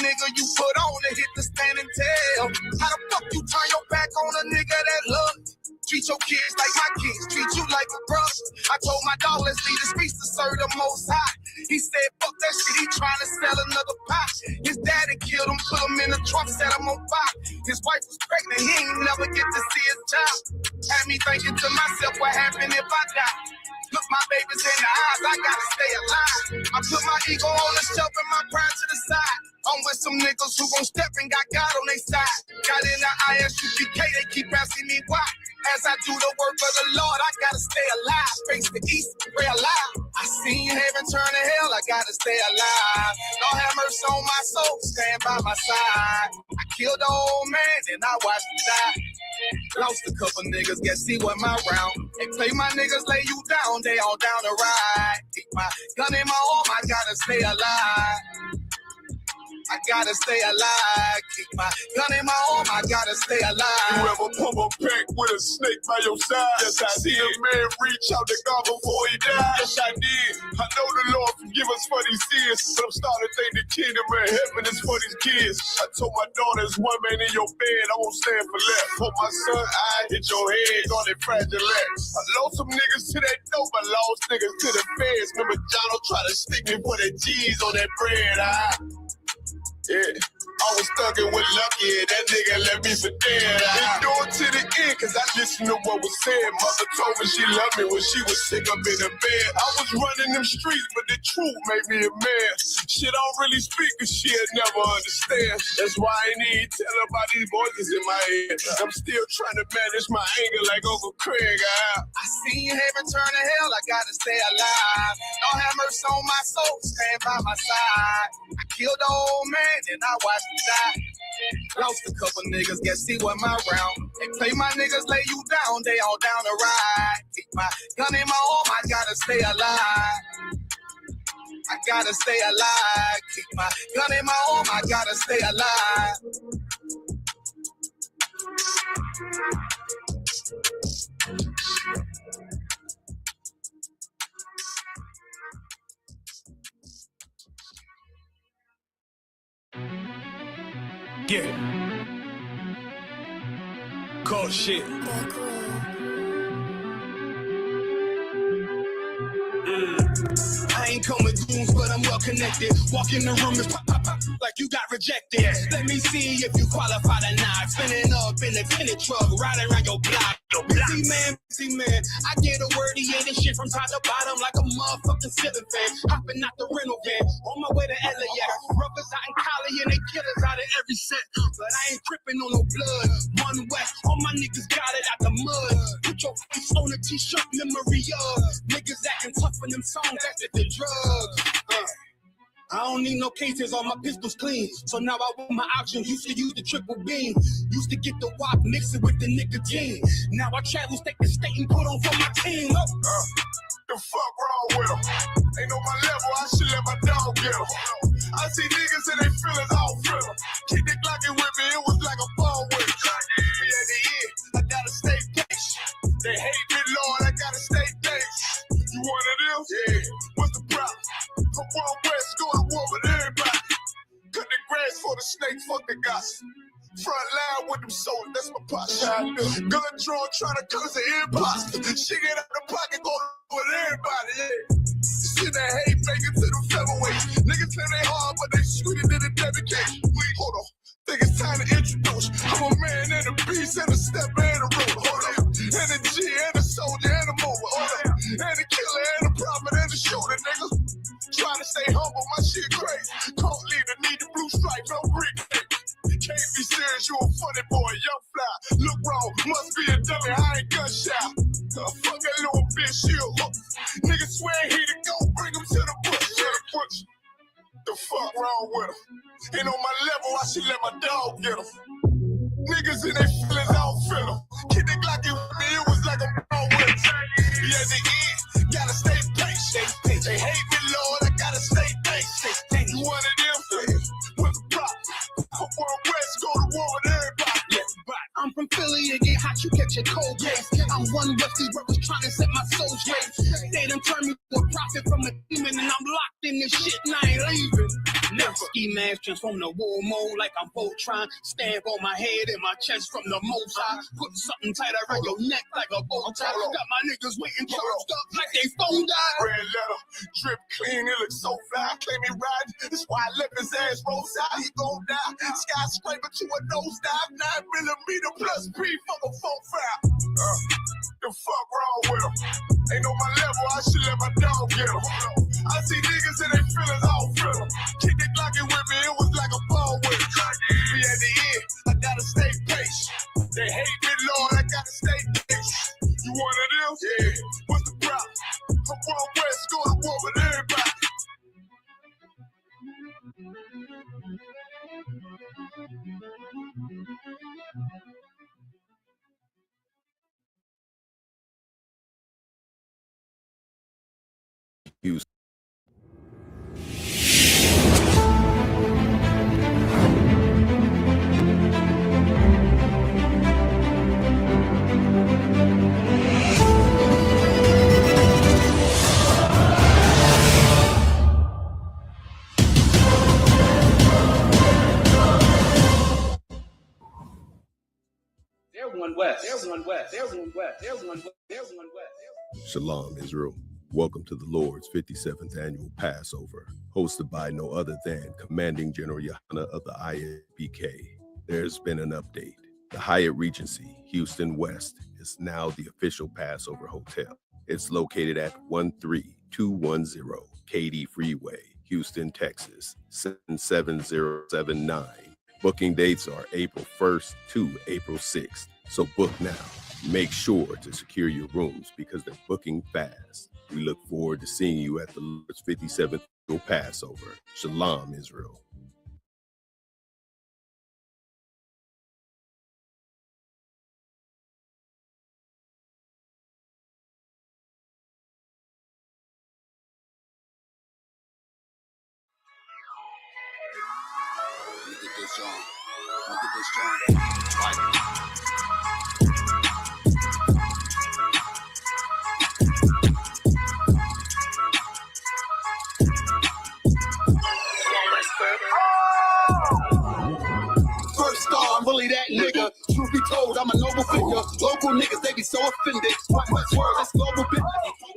nigga you put on to hit the stand and tell. How the fuck you turn your back on a nigga that love you? Treat your kids like my kids, treat you like a brother. I told my dog, let's leave the streets to serve the most high. He said, fuck that shit, he trying to sell another pot. His daddy killed him, put him in the trunk, set him on fire. His wife was pregnant, he ain't never get to see his child. Had me thinking to myself, what happened if I die? Look my babies in the eyes, I gotta stay alive. I put my ego on the shelf and my pride to the side. I'm with some niggas who gon' step and got God on their side. Got in the I.S.U.P.K, they keep asking me why. As I do the work of the Lord, I gotta stay alive. Face the east, pray alive. I seen heaven turn to hell, I gotta stay alive. Lord have mercy on my soul, stand by my side. I killed the old man, and I watched him die. Lost a couple niggas, guess he wasn't my round. They play my niggas, lay you down, they all down the ride. Keep my gun in my arm, I gotta stay alive. I gotta stay alive. Keep my gun in my arm, I gotta stay alive. You ever pump a pack with a snake by your side? Yes, I see a man reach out to God before he died. Yes, I did. I know the Lord forgive us for these sins, but I'm starting to think the kingdom of heaven is for these kids. I told my daughter, there's one man in your bed, I won't stand for less. For my son, I hit your head on that fragile legs. I lost some niggas to that dope, I lost niggas to the feds. Remember Donald tried to stick me for that cheese on that bread, yeah, I was thugging with Lucky, that nigga left me for dead. Endured to the end, cause I listened to what was said. Mother told me she loved me when she was sick up in the bed. I was running them streets, but the truth made me a man. She don't really speak, cause she'll never understand. That's why I need to tell her about these voices in my head. I'm still trying to manage my anger like Uncle Craig. I seen heaven turn to hell, I gotta stay alive. Don't have mercy on my soul, stand by my side. I killed the old man, and I watched him die. Lost a couple niggas, guess he wasn't my round. They play my niggas, lay you down, they all down the ride. Keep my gun in my arm, I gotta stay alive. I gotta stay alive. Keep my gun in my arm, I gotta stay alive. Yeah. Cold shit. I ain't coming goons, but I'm well connected. Walk in the room and pop, pop, pop, like you got rejected. Let me see if you qualify or not. Spinning up in a tinted truck, riding around your block. Busy man, I get a word, he ain't this shit from top to bottom like a motherfucking ceiling fan. Hopping out the rental van, on my way to LAX. Rubbers out in Cali and they killers out of every set. But I ain't tripping on no blood. One West, all my niggas got it out the mud. Put your face on a t-shirt, memory of niggas acting tough in them songs after the drugs. I don't need no cases, all my pistols clean. So now I want my options. Used to use the triple beam. Used to get the wop, mix it with the nicotine. Now I travel state to state and put on for my team. The fuck wrong with them? Ain't on my level, I should let my dog get them. I see niggas and they feelings all feel them. Keep the Glockin' with me, it was like a ball with me. At the end, I gotta stay patient. They hate me, Lord, I gotta stay patient. You one of them? Yeah. What's the problem? From one West, go to war with everybody. Cut the grass for the snake, fuck the gossip. Front line with them soldiers, that's my posture. Gun drawn, trying to cause an imposter. She get out the pocket, go with everybody, yeah. Shit that hate, make it to the featherweights. Niggas claim they hard, but they sweeter than a dedication. Hold on, think it's time to introduce. I'm a man and a beast and a stepper and a road. Hold on, and a G and a soldier and a mower. Hold on, and a killer and a prophet and a shooter, nigga. Trying to stay humble, my shit crazy. Can't leave the need the blue stripe, no brick. Can't be serious, you a funny boy, young fly. Look wrong, must be a dummy, I ain't gunshot. Fuck that little bitch, you a hook. Niggas swear he the go, bring him to the bush. The fuck wrong with him? Ain't on my level, I should let my dog get him. Niggas in their feelings, I don't feel them. Kid the Glock with me, it was like a ball with him. Yeah, at the end, gotta stay patient. They hate me, Lord, I gotta stay patient. You one of them? What's the problem? One West, go to war with everybody. Yeah, right. I'm from Philly, it get hot, you catch a cold case. I'm one Westy brothers trying to set my soul straight. They done turned me to a prophet from a demon and I'm locked in this shit and I ain't leaving. Never. Ski mask transform the war mode like I'm Voltron. Stab on my head and my chest from the most high. Put something tight around your neck like a bow tie. Got my niggas waiting charged up like they phone died. Red letter, drip clean, it looks so fly. Claim me riding, that's why I left his ass roadside. He gon' die. Skyscraper to a nosedive. 9mm plus P for the 4-5. The fuck wrong with him? Ain't on my level, I should let my dog get him. I see niggas and they feelings all fill them. Kick it like it with me, it was like a ball with it. Me at the end, I gotta stay patient. They hate me, Lord, I gotta stay patient. You one of them? Yeah. What's the problem? I'm one west, go to war with everybody. Houston. Shalom, Israel. Welcome to the Lord's 57th annual Passover, hosted by no other than Commanding General YAHANNA of the I.S.U.P.K. There's been an update. The Hyatt Regency, Houston West, is now the official Passover hotel. It's located at 13210 Katy Freeway, Houston, Texas, 77079. Booking dates are April 1st to April 6th, so book now. Make sure to secure your rooms because they're booking fast. We look forward to seeing you at the Lord's 57th annual Passover. Shalom, Israel. Look at this song. Look at this song. First star, I'm really that nigga. Truth be told, I'm a noble figure. Local niggas, they be so offended. What much word, it's global business.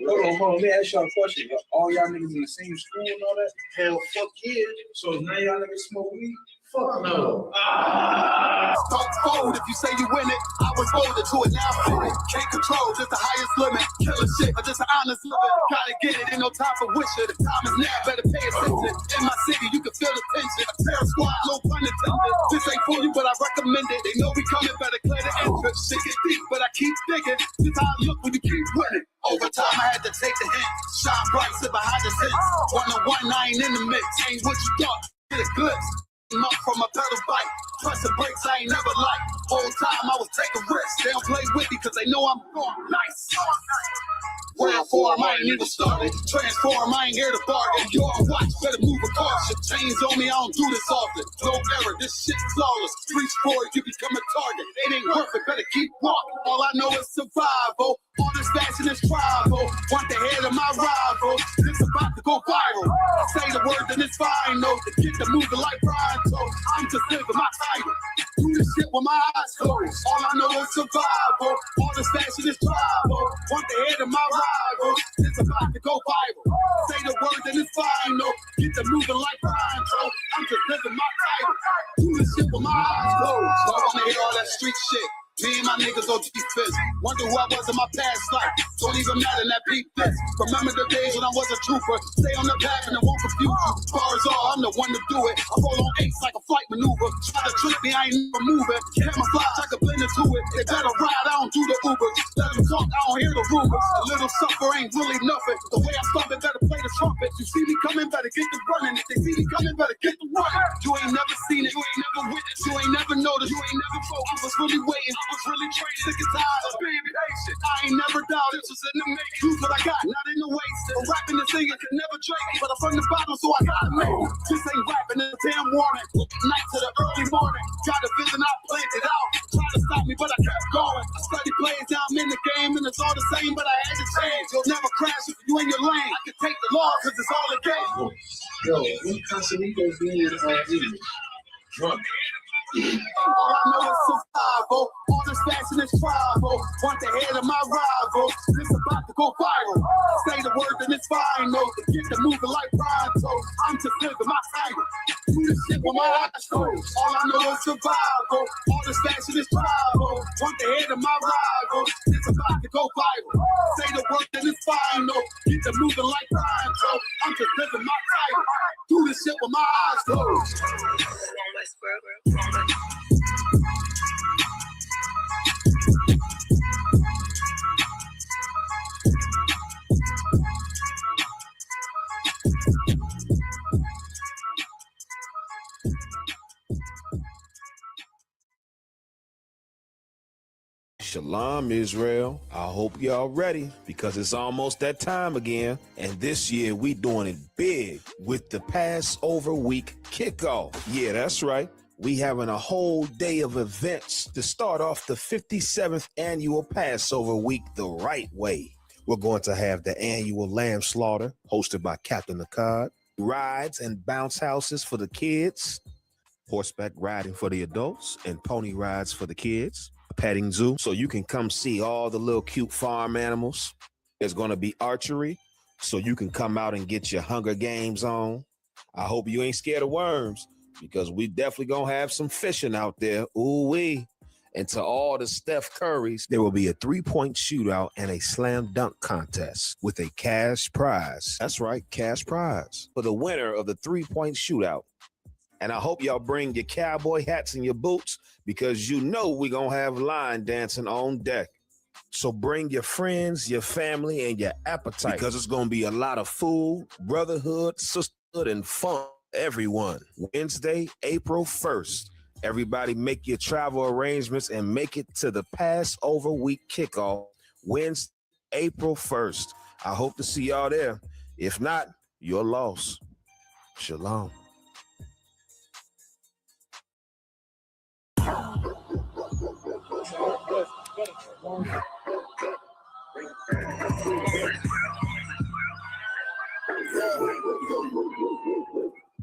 Hold on, let me ask y'all a question. All y'all niggas in the same school and all that? Hell, fuck yeah. So now y'all niggas smoke weed? Fuck no. Don't fold if you say you win it. I was voted to it, now I'm it. Can't control, just the highest limit. Killing shit, or just an honest living. Gotta get it, ain't no time for wishing. The time is now, better pay attention. In my city, you can feel the tension. A terror squad, no pun intended. This ain't for you, but I recommend it. They know we coming, better clear the entrance. Shit get deep, but I keep digging. This how I look when you keep winning. Over time, I had to take the hint. Shine bright, sit behind the scenes. 1-on-1, I ain't in the mix. Ain't what you thought, get a glimpse. Up from a pedal bike, pressing brakes I ain't never liked. Whole time I was taking risks. They don't play with me cause they know I'm going nice. Round 4, I ain't even started. Transform, I ain't here to bargain. You're on watch, better move with caution. Chains on me, I don't do this often. No error, this shit's flawless. Reach for it, you become a target. It ain't worth it, better keep walking. All I know is survival. All this fashion is tribal. Want the head of my rival. This about to go viral. Say the word, then it's fine, no. To get the moving like Brian, so I'm just living my title. Do this shit with my eyes closed. All I know is survival. All this fashion is tribal. Want the head of my rival. It's about to go viral. Say the word, then it's fine, no. Get the moving like Brian, so I'm just living my title. Do this shit with my eyes closed. So I wanna hear all that street shit. Me and my niggas on G-Fist. Wonder who I was in my past life. Don't even matter that beat this. Remember the days when I was a trooper. Stay on the path and it won't confuse you. As far as all, I'm the one to do it. I roll on ace like a flight maneuver. Try to trick me, I ain't never moving. Camouflage, I can blend into it. They better ride, I don't do the Uber. Let them talk, I don't hear the rumors. A little suffer ain't really nothing. The way I stop it, better play the trumpet. You see me coming, better get the running. If they see me coming, better get the running. You ain't never seen it, you ain't never witnessed, you ain't never noticed, you ain't never focused. I was really waiting. I was really training, sick and tired of being patient. I ain't never doubted, this was in the making. Use what I got, not in the waste. But rapping and singing can never trade me. But I'm from the bottom, so I gotta make it. This ain't rapping, it's a damn warning. Night to the early morning. Got a vision, I planned it out. Trying to stop me, but I kept going. I study plays, now I'm in the game, and the it's all the same, but I had to change. You'll never crash if you in your lane. I can take the law because it's all a game. Yo, when Casamigos being in drunk. All I know is survival. All this fashion is tribal. Want the head of my rival. This about to go viral. Say the word and it's final. Get the moving like pronto. I'm just living my title. Do this shit with my eyes closed. All I know is survival. All this fashion is tribal. Want the head of my rival. It's about to go viral. Say the word and it's final. Get the moving like pronto. I'm just living my title. Do this shit with my eyes closed. Shalom, Israel. I hope y'all ready because it's almost that time again. And this year we doing it big with the Passover week kickoff. Yeah, that's right. We having a whole day of events to start off the 57th annual Passover week the right way. We're going to have the annual lamb slaughter hosted by Captain Akkad, rides and bounce houses for the kids, horseback riding for the adults, and pony rides for the kids, a petting zoo so you can come see all the little cute farm animals. There's going to be archery so you can come out and get your Hunger Games on. I hope you ain't scared of worms because we definitely going to have some fishing out there. Ooh-wee. And to all the Steph Currys, there will be a 3-point shootout and a slam dunk contest with a cash prize. That's right, cash prize for the winner of the 3-point shootout. And I hope y'all bring your cowboy hats and your boots because you know we're going to have line dancing on deck. So bring your friends, your family, and your appetite because it's going to be a lot of food, brotherhood, sisterhood, and fun for everyone. Wednesday, April 1st. Everybody make your travel arrangements and make it to the Passover week kickoff, Wednesday, April 1st. I hope to see y'all there. If not, you're lost. Shalom.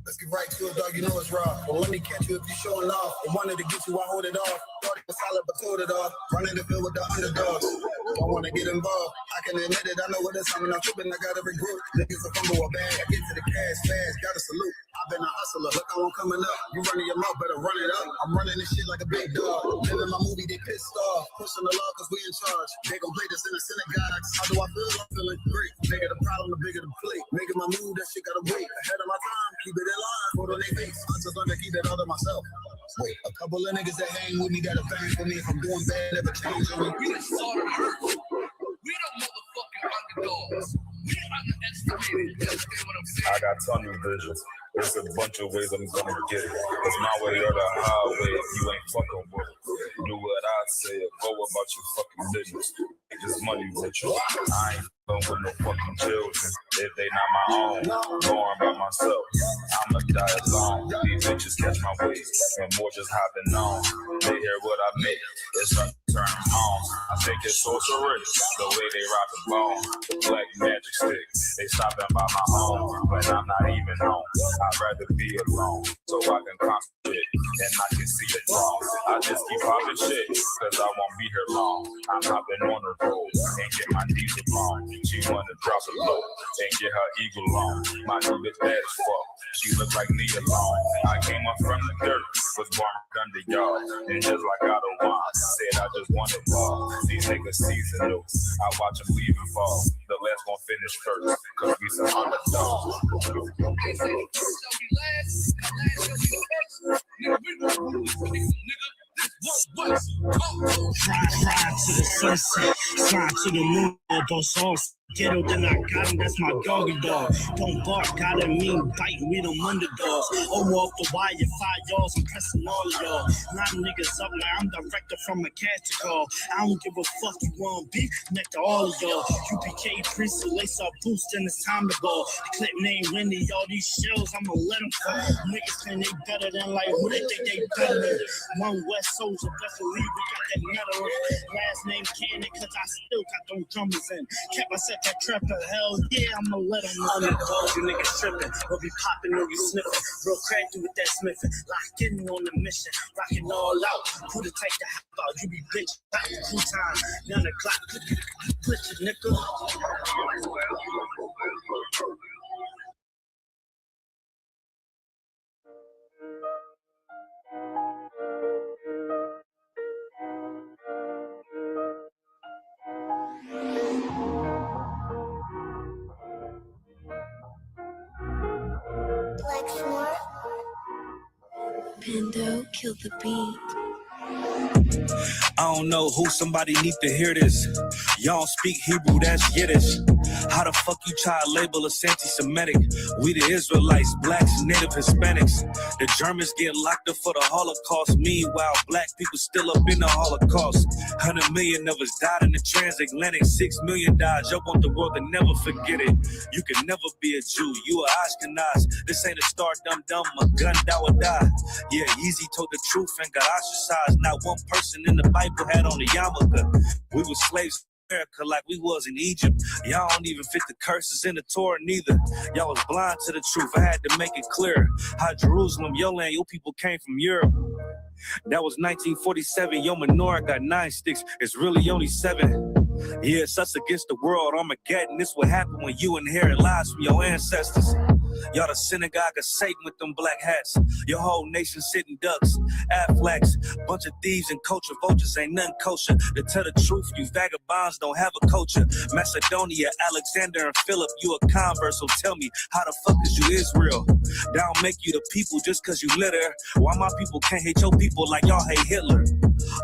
Let's get right to it, dog. You know it's raw. But let me catch you if you're showing off. I wanted to get you, I hold it off. Thought it was solid, but told it off. Running the field with the underdogs. Don't want to get involved. I can admit it. I know what it's. I'm not tripping. I got every group. Niggas a fumble a bag. I get to the cash fast. Got a salute. I've been a hustler. Look, I won't coming up. You running your mouth, better run it up. I'm running this shit like a big dog. Living my movie, they pissed off. Pushing the law because we in charge. They gon' play this in the synagogues. How do I feel? I'm feeling great. Bigger the problem, the bigger the plate. Making my move, that shit gotta wait. Ahead of my time, keep it in line. Put on their face. I just learned to keep it all to myself. Wait, a couple of niggas that hang with me that'll bang for me. If I'm doing bad, never change on me. We the sort of hurt. We don't motherfucking underdogs. We underestimated. You understand what I'm saying? I got tunnel vision. There's a bunch of ways I'm gonna get it. It's my way or the highway. You ain't fucking with it. Do what I say. Go about your fucking business. Make this money with you. I ain't fucking with no fucking children. If they not my own, going by myself. I'ma die alone. These bitches catch my waist. And more just hopping on. They hear what I make. It's turn them on. I think it's sorceress. The way they rock the bone. Black magic stick. They stopping by my home. When I'm not even home. I'd rather be alone. So I can concentrate. And I can see it wrong. I just keep popping shit. Cause I won't be here long. I'm hopping on the road. And get my knees along. She wanna drop it low. And get her eagle on. My new bitch bad as fuck. She look like me alone. I came up from the dirt. Was born under y'all. And just like I don't want. Said I just wanted ball. These niggas seasonal. I watch them leave and fall. The last gon' finish first. Cause we some underdogs. They say the first shall be last. The last shall be the first. Nigga, we won't lose. Nigga. Slide to the sunset, slide to the moon, dans sens. ghetto, then I got him, that's my doggy dog. Don't bark, gotta mean bite, we them underdogs. Over off the wire, 5 yards, I'm pressing all of y'all. 9 niggas up, now I'm director from a cat call. I don't give a fuck, you want beef, neck to all of y'all. UPK priest, so lace up boost, and it's time to ball. The clip name Wendy, all these shells, I'ma let them fall. Niggas think they better than like, who they think they better than? One West Soldier, best believe we got that metal. Last name Cannon, cause I still got them drummers in. Kept us at that trapper, hell yeah, I'ma let them know. Underdogs, you niggas tripping, we'll be popping or you sniffing. Real crafty with that smithing, locked in on the mission, rocking all out. Who to take the hop out, you be bitch, back 2 times, 9 o'clock, put your nickel. Pando, kill the beat. I don't know who somebody need to hear this. Y'all don't speak Hebrew, that's Yiddish. How the fuck you try to label us anti-Semitic? We the Israelites, blacks, native Hispanics. The Germans get locked up for the Holocaust. Meanwhile, black people still up in the Holocaust. 100 million of us died in the transatlantic. 6 million died. Y'all want the world to never forget it. You can never be a Jew. You a Ashkenaz. This ain't a star dum-dum. A gun die or die. Yeah, Yeezy told the truth and got ostracized. Not one person in the Bible had on the yarmulke. We were slaves in America like we was in Egypt. Y'all don't even fit the curses in the Torah neither. Y'all was blind to the truth. I had to make it clear how Jerusalem, your land, your people came from Europe. That was 1947. Your menorah got 9 sticks. It's really only 7. Yeah, it's us against the world. Armageddon. This what happened when you inherit lies from your ancestors. Y'all the synagogue of Satan with them black hats. Your whole nation sitting ducks, Aflacs. Bunch of thieves and culture vultures ain't nothing kosher. To tell the truth, you vagabonds don't have a culture. Macedonia, Alexander and Philip, you a convert, so tell me, how the fuck is you Israel? That don't make you the people just cause you litter. Why my people can't hate your people like y'all hate Hitler?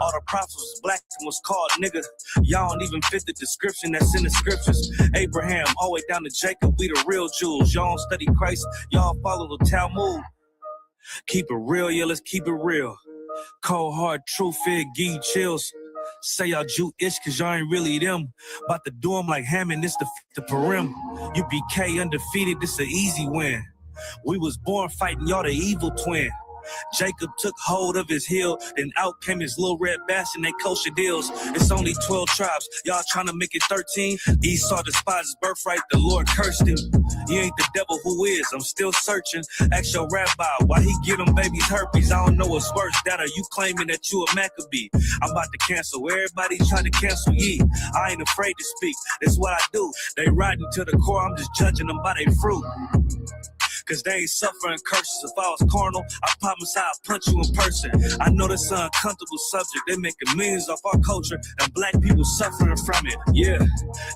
All the prophets was black and was called nigga. Y'all don't even fit the description that's in the scriptures. Abraham, all the way down to Jacob, we the real Jews. Y'all don't study Christ, y'all follow the Talmud. Keep it real, yeah, let's keep it real. Cold hard truth, it give you chills. Say y'all Jewish cause y'all ain't really them. About to do them like Hammond, this the Purim. UPK undefeated, this an easy win. We was born fighting, y'all the evil twin. Jacob took hold of his heel, then out came his little red bass and they kosher deals. It's only 12 tribes, y'all trying to make it 13. Esau despised his birthright, the Lord cursed him. He ain't the devil who is, I'm still searching. Ask your rabbi, why he give them babies herpes? I don't know what's worse, that or you claiming that you a Maccabee. I'm about to cancel everybody trying to cancel ye. I ain't afraid to speak, that's what I do. They riding to the core, I'm just judging them by their fruit. Cause they ain't suffering curses. If I was carnal, I promise I'll punch you in person. I know that's an uncomfortable subject. They making millions off our culture and black people suffering from it. Yeah,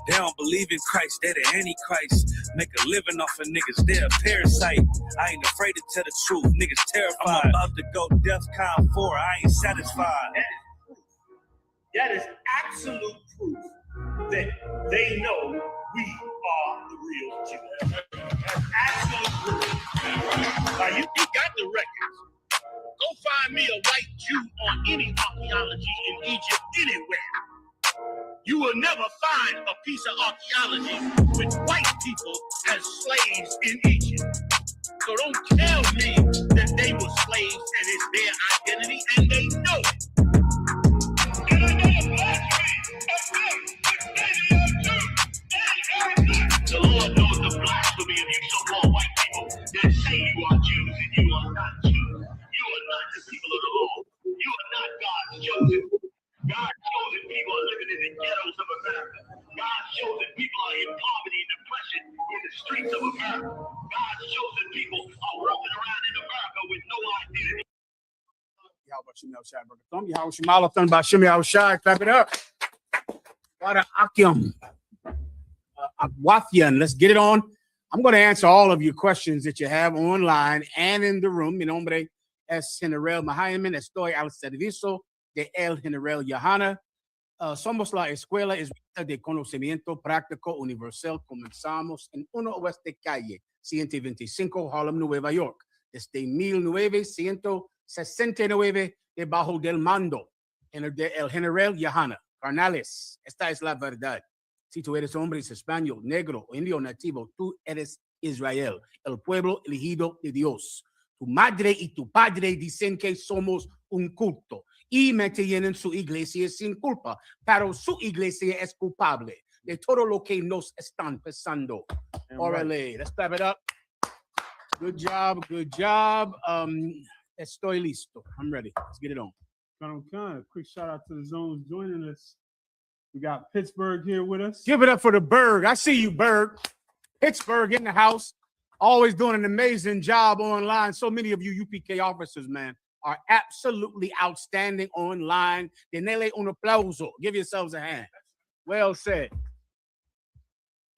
they don't believe in Christ. They're the Antichrist. Make a living off of niggas. They're a parasite. I ain't afraid to tell the truth. Niggas terrified. I'm about to go DEFCON 4. I ain't satisfied. That is absolute proof that they know we are the real Jews. That's absolute proof. Now you got the records. Go find me a white Jew on any archaeology in Egypt anywhere. You will never find a piece of archaeology with white people as slaves in Egypt. So don't tell me that they were slaves and it's their identity, and they know it. The Lord knows the blasphemy of you so-called white people that say you are Jews and you are not Jews. You are not the people of the Lord. You are not God's chosen. God's chosen people are living in the ghettos of America. God's chosen people are in poverty and depression in the streets of America. God's chosen people are walking around in America with no identity. Clap it up. Let's get it on. I'm going to answer all of your questions that you have online and in the room. Mi nombre es General Mahayamin. Estoy al servicio de el General YAHANNA. Somos la Escuela Israelita de Conocimiento Práctico Universal. Comenzamos en 1 Oeste Calle, 125, Harlem, Nueva York, desde 1969, debajo del mando el general YAHANNA. Carnales, esta es la verdad. Si tú eres hombre, español, negro, indio, nativo, tú eres Israel, el pueblo elegido de Dios. Tu madre y tu padre dicen que somos un culto y me tienen su iglesia sin culpa, pero su iglesia es culpable de todo lo que nos están pasando. Órale, let's clap it up. Good job, good job. Estoy listo. I'm ready. Let's get it on. Quick shout out to the zones joining us. We got Pittsburgh here with us. Give it up for the Berg. I see you, Berg. Pittsburgh in the house. Always doing an amazing job online. So many of you UPK officers, man, are absolutely outstanding online. Denele un aplauso. Give yourselves a hand. Well said.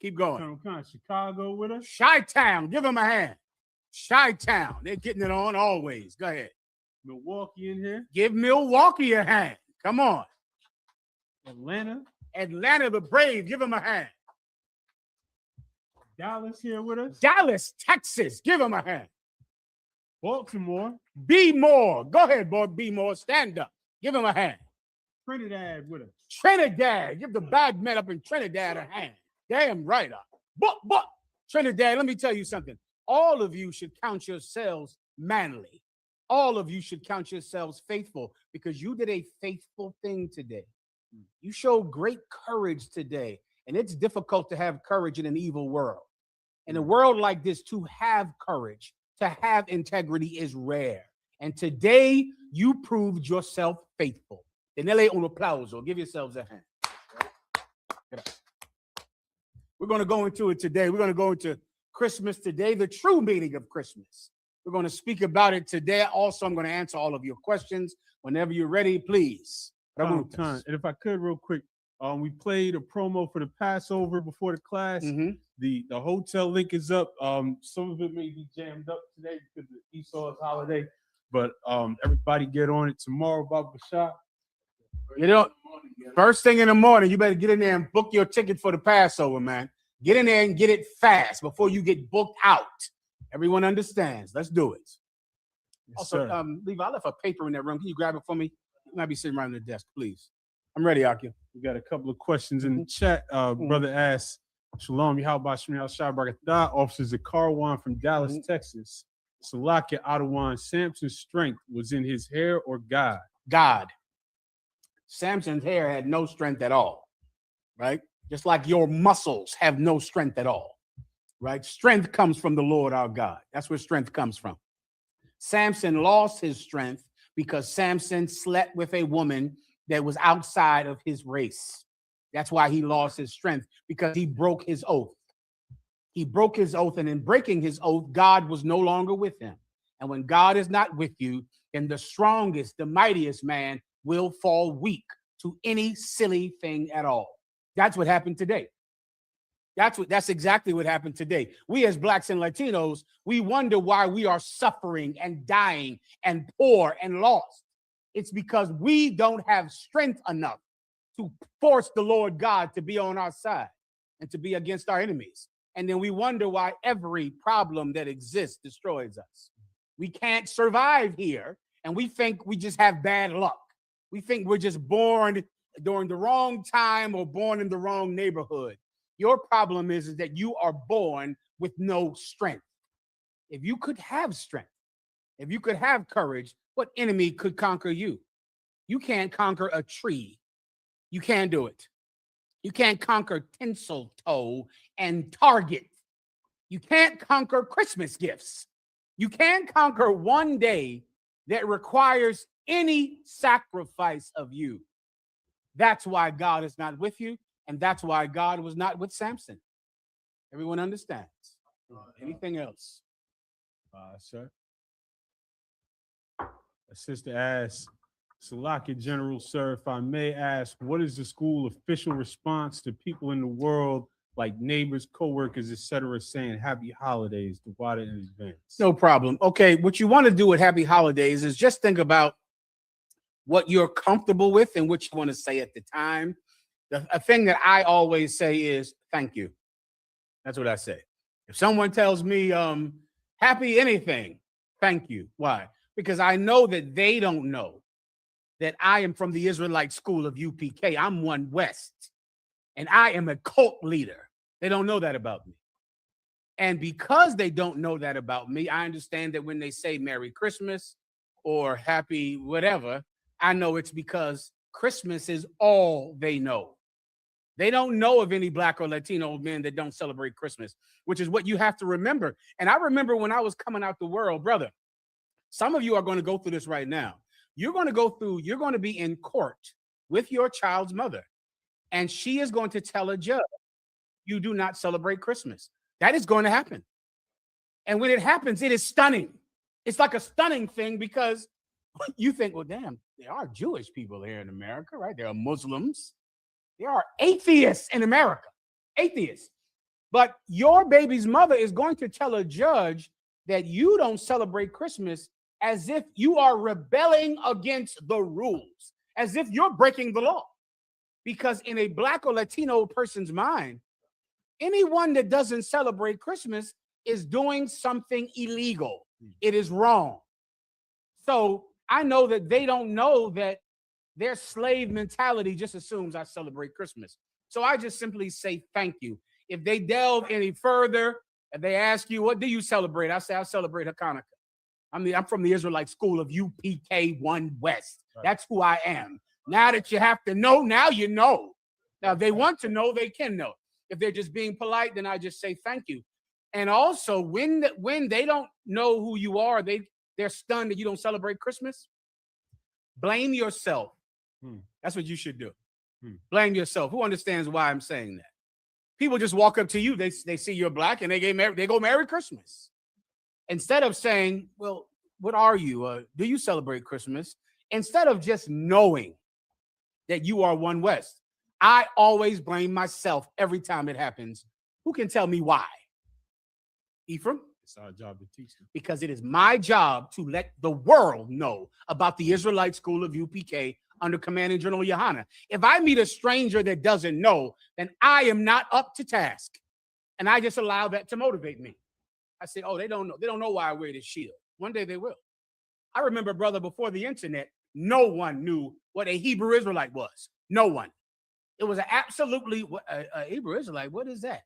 Keep going. Chicago with us. Chi-Town. Give them a hand. Chi-Town. They're getting it on always. Go ahead. Milwaukee in here. Give Milwaukee a hand. Come on. Atlanta. Atlanta, the Brave. Give them a hand. Dallas here with us. Dallas, Texas. Give them a hand. Baltimore. B More. Go ahead, boy. B More. Stand up. Give him a hand. Trinidad with us. Trinidad. Give the bad men up in Trinidad a hand. Damn right. But Trinidad, let me tell you something. All of you should count yourselves manly. All of you should count yourselves faithful because you did a faithful thing today. You showed great courage today. And it's difficult to have courage in an evil world. In a world like this, to have courage, to have integrity is rare. And today, you proved yourself faithful. Denele un aplauso. Give yourselves a hand. We're going to go into it today. We're going to go into Christmas today, the true meaning of Christmas. We're going to speak about it today. Also, I'm going to answer all of your questions. Whenever you're ready, please. And if I could, real quick, we played a promo for the Passover before the class. The hotel link is up. Some of it may be jammed up today because of Esau's holiday, but everybody get on it tomorrow, Baba Bashar. You know, first thing in the morning, you better get in there and book your ticket for the Passover, man. Get in there and get it fast before you get booked out. Everyone understands. Let's do it. Yes, also, Levi, I left a paper in that room. Can you grab it for me? You might be sitting right on the desk, please. I'm ready, Akia. We got a couple of questions in the chat. Brother asks, Shalom, Yahweh Shemir Al-Shabaratah, officers of Carwan from Dallas, Texas. Salakia Adawan, Samson's strength was in his hair or God? God. Samson's hair had no strength at all, right? Just like your muscles have no strength at all, right? Strength comes from the Lord our God. That's where strength comes from. Samson lost his strength because Samson slept with a woman that was outside of his race. That's why he lost his strength, because he broke his oath. He broke his oath, and in breaking his oath, God was no longer with him. And when God is not with you, then the strongest, the mightiest man will fall weak to any silly thing at all. That's what happened today. That's exactly what happened today. We as Blacks and Latinos, we wonder why we are suffering and dying and poor and lost. It's because we don't have strength enough to force the Lord God to be on our side and to be against our enemies. And then we wonder why every problem that exists destroys us. We can't survive here, and we think we just have bad luck. We think we're just born during the wrong time or born in the wrong neighborhood. Your problem is that you are born with no strength. If you could have strength, if you could have courage, what enemy could conquer you? You can't conquer a tree. You can't do it. You can't conquer Tinseltoe and Target. You can't conquer Christmas gifts. You can't conquer one day that requires any sacrifice of you. That's why God is not with you, and that's why God was not with Samson. Everyone understands. Anything else? Sir. A sister asks, Salakia General, sir, if I may ask, what is the school official response to people in the world, like neighbors, coworkers, etc., saying happy holidays to Wada in advance? No problem. Okay, what you want to do with happy holidays is just think about what you're comfortable with and what you want to say at the time. A thing that I always say is thank you. That's what I say. If someone tells me happy anything, thank you. Why? Because I know that they don't know that I am from the Israelite school of UPK. I'm one West, and I am a cult leader. They don't know that about me. And because they don't know that about me, I understand that when they say Merry Christmas or Happy whatever, I know it's because Christmas is all they know. They don't know of any Black or Latino men that don't celebrate Christmas, which is what you have to remember. And I remember when I was coming out the world, brother, some of you are going to go through this right now. You're going to be in court with your child's mother, and she is going to tell a judge, you do not celebrate Christmas. That is going to happen. And when it happens, it is stunning. It's like a stunning thing because you think, well, damn, there are Jewish people here in America, right? There are Muslims. There are atheists in America, atheists. But your baby's mother is going to tell a judge that you don't celebrate Christmas as if you are rebelling against the rules, as if you're breaking the law. Because in a Black or Latino person's mind, anyone that doesn't celebrate Christmas is doing something illegal. It is wrong. So I know that they don't know that their slave mentality just assumes I celebrate Christmas. So I just simply say thank you. If they delve any further and they ask you, what do you celebrate? I say, I celebrate Hanukkah. I'm from the Israelite school of UPK 1 West. Right. That's who I am. Now that you have to know, now you know. Now, if they want to know, they can know. If they're just being polite, then I just say thank you. And also, when they don't know who you are, they're stunned that you don't celebrate Christmas, blame yourself. That's what you should do. Blame yourself. Who understands why I'm saying that? People just walk up to you, they see you're Black, and they go Merry Christmas. Instead of saying, well, what are you? Do you celebrate Christmas? Instead of just knowing that you are one West, I always blame myself every time it happens. Who can tell me why? Ephraim? It's our job to teach them. Because it is my job to let the world know about the Israelite school of UPK under Commanding General YAHANNA. If I meet a stranger that doesn't know, then I am not up to task. And I just allow that to motivate me. I say, oh, they don't know. They don't know why I wear this shield. One day they will. I remember, brother, before the internet, no one knew what a Hebrew Israelite was. No one. It was absolutely a Hebrew Israelite. What is that?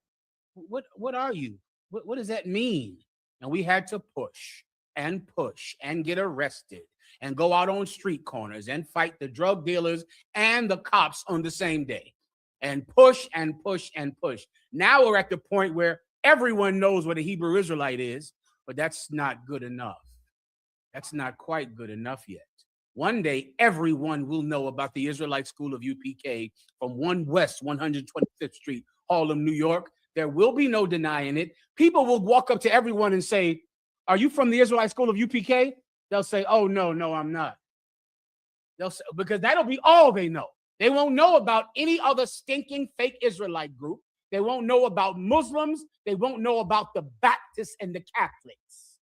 What are you? What does that mean? And we had to push and get arrested and go out on street corners and fight the drug dealers and the cops on the same day and push and push and push. Now we're at the point where everyone knows what a Hebrew Israelite is, but that's not good enough. That's not quite good enough yet. One day, everyone will know about the Israelite School of UPK from 1 West 125th Street, Harlem, New York. There will be no denying it. People will walk up to everyone and say, are you from the Israelite School of UPK? They'll say, oh, no, I'm not. They'll say, because that'll be all they know. They won't know about any other stinking fake Israelite group. They won't know about Muslims. They won't know about the Baptists and the Catholics.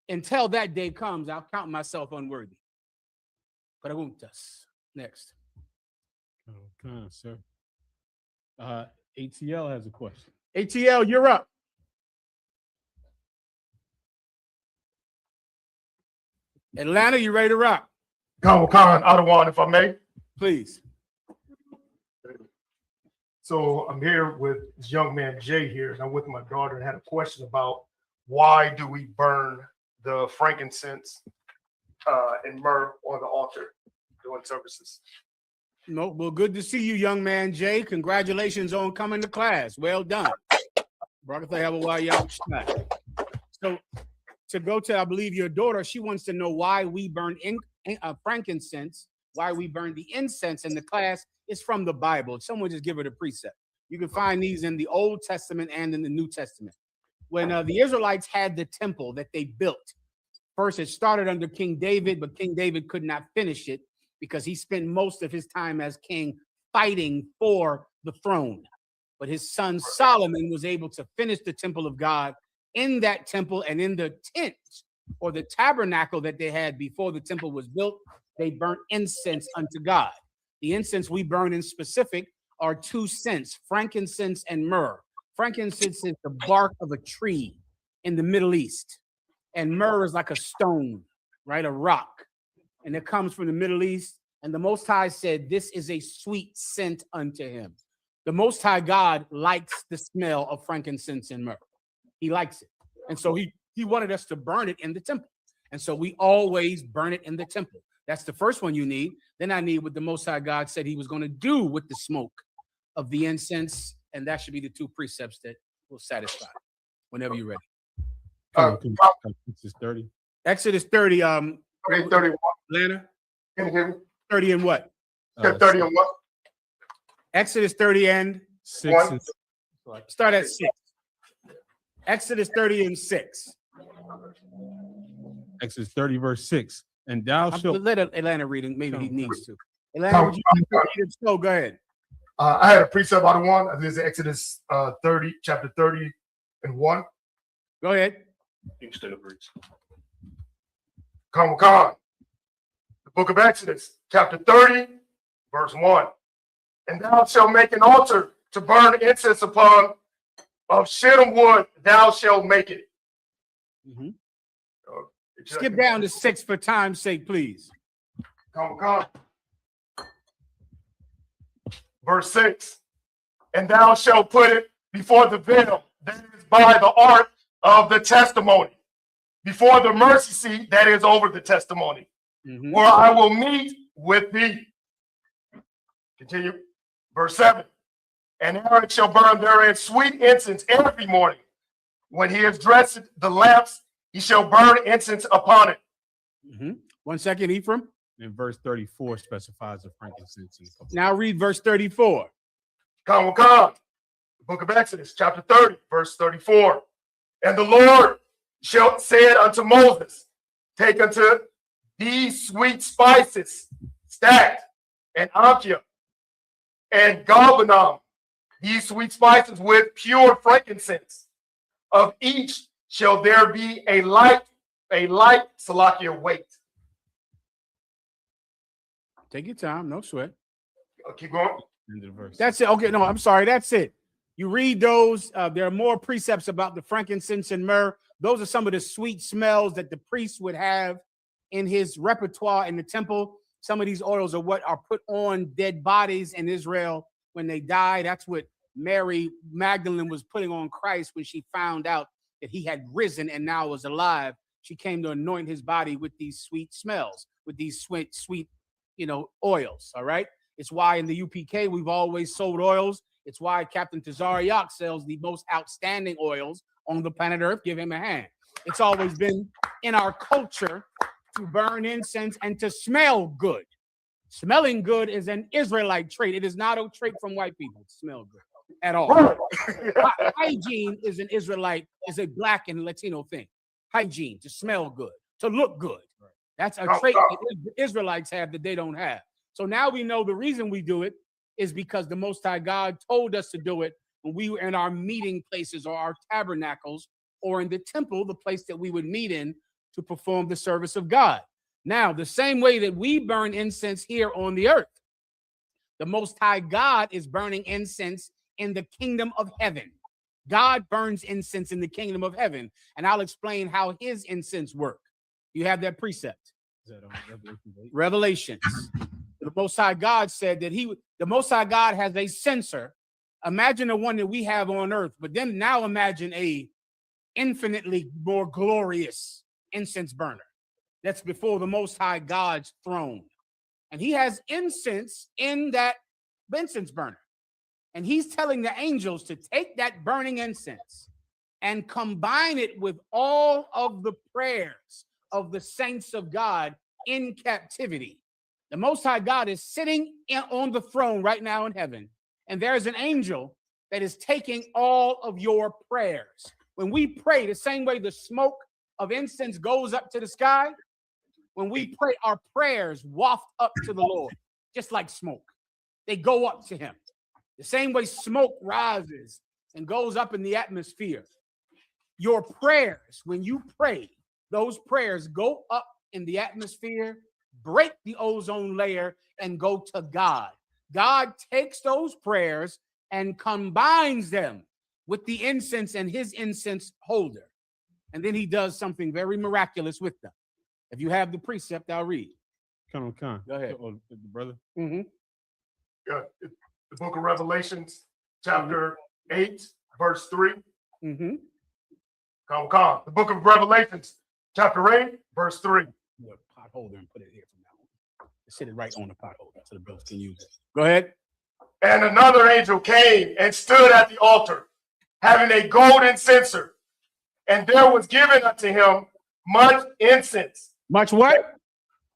Until that day comes, I'll count myself unworthy. Preguntas. Next. Okay, sir. ATL has a question. ATL, you're up. Atlanta, you ready to rock? Khan, Adawan, if I may. Please. So I'm here with this young man, Jay, here, and I'm with my daughter and had a question about why do we burn the frankincense and myrrh on the altar during services? No, well, good to see you, young man, Jay. Congratulations on coming to class. Well done. So to go to, I believe, your daughter, she wants to know why we burn frankincense, why we burn the incense in the class. It's from the Bible. Someone just give it a precept. You can find these in the Old Testament and in the New Testament. When the Israelites had the temple that they built, first it started under King David, but King David could not finish it because he spent most of his time as king fighting for the throne. But his son Solomon was able to finish the temple of God. In that temple and in the tent or the tabernacle that they had before the temple was built, they burnt incense unto God. The incense we burn in specific are 2 scents, frankincense and myrrh. Frankincense is the bark of a tree in the Middle East, and myrrh is like a stone, right? A rock, and it comes from the Middle East. And the Most High said, this is a sweet scent unto him. The Most High God likes the smell of frankincense and myrrh. He likes it. And so he wanted us to burn it in the temple. And so we always burn it in the temple. That's the first one you need. Then I need what the Most High God said he was going to do with the smoke of the incense. And that should be the 2 precepts that will satisfy whenever you're ready. Exodus 30. Exodus 30. 31. Lana? Can you hear me? 30 and what? 30 and what? Exodus 30 and 6. Start at 6. Exodus 30 and 6. Exodus 30, verse 6. And thou shalt let Atlanta read it. Maybe he needs to. Atlanta, would you read it? So go ahead. I had a precept out of one. This is Exodus 30, chapter 30 and 1. Go ahead. Come. The book of Exodus, chapter 30, verse 1. And thou shalt make an altar to burn incense upon, of shittim wood, thou shalt make it. Skip down to 6 for time's sake, please. Come. Verse 6. And thou shalt put it before the veil that is by the ark of the testimony, before the mercy seat that is over the testimony, where I will meet with thee. Continue. Verse 7. And Aaron shall burn therein sweet incense every morning. When he has dressed the lamps, he shall burn incense upon it. 1 second, Ephraim. And verse 34 specifies the frankincense. Now read verse 34. Come. The book of Exodus, chapter 30, verse 34. And the Lord said unto Moses, take unto these sweet spices, stacked, and ankia, and galbanum, these sweet spices with pure frankincense. Of each shall there be a light salakia weight. Take your time, no sweat. Keep going. That's it. Okay, no, I'm sorry. That's it. You read those. There are more precepts about the frankincense and myrrh. Those are some of the sweet smells that the priest would have in his repertoire in the temple. Some of these oils are what are put on dead bodies in Israel when they die. That's what Mary Magdalene was putting on Christ when she found out that he had risen and now was alive. She came to anoint his body with these sweet smells, with these sweet, oils. All right. It's why in the UPK we've always sold oils. It's why Captain Tazariak sells the most outstanding oils on the planet Earth. Give him a hand. It's always been in our culture to burn incense and to smell good. Smelling good is an Israelite trait. It is not a trait from white people to smell good at all. Hygiene is an Israelite, is a Black and Latino thing. Hygiene, to smell good, to look good. That's a trait that Israelites have that they don't have. So now we know the reason we do it is because the Most High God told us to do it when we were in our meeting places or our tabernacles or in the temple, the place that we would meet in to perform the service of God. Now, the same way that we burn incense here on the earth, the Most High God is burning incense in the kingdom of heaven. God burns incense in the kingdom of heaven, and I'll explain how his incense work. You have that precept. Is that on Revelations. The Most High God said that the Most High God has a censer. Imagine the one that we have on earth, but then now imagine a infinitely more glorious incense burner that's before the Most High God's throne. And he has incense in that incense burner. And he's telling the angels to take that burning incense and combine it with all of the prayers of the saints of God in captivity. The Most High God is sitting on the throne right now in heaven, and there's an angel that is taking all of your prayers. When we pray, the same way the smoke of incense goes up to the sky, when we pray, our prayers waft up to the Lord, just like smoke. They go up to him. The same way smoke rises and goes up in the atmosphere. Your prayers, when you pray, those prayers go up in the atmosphere, break the ozone layer, and go to God. God takes those prayers and combines them with the incense and his incense holder. And then he does something very miraculous with them. If you have the precept, I'll read. Come on. Go ahead. Brother. Mm-hmm. The book of Revelations, chapter 8, verse 3. Mm-hmm. Come. The book of Revelations, chapter 8, verse 3. Put a pot holder and put it here from now on. Sit it right on the pot holder so the brothers can use it. Go ahead. And another angel came and stood at the altar, having a golden censer, and there was given unto him much incense. Much what?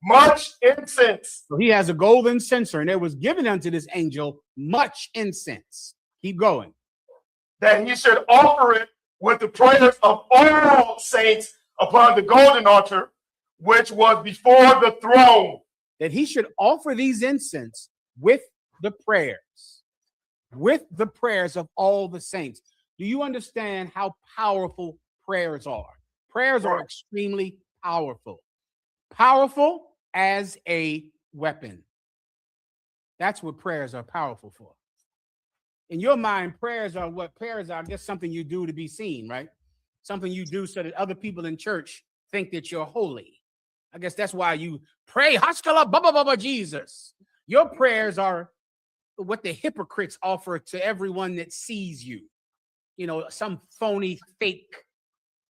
Much incense. So he has a golden censer, and there was given unto this angel much incense. Keep going. That he should offer it with the prayers of all saints upon the golden altar, which was before the throne. That he should offer these incense with the prayers of all the saints. Do you understand how powerful prayers are? Prayers are extremely powerful. Powerful as a weapon. That's what prayers are powerful for. In your mind, prayers are, I guess, something you do to be seen, right? Something you do so that other people in church think that you're holy. I guess that's why you pray, Haskala, Baba Baba Jesus. Your prayers are what the hypocrites offer to everyone that sees you. You know, some phony, fake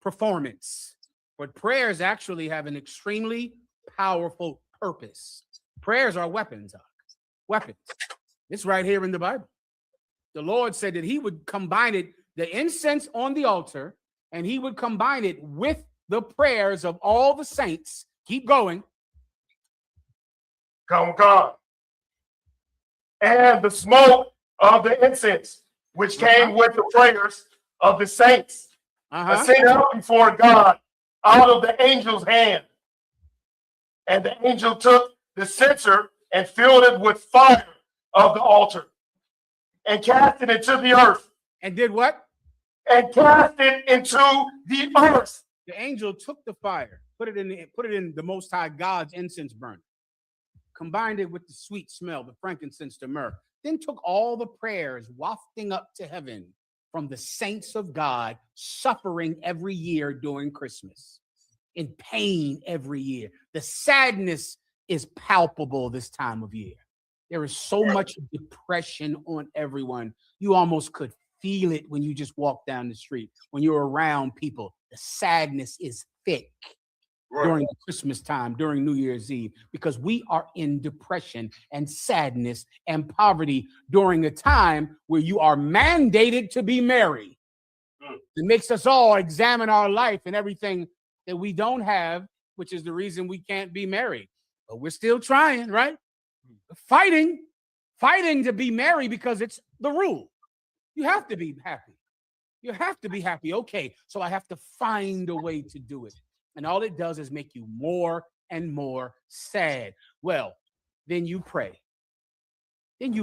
performance. But prayers actually have an extremely powerful purpose. Prayers are weapons. Weapons. It's right here in the Bible. The Lord said that he would combine it, the incense on the altar, and he would combine it with the prayers of all the saints. Keep going. Come. And the smoke of the incense, which came with the prayers of the saints, ascended up before God out of the angel's hand. And the angel took the censer and filled it with fire of the altar and cast it into the earth. And did what? And cast it into the earth. The angel took the fire, put it in the Most High God's incense burner, combined it with the sweet smell, the frankincense, the myrrh, then took all the prayers wafting up to heaven from the saints of God, suffering every year during Christmas, in pain every year. The sadness is palpable this time of year. There is so much depression on everyone. You almost could feel it when you just walk down the street. When you're around people, the sadness is thick during the Christmas time, during New Year's Eve, because we are in depression and sadness and poverty during a time where you are mandated to be merry. It makes us all examine our life and everything that we don't have, which is the reason we can't be merry. But we're still trying, right? Fighting to be merry because it's the rule. You have to be happy. You have to be happy. Okay, so I have to find a way to do it. And all it does is make you more and more sad. Well, then you pray. And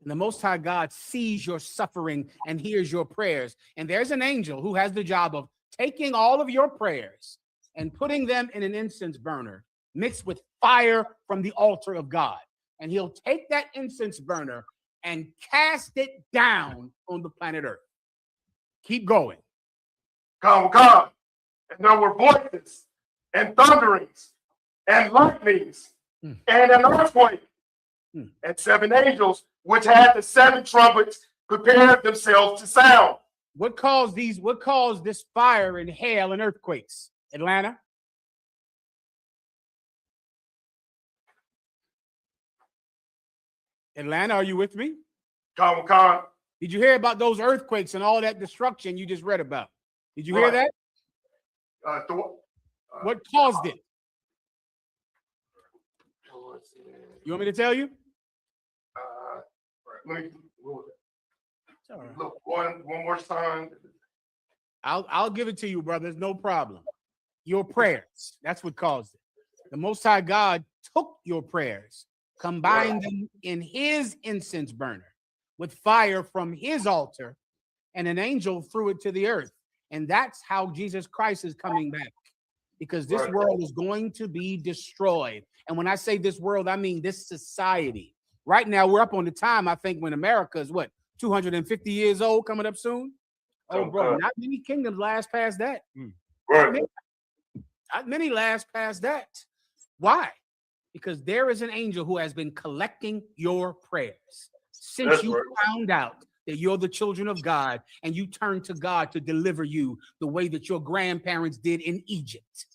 the Most High God sees your suffering and hears your prayers. And there's an angel who has the job of taking all of your prayers and putting them in an incense burner mixed with fire from the altar of God. And he'll take that incense burner and cast it down on the planet Earth. Keep going. Come. And there were voices and thunderings and lightnings and an earthquake. And 7 angels, which had the 7 trumpets, prepared themselves to sound. What caused this fire and hail and earthquakes? Atlanta? Atlanta, are you with me? Come. Did you hear about those earthquakes and all that destruction you just read about? Did you hear that? What caused it? You want me to tell you? Look, one more time. I'll give it to you, brothers. No problem. Your prayers. That's what caused it. The Most High God took your prayers, combined them in his incense burner with fire from his altar, and an angel threw it to the earth. And that's how Jesus Christ is coming back. because this world is going to be destroyed. And when I say this world, I mean this society. Right now, we're up on the time, I think, when America is what, 250 years old, coming up soon? Oh, bro, not many kingdoms last past that. Not many last past that. Why? Because there is an angel who has been collecting your prayers since you found out that you're the children of God and you turn to God to deliver you the way that your grandparents did in Egypt.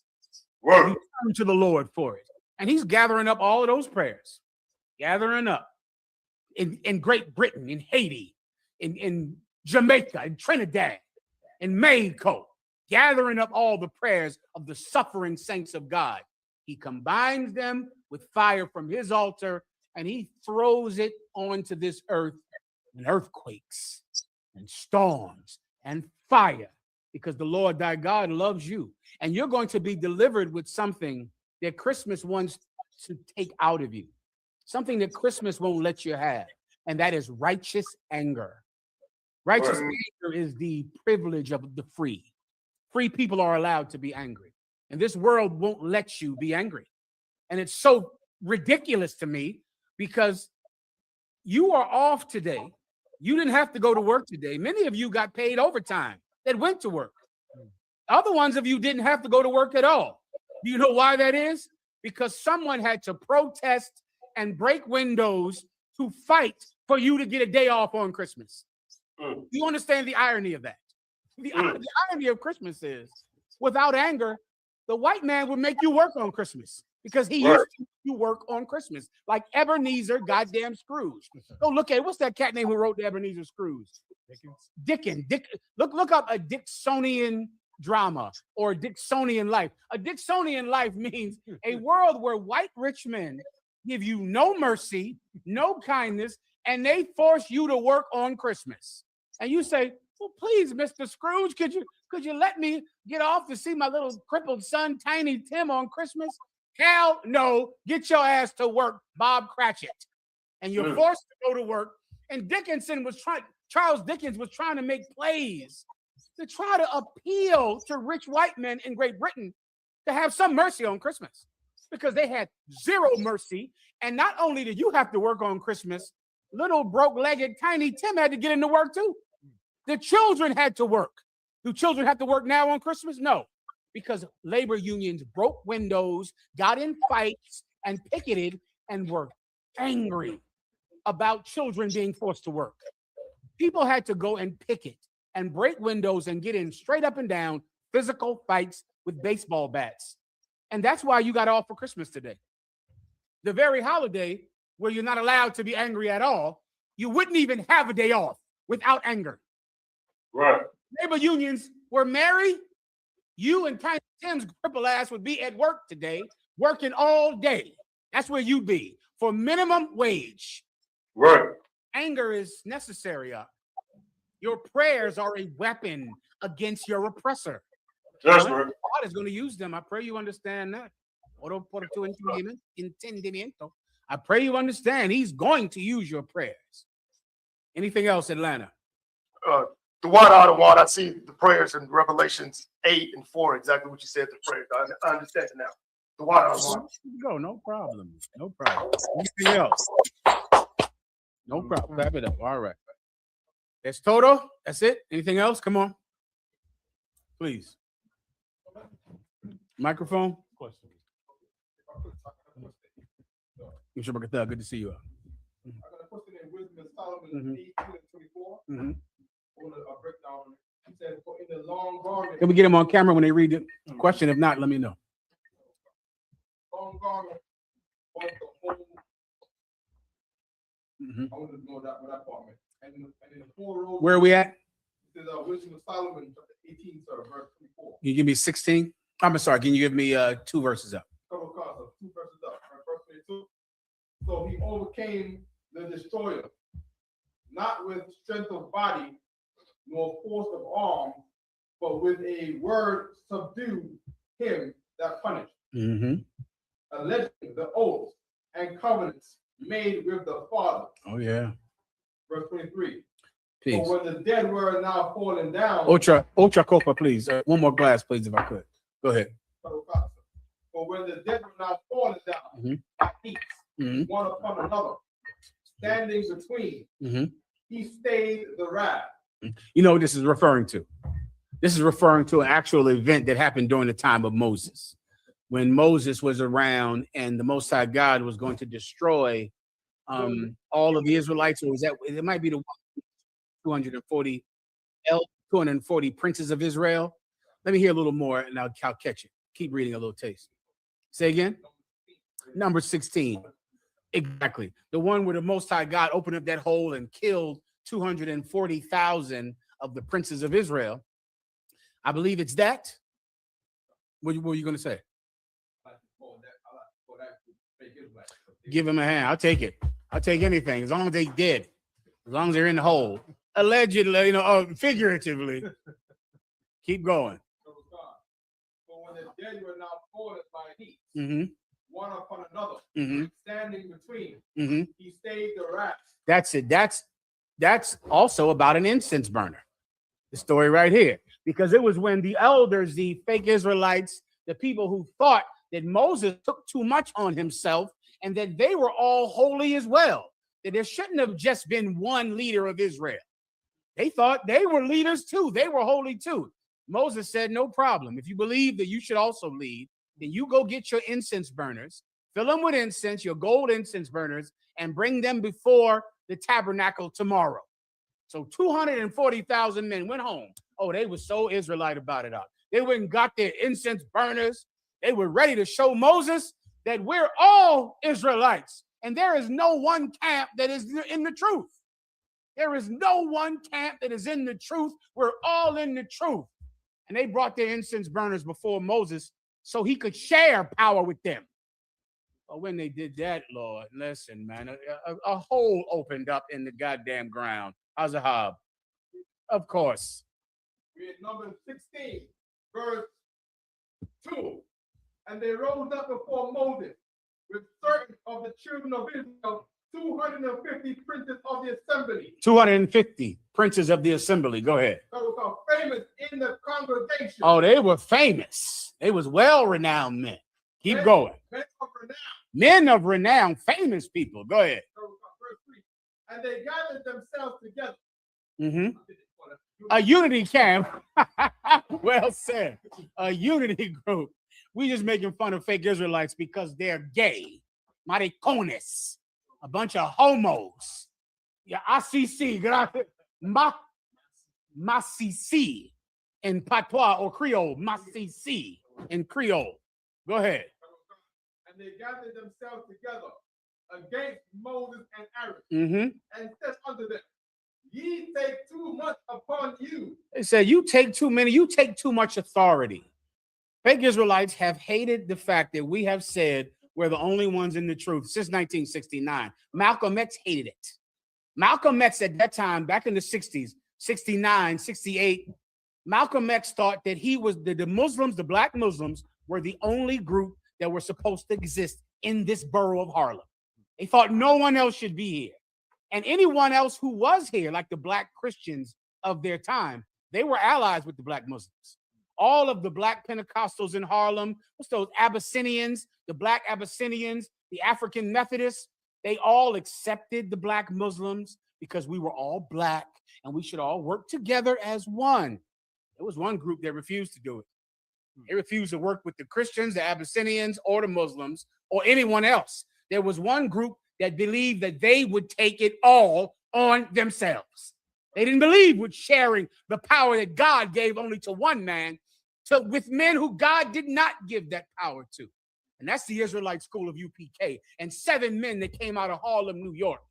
You turn to the Lord for it. And he's gathering up all of those prayers, gathering up in Great Britain, in Haiti, in Jamaica, in Trinidad, in Mexico, gathering up all the prayers of the suffering saints of God. He combines them with fire from his altar and he throws it onto this earth and earthquakes and storms and fire, because the Lord thy God loves you. And you're going to be delivered with something that Christmas wants to take out of you, something that Christmas won't let you have, and that is righteous anger. Righteous anger is the privilege of the free. Free people are allowed to be angry, and this world won't let you be angry. And it's so ridiculous to me because you are off today. You didn't have to go to work today. Many of you got paid overtime that went to work. Other ones of you didn't have to go to work at all. Do you know why that is? Because someone had to protest and break windows to fight for you to get a day off on Christmas. You understand the irony of that? The irony of Christmas is, without anger, the white man would make you work on Christmas because he used to make you work on Christmas, like Ebenezer goddamn Scrooge. Go look at, what's that cat name who wrote the Ebenezer Scrooge? Dickens. Look up a Dixonian drama or a Dixonian life. A Dixonian life means a world where white rich men give you no mercy, no kindness, and they force you to work on Christmas. And you say, well, please, Mr. Scrooge, could you let me get off to see my little crippled son, Tiny Tim, on Christmas? Hell no, get your ass to work, Bob Cratchit. And you're forced to go to work. And Charles Dickens was trying to make plays to try to appeal to rich white men in Great Britain to have some mercy on Christmas, because they had zero mercy. And not only did you have to work on Christmas, little broke-legged Tiny Tim had to get into work too. The children had to work. Do children have to work now on Christmas? No, because labor unions broke windows, got in fights, and picketed and were angry about children being forced to work. People had to go and picket and break windows and get in straight up and down physical fights with baseball bats. And that's why you got off for Christmas today. The very holiday where you're not allowed to be angry at all, you wouldn't even have a day off without anger. Right. Labor unions were merry. You and Tiny Tim's cripple ass would be at work today, working all day. That's where you'd be for minimum wage. Right. Anger is necessary. Your prayers are a weapon against your oppressor. That's right. God is going to use them. I pray you understand that. I pray you understand. He's going to use your prayers. Anything else, Atlanta? The water out of water. I see the prayers in Revelations 8 and 4, exactly what you said, the prayers. I understand it now. The water out of water. Go, no problem. No problem. Anything else? No problem. Wrap it up. All right. That's Toto. That's it. Anything else? Come on. Please. Microphone. Question. Good to see you. I got a question in Wisdom of Solomon 18 and 24. I want a breakdown. He said, for in the long garment. Can we get them on camera when they read the question? If not, let me know. Long garment was the whole. I want to know that with that part. And in the 4 rows. Where are we at? This is Wisdom of Solomon, chapter 18, sir, verse 24. Can you give me 16? I'm sorry. Can you give me 2 verses up? Couple of 2 verses up. Verse 22. So he overcame the destroyer, not with strength of body, nor force of arm, but with a word subdued him that punished. Alleging the oaths and covenants made with the Father. Oh, yeah. Verse 23. Please. So when the dead were now fallen down. Ultra Copa, please. One more glass, please, if I could. Go ahead. For when the dead were now fallen down by heaps, one upon another, standing between, he stayed the wrath. You know what this is referring to? This is referring to an actual event that happened during the time of Moses, when Moses was around and the Most High God was going to destroy all of the Israelites. Or was that, it might be the 240 princes of Israel. Let me hear a little more and I'll catch it. Keep reading a little taste. Say again. Number 16. Exactly. The one where the Most High God opened up that hole and killed 240,000 of the princes of Israel. I believe it's that. What were you going to say? Give him a hand. I'll take it. I'll take anything as long as they did. As long as they're in the hole. Allegedly, you know, figuratively. Keep going. For when the dead were now fallen by heat, one upon another, standing between, he stayed the wrath. That's it. That's also about an incense burner. The story right here. Because it was when the elders, the fake Israelites, the people who thought that Moses took too much on himself and that they were all holy as well, that there shouldn't have just been one leader of Israel. They thought they were leaders too. They were holy too. Moses said, no problem. If you believe that you should also lead, then you go get your incense burners, fill them with incense, your gold incense burners, and bring them before the tabernacle tomorrow. So 240,000 men went home. Oh, they were so Israelite about it. They went and got their incense burners. They were ready to show Moses that we're all Israelites. And there is no one camp that is in the truth. There is no one camp that is in the truth. We're all in the truth. And they brought their incense burners before Moses so he could share power with them. But when they did that, Lord, listen, man, a hole opened up in the goddamn ground. Azahab. Of course. We're at number 16, verse 2. And they rose up before Moses with certain of the children of Israel, 250 princes of the assembly. 250 princes of the assembly. Go ahead. That was famous in the congregation. Oh, they were famous. They was well-renowned men. Keep going. Men of renown. Men of renown, famous people. Go ahead. Verse 3. And they gathered themselves together. A unity camp. Well said. A unity group. We just making fun of fake Israelites because they're gay. Maricones. A bunch of homos. Yeah, ICC. Masisi in patois or Creole. Masisi in Creole. Go ahead. And they gathered themselves together against Moses and Aaron, and said unto them, ye take too much upon you. They said, you take too many, you take too much authority. Fake Israelites have hated the fact that we have said we're the only ones in the truth since 1969. Malcolm X hated it. Malcolm X at that time, back in the 60s, 69, 68, Malcolm X thought that he was the Muslims, the black Muslims, were the only group that were supposed to exist in this borough of Harlem. They thought no one else should be here. And anyone else who was here, like the black Christians of their time, they were allies with the black Muslims. All of the black Pentecostals in Harlem, what's those Abyssinians, the black Abyssinians, the African Methodists, they all accepted the black Muslims because we were all black and we should all work together as one. There was one group that refused to do it. They refused to work with the Christians, the Abyssinians, or the Muslims, or anyone else. There was one group that believed that they would take it all on themselves. They didn't believe with sharing the power that God gave only to one man with men who God did not give that power to. And that's the Israelite school of UPK. And 7 men that came out of Harlem, New York.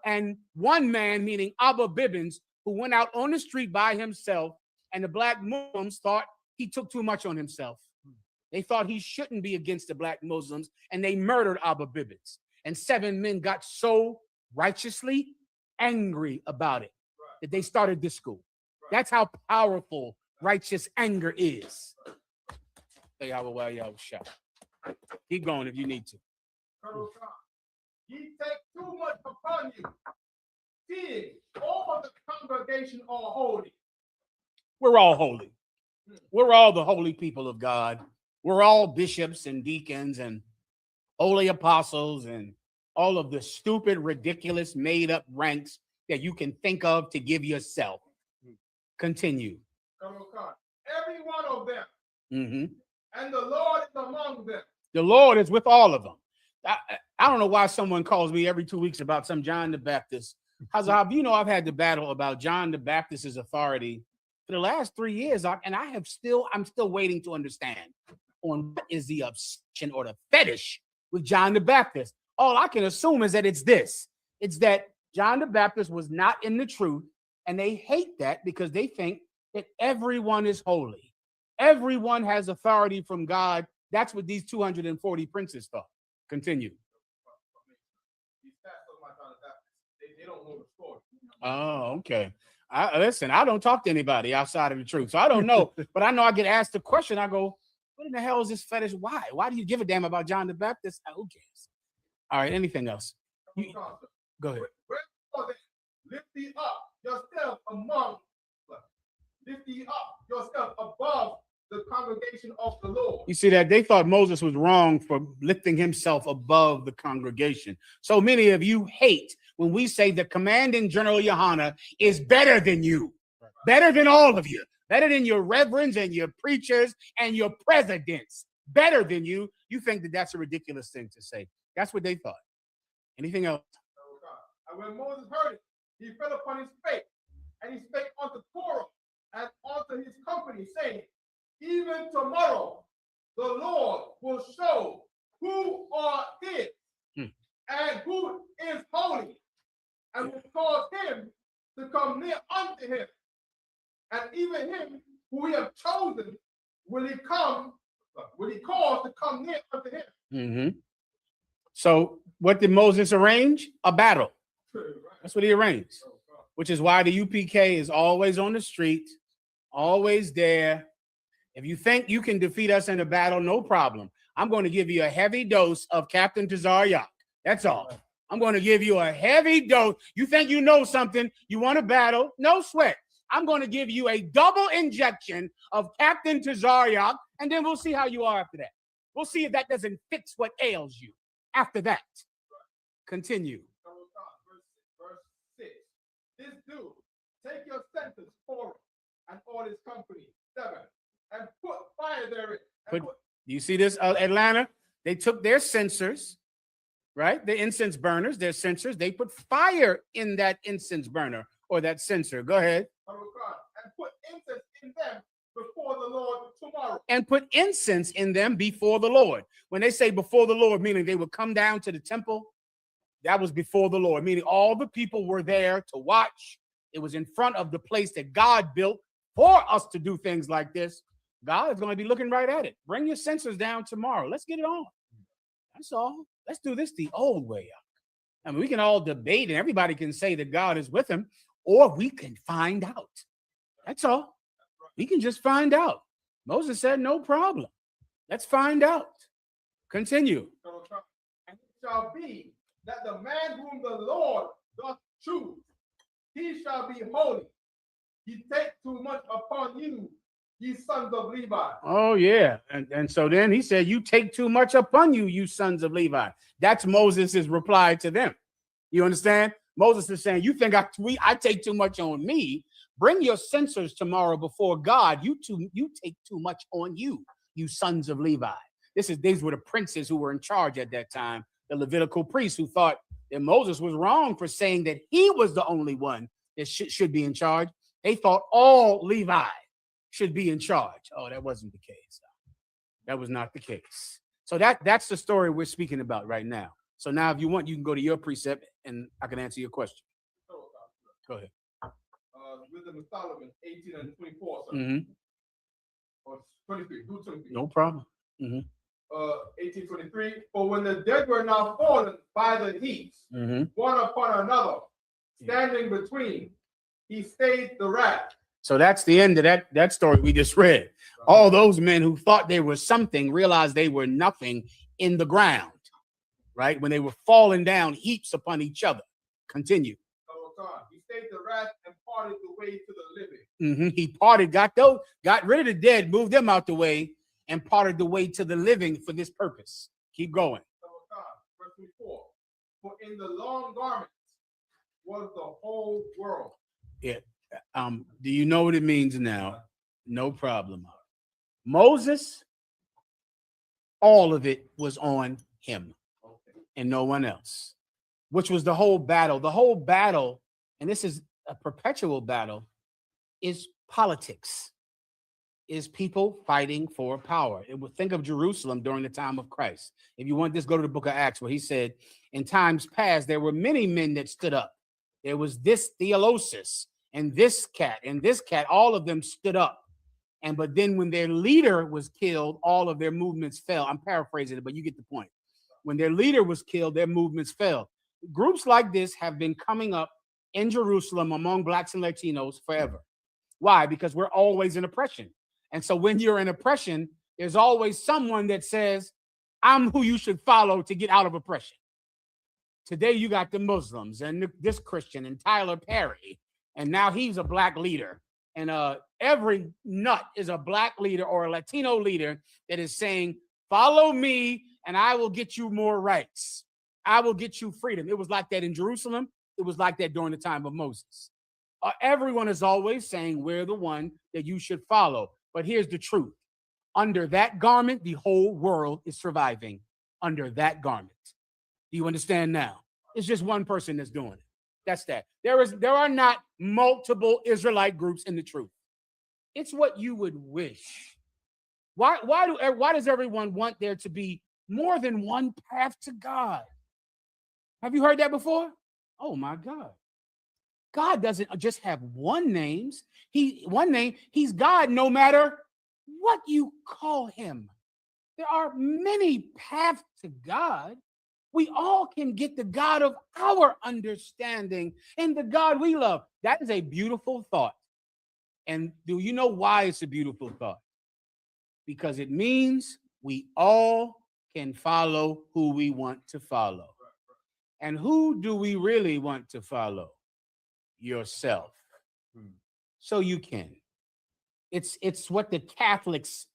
And one man, meaning Abba Bibbins, who went out on the street by himself, and the black Muslims thought he took too much on himself. They thought he shouldn't be against the black Muslims, and they murdered Abba Bibbins. And 7 men got so righteously angry about it that they started this school. That's how powerful righteous anger is. Keep going if you need to. Ye take too much upon you, seeing all the congregation are holy. We're all holy. We're all the holy people of God. We're all bishops and deacons and holy apostles and all of the stupid, ridiculous, made-up ranks that you can think of to give yourself. Continue. Every one of them. Mm-hmm. And the Lord is among them. The Lord is with all of them. I don't know why someone calls me every 2 weeks about some John the Baptist. Hazab, you know I've had the battle about John the Baptist's authority for the last 3 years, and I'm still waiting to understand on what is the obsession or the fetish with John the Baptist. All I can assume is that it's this. It's that John the Baptist was not in the truth, and they hate that because they think that everyone is holy. Everyone has authority from God. That's what these 240 princes thought. Continue. They don't know the story. Oh, okay. Listen, I don't talk to anybody outside of the truth, so I don't know. But I know I get asked the question. I go, what in the hell is this fetish? Why? Why do you give a damn about John the Baptist? Who cares? All right, anything else? Go ahead. Lift thee up yourself among, lift thee up yourself above the congregation of the Lord. You see that? They thought Moses was wrong for lifting himself above the congregation. So many of you hate when we say the commanding general YAHANNA is better than you, better than all of you, better than your reverends and your preachers and your presidents, better than you. You think that that's a ridiculous thing to say. That's what they thought. Anything else? And when Moses heard it, he fell upon his face, and he spake unto Korah and unto his company, saying, even tomorrow the Lord will show who are his and who is holy, and will cause him to come near unto him. And even him who he have chosen will he cause to come near unto him. Mm-hmm. So what did Moses arrange? A battle. That's what he arranged, which is why the UPK is always on the street, always there. If you think you can defeat us in a battle, no problem. I'm going to give you a heavy dose of Captain Tazaryak. That's all. I'm going to give you a heavy dose. You think you know something, you want to battle, no sweat. I'm going to give you a double injection of Captain Tazaryak, and then we'll see how you are after that. We'll see if that doesn't fix what ails you after that. Continue. Verse 6. This do, take your sentence forward and all his company, 7, and put fire therein. You see this, Atlanta? They took their censers, right? The incense burners, their censers. They put fire in that incense burner or that censer. Go ahead. And put incense in them before the Lord tomorrow. And put incense in them before the Lord. When they say before the Lord, meaning they would come down to the temple, that was before the Lord, meaning all the people were there to watch. It was in front of the place that God built for us to do things like this. God is going to be looking right at it. Bring your censers down tomorrow. Let's get it on. That's all. Let's do this the old way up. I mean, we can all debate and everybody can say that God is with him, or we can find out. That's all. We can just find out. Moses said, no problem. Let's find out. Continue. And it shall be that the man whom the Lord doth choose, he shall be holy. He take too much upon you, ye sons of Levi. Oh, yeah. And so then he said, you take too much upon you, you sons of Levi. That's Moses' reply to them. You understand? Moses is saying, you think I take too much on me? Bring your censers tomorrow before God. You take too much on you, you sons of Levi. These were the princes who were in charge at that time, the Levitical priests who thought that Moses was wrong for saying that he was the only one that should be in charge. They thought all Levi should be in charge. Oh, that wasn't the case. That was not the case. So that's the story we're speaking about right now. So now if you want, you can go to your precept and I can answer your question. Go ahead. Wisdom of Solomon, 18 and 24. Mm-hmm. Or 23. Do 23. No problem. Mm-hmm. 18:23. For when the dead were now fallen by the heat, one upon another, standing between, he stayed the wrath. So that's the end of that story we just read. All those men who thought they were something realized they were nothing in the ground, right? When they were falling down heaps upon each other. Continue. He stayed the wrath and parted the way to the living. He parted, got rid of the dead, moved them out the way, and parted the way to the living for this purpose. Keep going. Verse 24. For in the long garments was the whole world. Yeah. Do you know what it means now? No problem. Moses, all of it was on him and no one else, which was the whole battle. The whole battle, and this is a perpetual battle, is politics, is people fighting for power. It would think of Jerusalem during the time of Christ. If you want this, go to the book of Acts, where he said, in times past, there were many men that stood up. There was this Theolosis and this cat, all of them stood up. But then when their leader was killed, all of their movements fell. I'm paraphrasing it, but you get the point. When their leader was killed, their movements fell. Groups like this have been coming up in Jerusalem among Blacks and Latinos forever. Why? Because we're always in oppression. And so when you're in oppression, there's always someone that says, I'm who you should follow to get out of oppression. Today, you got the Muslims and this Christian and Tyler Perry, and now he's a black leader. And every nut is a black leader or a Latino leader that is saying, follow me and I will get you more rights. I will get you freedom. It was like that in Jerusalem. It was like that during the time of Moses. Everyone is always saying we're the one that you should follow. But here's the truth. Under that garment, the whole world is surviving under that garment. Do you understand now? It's just one person that's doing it. That's that. There are not multiple Israelite groups in the truth. It's what you would wish. Why does everyone want there to be more than one path to God? Have you heard that before? Oh my God. God doesn't just have one name. He's God no matter what you call him. There are many paths to God. We all can get the God of our understanding and the God we love. That is a beautiful thought. And do you know why it's a beautiful thought? Because it means we all can follow who we want to follow. And who do we really want to follow? Yourself. So you can. It's what the Catholics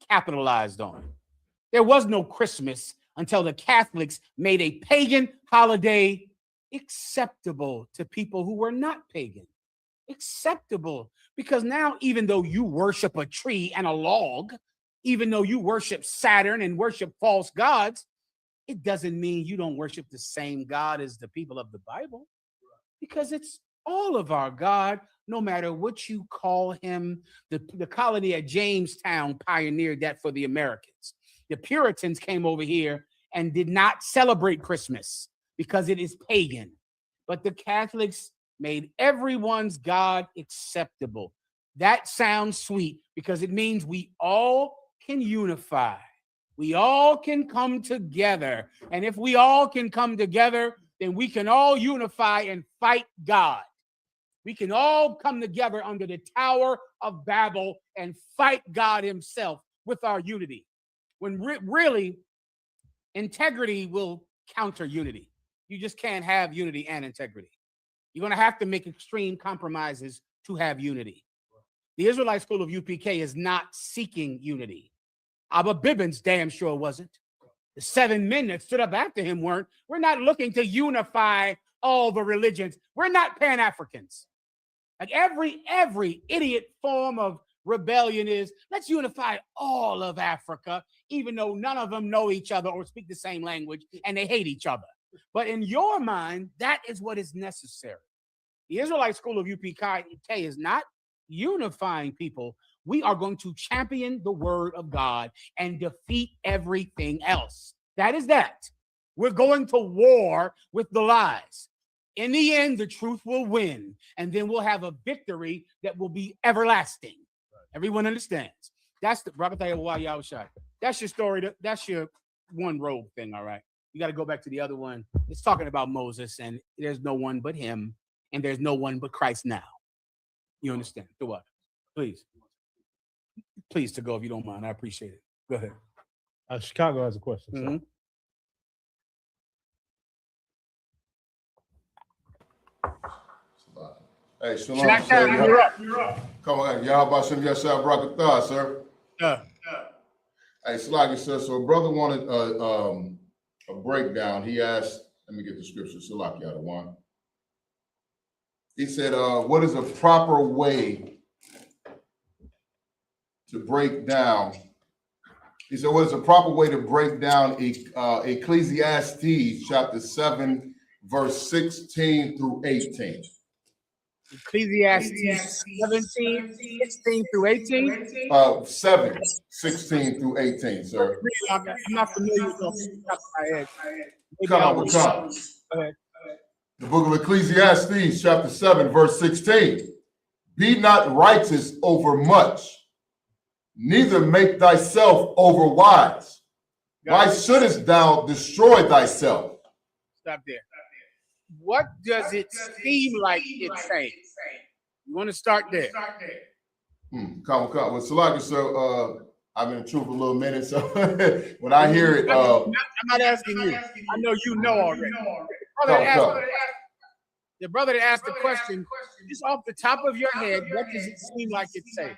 capitalized on. There was no Christmas until the Catholics made a pagan holiday acceptable to people who were not pagan. Acceptable. Because now, even though you worship a tree and a log, even though you worship Saturn and worship false gods, it doesn't mean you don't worship the same God as the people of the Bible. Because it's all of our God, no matter what you call him. The colony at Jamestown pioneered that for the Americans. The Puritans came over here and did not celebrate Christmas because it is pagan. But the Catholics made everyone's God acceptable. That sounds sweet because it means we all can unify. We all can come together. And if we all can come together, then we can all unify and fight God. We can all come together under the Tower of Babel and fight God himself with our unity. When really, integrity will counter unity. You just can't have unity and integrity. You're going to have to make extreme compromises to have unity. The Israelite school of UPK is not seeking unity. Abba Bivens damn sure wasn't. The 7 men that stood up after him weren't. We're not looking to unify all the religions. We're not Pan-Africans. Like every idiot form of rebellion is, let's unify all of Africa, even though none of them know each other or speak the same language and they hate each other. But in your mind, that is what is necessary. The Israelite school of UPK is not unifying people. We are going to champion the word of God and defeat everything else. That is that. We're going to war with the lies. In the end, the truth will win, and then we'll have a victory that will be everlasting. Everyone understands. That's the That's your story. That's your one robe thing, all right? You got to go back to the other one. It's talking about Moses, and there's no one but him, and there's no one but Christ now. You understand? The what? Please. Please to go if you don't mind. I appreciate it. Go ahead. Chicago has a question. Mm-hmm. Hey, Shalom, sir. You're up. Come on, y'all about some yourself, Brakatah, sir. Hey, Slaggy says, so a brother wanted a breakdown. He asked, let me get the scripture, Salaki out of one. He said, what is a proper way to break down? He said, what is a proper way to break down Ecclesiastes chapter 7, verse 16 through 18? Ecclesiastes 17, 16 through 18? 7, 16 through 18, sir. I'm not familiar with off the top of my head. Go ahead. The book of Ecclesiastes, chapter 7, verse 16. Be not righteous over much, neither make thyself over wise. Why shouldest thou destroy thyself? Stop there. What does it seem like it's saying? You want to start there? Come. Well, Salaki, so I've been in truth for a little minute, so when I hear it, I'm not asking you. I know you know already. The brother that asked the question, just off the top of your head, what does it seem like it's saying?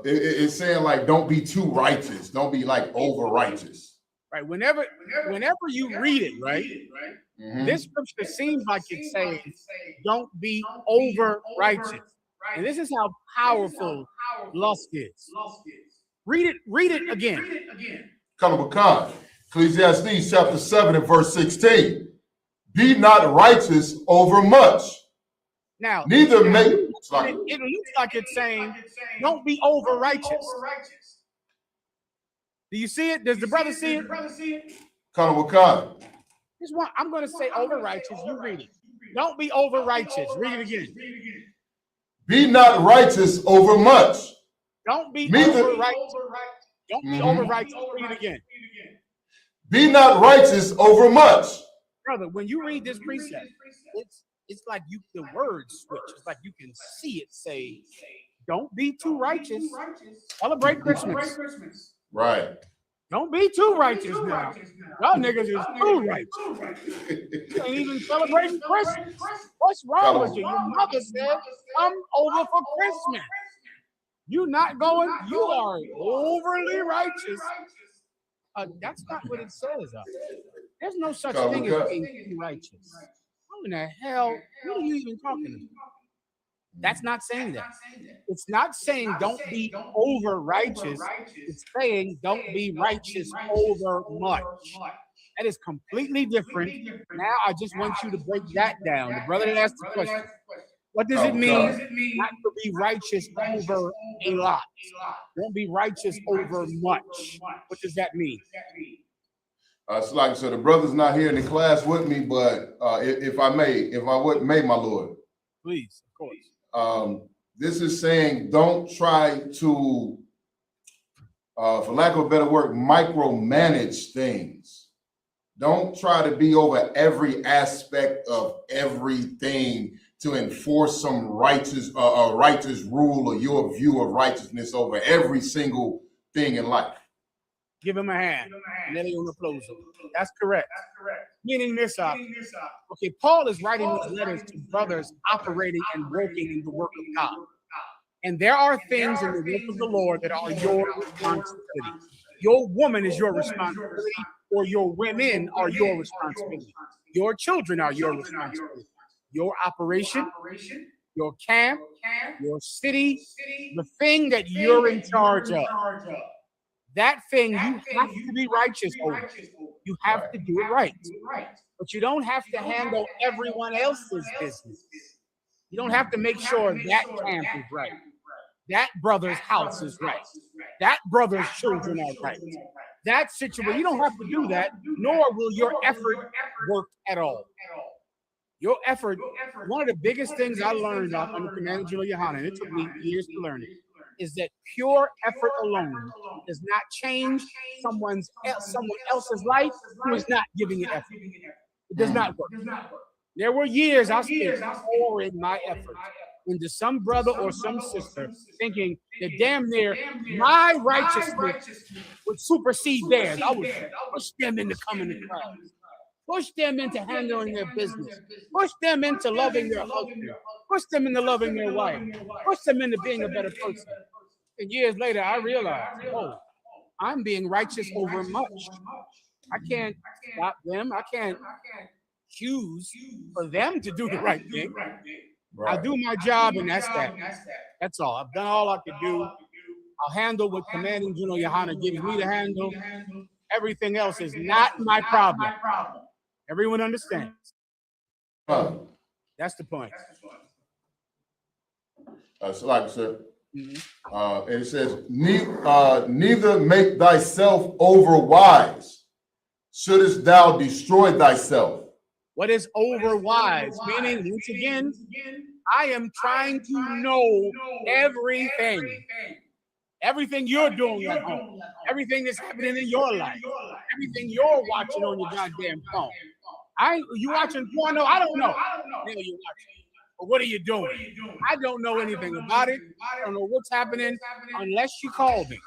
It's saying like, don't be too righteous, don't be like over righteous. Right. Whenever you read it, right? This scripture seems like it's saying, don't be over righteous. And this is how powerful lust is. Read it again. Come on, Ecclesiastes chapter 7 and verse 16. Be not righteous over much. Now, neither make it looks like it's saying, don't be over righteous. Do you see it? Does the brother see it? This one, I'm going to say over righteous. You read it. Don't be over righteous. Read it again. Be not righteous over much. Don't be over righteous. Don't be over righteous. Read it again. Be not righteous over much. Brother, when you read this precept, it's like the words switch. It's like you can see it say, don't be too righteous. Celebrate Christmas. Right. Don't be too righteous now. Y'all niggas is too righteous. You ain't even celebrating Christmas. What's wrong with you? Your mother said, come over for Christmas. You not going, you are overly righteous. That's not what it says. There's no such thing as being too righteous. How in the hell, what are you even talking about? That's not saying that. It's not saying don't be over righteous. It's saying don't be righteous over much. That is completely different. Now I just want you to break that down. The brother that asked the question, what does it mean not to be righteous over a lot? Don't be righteous over much. What does that mean? So like I said, the brother's not here in the class with me, but if I may, my Lord. Please, of course. This is saying don't try to, for lack of a better word, micromanage things. Don't try to be over every aspect of everything to enforce some righteous rule or your view of righteousness over every single thing in life. Give him a hand. That's correct. Meaning this up. Okay, Paul is writing these letters to brothers operating and working in the work of God. And there are things in the work of the Lord that are your responsibility. Your woman is your responsibility, or your women are your responsibility. Your children are your responsibility. Your operation, your camp, your city, the thing that you're in charge of. That thing you have to be righteous over. You have to do it right. But you don't have to handle everyone else's business. You don't have to make sure that camp is right. That brother's house is right. That brother's children are right. That situation, you don't have to do that, nor will your effort work at all. Your effort, one of the biggest things I learned under Commander General YAHANNA, and it took me years to learn it, is that pure effort alone does not change someone else's life who is not giving it effort. It does not work. There were years I spent pouring my effort into some brother or some sister, thinking that damn near my righteousness would supersede theirs. I would push them into coming to Christ, push them into handling their business, push them into loving their husband, push them into loving their wife, push them into being a better person. And years later, I realized, oh, I'm being righteous over much. I can't stop them. I can't choose for them to do the right thing. Right. I'll do my job, and that's that. That's all. I've done all I could do. I'll handle what Commanding General Yahanna gives me to handle. Everything else is not my problem. Everyone understands. That's the point. Like, sir. And it says, neither make thyself over wise. Shouldest thou destroy thyself? What is over wise? Meaning, once again, I am trying to know everything. Everything you're doing at home. Everything that's happening in your life. Everything you're watching on your goddamn phone. You watching porno? I don't know. You're watching. But what are you doing? I don't know anything about it. I don't know what's happening unless you call me.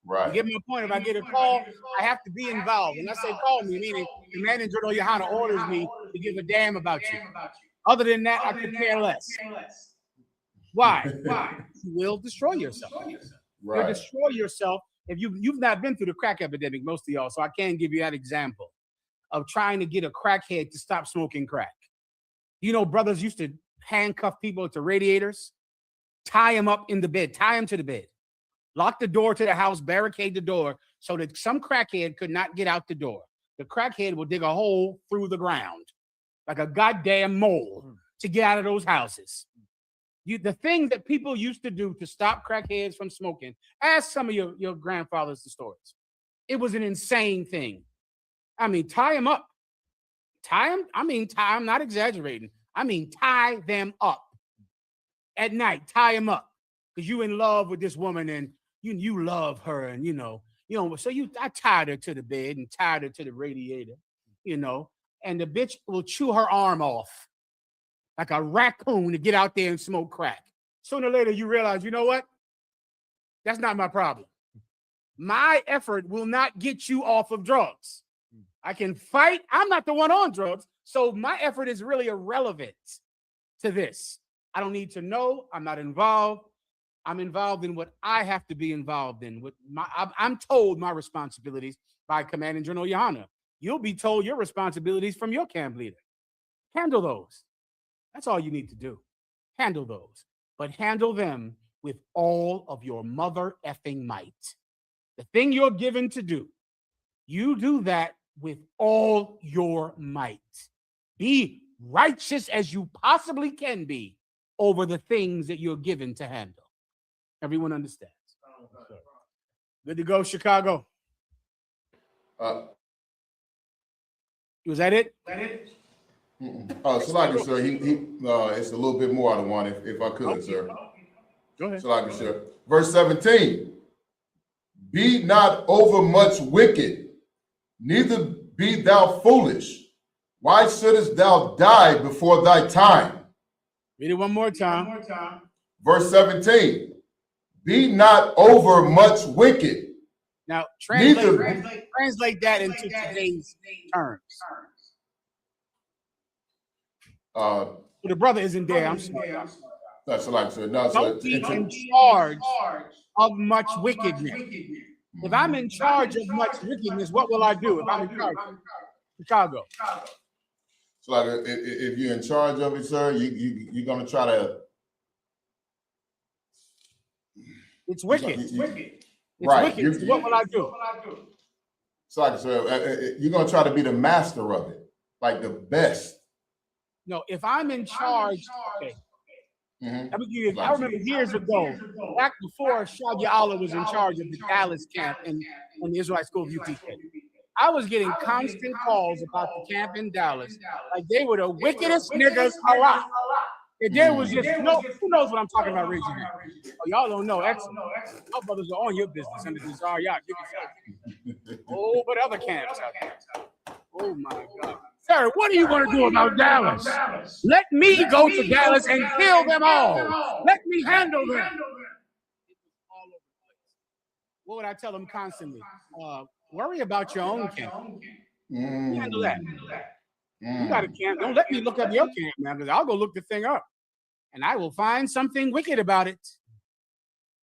Right. You get my point. If I get a call, I have to be involved. When I say call me, meaning the manager or Yahanna orders me to give a damn about you. Other than that, I could care less. Why? You will destroy yourself. Right. You'll destroy yourself if you've not been through the crack epidemic, most of y'all. So I can't give you that example of trying to get a crackhead to stop smoking crack. You know, brothers used to handcuff people to radiators, tie them up in the bed, tie them to the bed, lock the door to the house, barricade the door so that some crackhead could not get out the door. The crackhead will dig a hole through the ground like a goddamn mole to get out of those houses. The thing that people used to do to stop crackheads from smoking, ask some of your grandfathers the stories. It was an insane thing. I mean, tie them up. Tie them, I'm not exaggerating. I mean, tie them up. At night, tie them up. Because you in love with this woman and you love her and so I tied her to the bed and tied her to the radiator, and the bitch will chew her arm off like a raccoon to get out there and smoke crack. Sooner or later, you realize, you know what? That's not my problem. My effort will not get you off of drugs. I can fight. I'm not the one on drugs. So my effort is really irrelevant to this. I don't need to know. I'm not involved. I'm involved in what I have to be involved in. I'm told my responsibilities by Commanding General Yahanna. You'll be told your responsibilities from your camp leader. Handle those. That's all you need to do. Handle those. But handle them with all of your mother effing might. The thing you're given to do, you do that with all your might. Be righteous as you possibly can be over the things that you're given to handle. Everyone understands. Good to go, Chicago. Was that it? So like it, sir, it's a little bit more out of one, if I could, sir. Go ahead. So like it, sir. Verse 17. Be not overmuch wicked, neither be thou foolish. Why shouldest thou die before thy time? Read it one more time. Verse 17. Be not overmuch wicked. Now, translate that into today's terms. The brother isn't there. I'm sorry. That's like, sir. No, don't be in charge of much wickedness. If I'm in charge of much wickedness, what will I do if I'm in charge? Chicago. So like, if you're in charge of it, sir, you're gonna try to. It's wicked. It's right. wicked. So what will I do? So like, sir, you're gonna try to be the master of it, like the best. No, if I'm in charge, okay. I remember years ago, back before Shah was in charge of the Dallas camp in the Israelite school of UPK. I was getting constant calls about the camp in Dallas. Like they were the wickedest niggas alive. And there was just who knows what I'm talking about, raising hand. Oh, y'all don't know. Excellent. Our brothers are on your business under this Yacht. Oh, but other camps out there. Oh my God. Sir, what are you going to do about Dallas? Let me go to Dallas and kill them all. Let me handle them. What would I tell them constantly? Worry about your own camp. Handle that. You got a camp. Don't let me look up your camp, man, because I'll go look the thing up. And I will find something wicked about it.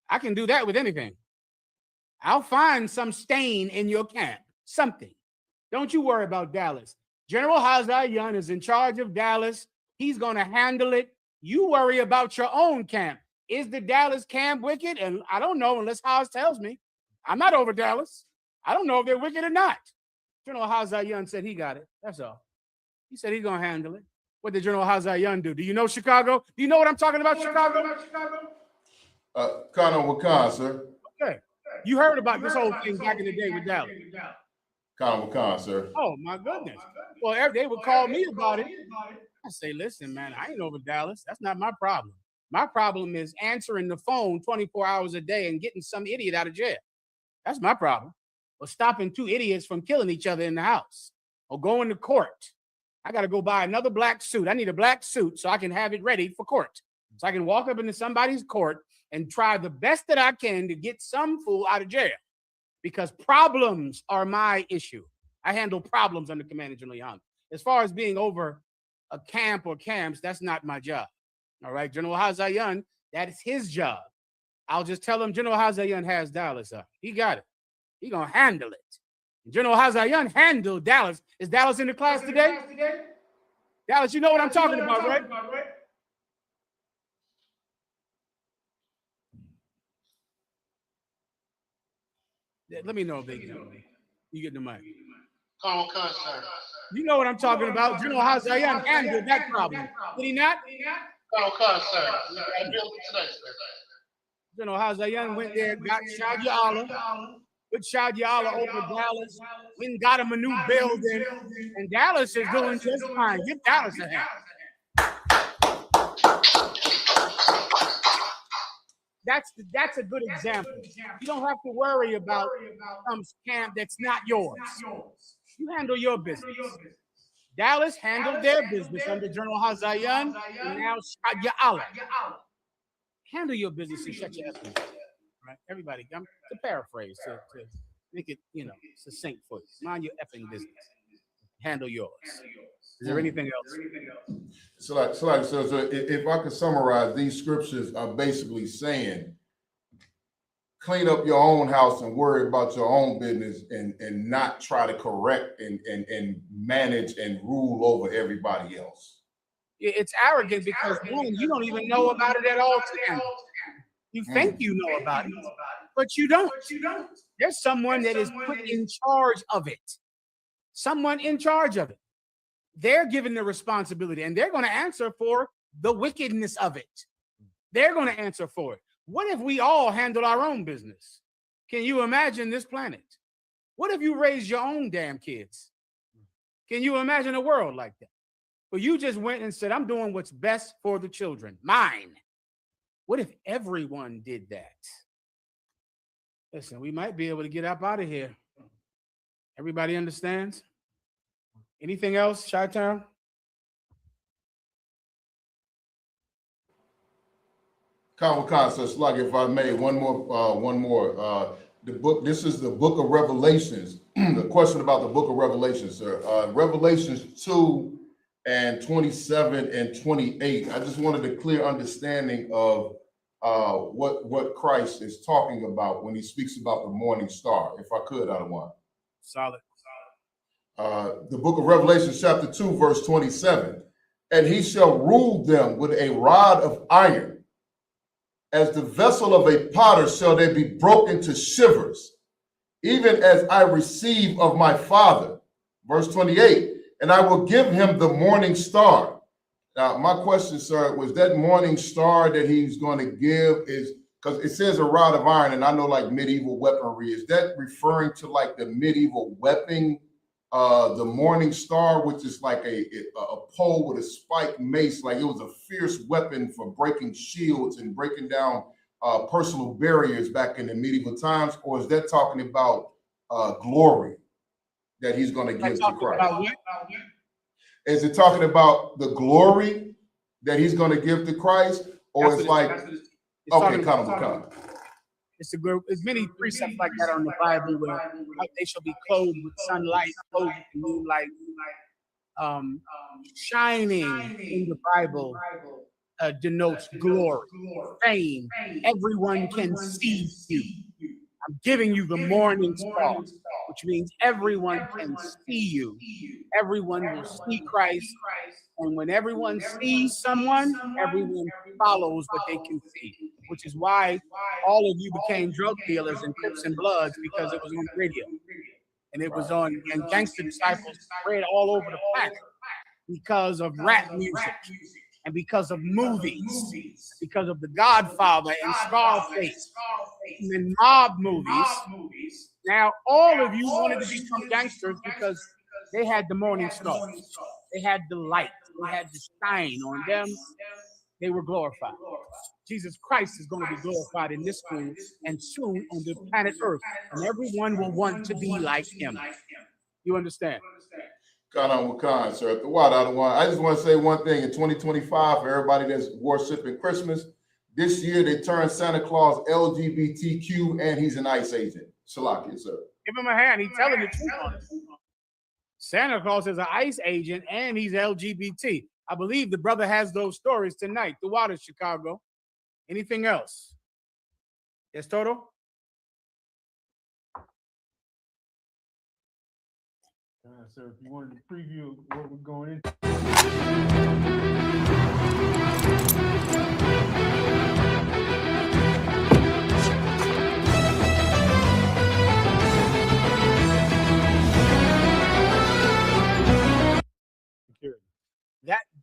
I can do that with anything. I'll find some stain in your camp, something. Don't you worry about Dallas. General Hazayan is in charge of Dallas. He's going to handle it. You worry about your own camp. Is the Dallas camp wicked? And I don't know unless Haz tells me. I'm not over Dallas. I don't know if they're wicked or not. General Hazayan said he got it. That's all. He said he's going to handle it. What did General Hazayan do? Do you know Chicago? Do you know what I'm talking about, Chicago? Khan Wakan, sir. Okay. You heard about this whole thing back in the day with Dallas. Khan Wakan, sir. Oh, my goodness. Well, they would call me about it. I say, listen, man, I ain't over Dallas. That's not my problem. My problem is answering the phone 24 hours a day and getting some idiot out of jail. That's my problem. Or stopping two idiots from killing each other in the house. Or going to court. I got to go buy another black suit. I need a black suit so I can have it ready for court. So I can walk up into somebody's court and try the best that I can to get some fool out of jail. Because problems are my issue. I handle problems under Commander General YAHANNA. As far as being over a camp or camps, that's not my job. All right, General Hazayan, that is his job. I'll just tell him General Hazayan has Dallas up. He got it. He gonna handle it. General Hazayan handled Dallas. Is Dallas in the class today? Dallas, you know what I'm talking about, right? Let me know if they get it. You get the mic. You know what I'm talking about. General Hazayan handled that problem. Did he not? General Hazayan went there, got Shad Ya'ala, put Shad Ya'ala over Dallas, went and got him a new building, and Dallas is doing just fine. Give Dallas a hand. That's a good example. You don't have to worry about some camp that's not yours. You handle your business. Dallas handled their business under General Hazayan, and now Shad Ya'ala. Handle your business and shut your effing mouth. Right? Everybody, to paraphrase, to make it, succinct for you. Mind your effing business. Handle yours. Is there anything else? So if I could summarize, these scriptures are basically saying, clean up your own house and worry about your own business and not try to correct and manage and rule over everybody else. It's arrogant because, one, you don't even know about it at all. You think you know about it, but you don't. There's someone that is put in charge of it. Someone in charge of it. They're given the responsibility, and they're going to answer for the wickedness of it. They're going to answer for it. What if we all handle our own business? Can you imagine this planet? What if you raised your own damn kids? Can you imagine a world like that? But you just went and said, I'm doing what's best for the children, mine. What if everyone did that? Listen, we might be able to get up out of here. Everybody understands? Anything else, Chi-Town? So like if I may, one more. The book. This is the Book of Revelations. The question about the Book of Revelations, sir. Revelations 2 and 27 and 28. I just wanted a clear understanding of what Christ is talking about when he speaks about the morning star. If I could, I don't want. Solid. The Book of Revelation, chapter 2, verse 27. And he shall rule them with a rod of iron. As the vessel of a potter shall they be broken to shivers, even as I receive of my Father. Verse 28. And I will give him the morning star. Now, my question, sir, was that morning star that he's going to give is because it says a rod of iron, and I know like medieval weaponry. Is that referring to like the medieval weapon, the morning star, which is like a pole with a spiked mace, like it was a fierce weapon for breaking shields and breaking down personal barriers back in the medieval times? Or is that talking about glory that he's going to give to Christ? Is it talking about the glory that he's going to give to Christ? Or it's like, okay, come. It's a group. There's many precepts like that on the Bible where they shall be clothed with sunlight, clothed with moonlight, shining in the Bible denotes glory, fame. Everyone can see you. I'm giving you the morning star, which means everyone can see you. Everyone will see Christ. And when everyone sees someone, everyone follows what they can see, which is why all of you became drug dealers and Crips and Bloods, because it was on the radio. And it was on, and Gangster Disciples spread all over the planet because of rap music and because of movies, because of The Godfather and Scarface and mob movies. Now, all of you wanted to become gangsters because they had the morning star. They had the light. They had the shine on them. They were glorified. Jesus Christ is going to be glorified in this school and soon on the planet Earth. And everyone will want to be like him. You understand? Khan, sir. I just want to say one thing. In 2025, for everybody that's worshiping Christmas, this year they turned Santa Claus LGBTQ and he's an ICE agent. Shalakia, sir. Give him a hand. He's telling the truth on it. Santa Claus is an ICE agent and he's LGBT. I believe the brother has those stories tonight. The water, Chicago. Anything else? Yes, Toto? So if you wanted to preview what we're going into.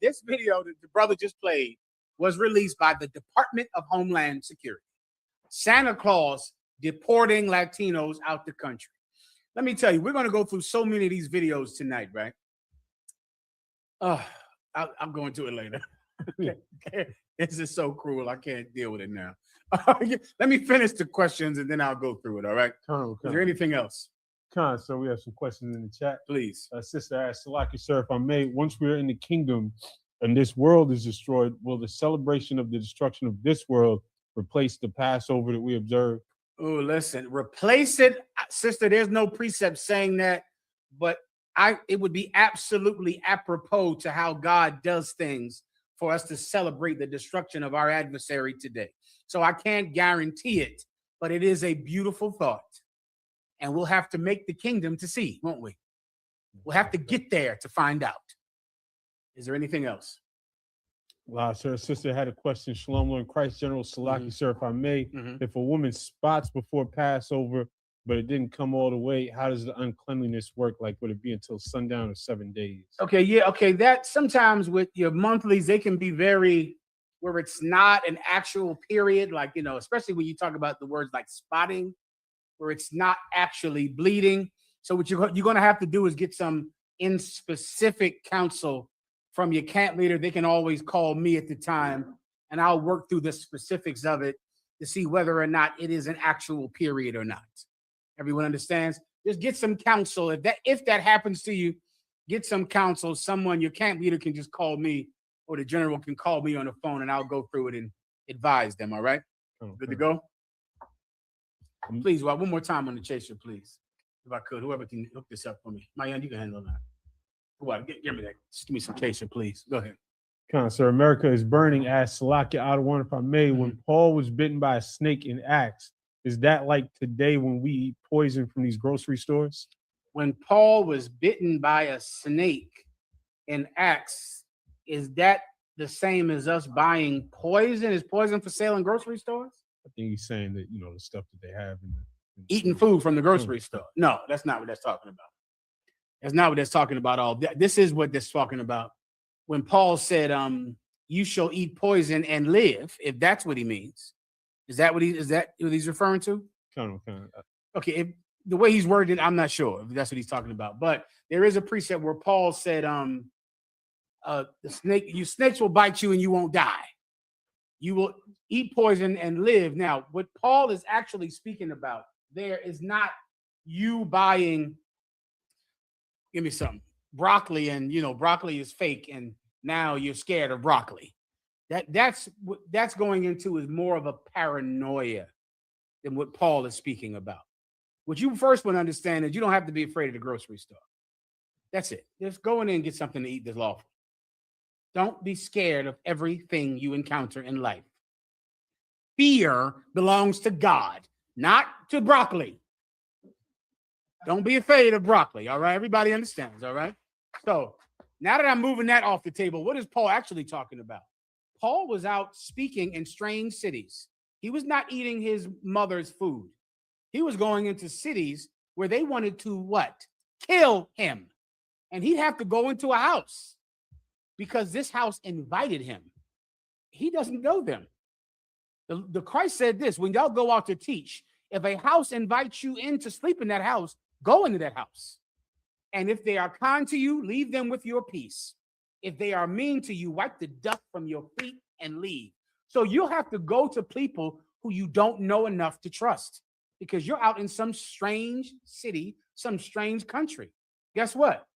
This video that the brother just played was released by the Department of Homeland Security. Santa Claus deporting Latinos out the country. Let me tell you, we're going to go through so many of these videos tonight, right? I'll go into it later. This is so cruel. I can't deal with it now. Let me finish the questions and then I'll go through it, all right? Is there anything else? So we have some questions in the chat. Please. Sister asked, Salaki, sir, if I may, once we're in the kingdom and this world is destroyed, will the celebration of the destruction of this world replace the Passover that we observe? Oh, listen, replace it, sister. There's no precept saying that, but it would be absolutely apropos to how God does things for us to celebrate the destruction of our adversary today. So I can't guarantee it, but it is a beautiful thought. And we'll have to make the kingdom to see, won't we? We'll have to get there to find out. Is there anything else? Wow, sir. Sister had a question. Shalom, Lord Christ, General Salaki, sir, if I may. If a woman spots before Passover, but it didn't come all the way, how does the uncleanliness work? Like, would it be until sundown or 7 days? Okay, yeah, okay. That sometimes with your monthlies, they can be very, where it's not an actual period, like, you know, especially when you talk about the words like spotting, where it's not actually bleeding. So what you're going to have to do is get some in specific counsel from your camp leader. They can always call me at the time, and I'll work through the specifics of it to see whether or not it is an actual period or not. Everyone understands? Just get some counsel. If that happens to you, get some counsel. Someone, your camp leader can just call me, or the general can call me on the phone, and I'll go through it and advise them. All right? Good to go? Please, well, one more time on the chaser, please. If I could, whoever can hook this up for me. Mayan, you can handle that. What? Give me that. Just give me some chaser, please. Go ahead. Sir, America is burning. Asked Salakia out of one, if I may. When Paul was bitten by a snake in Acts, is that like today when we eat poison from these grocery stores? When Paul was bitten by a snake in Acts, is that the same as us buying poison? Is poison for sale in grocery stores? I think he's saying that, you know, the stuff that they have in eating food from the grocery store. No, that's not what that's talking about. That's not what that's talking about. All this is what that's talking about. When Paul said, "You shall eat poison and live," if that's what he means, is that what he's referring to? Okay, the way he's worded, I'm not sure if that's what he's talking about. But there is a precept where Paul said, "The snakes will bite you and you won't die. You will eat poison and live." Now, what Paul is actually speaking about there is not you buying, give me some broccoli, and you know broccoli is fake, and now you're scared of broccoli. That's what that's going into is more of a paranoia than what Paul is speaking about. What you first want to understand is you don't have to be afraid of the grocery store. That's it. Just go in there and get something to eat that's lawful. Don't be scared of everything you encounter in life. Fear belongs to God, not to broccoli. Don't be afraid of broccoli, all right? Everybody understands, all right? So now that I'm moving that off the table, what is Paul actually talking about? Paul was out speaking in strange cities. He was not eating his mother's food. He was going into cities where they wanted to what? Kill him. And he'd have to go into a house because this house invited him. He doesn't know them. The Christ said this, when y'all go out to teach, if a house invites you in to sleep in that house, go into that house. And if they are kind to you, leave them with your peace. If they are mean to you, wipe the dust from your feet and leave. So you'll have to go to people who you don't know enough to trust because you're out in some strange city, some strange country. Guess what?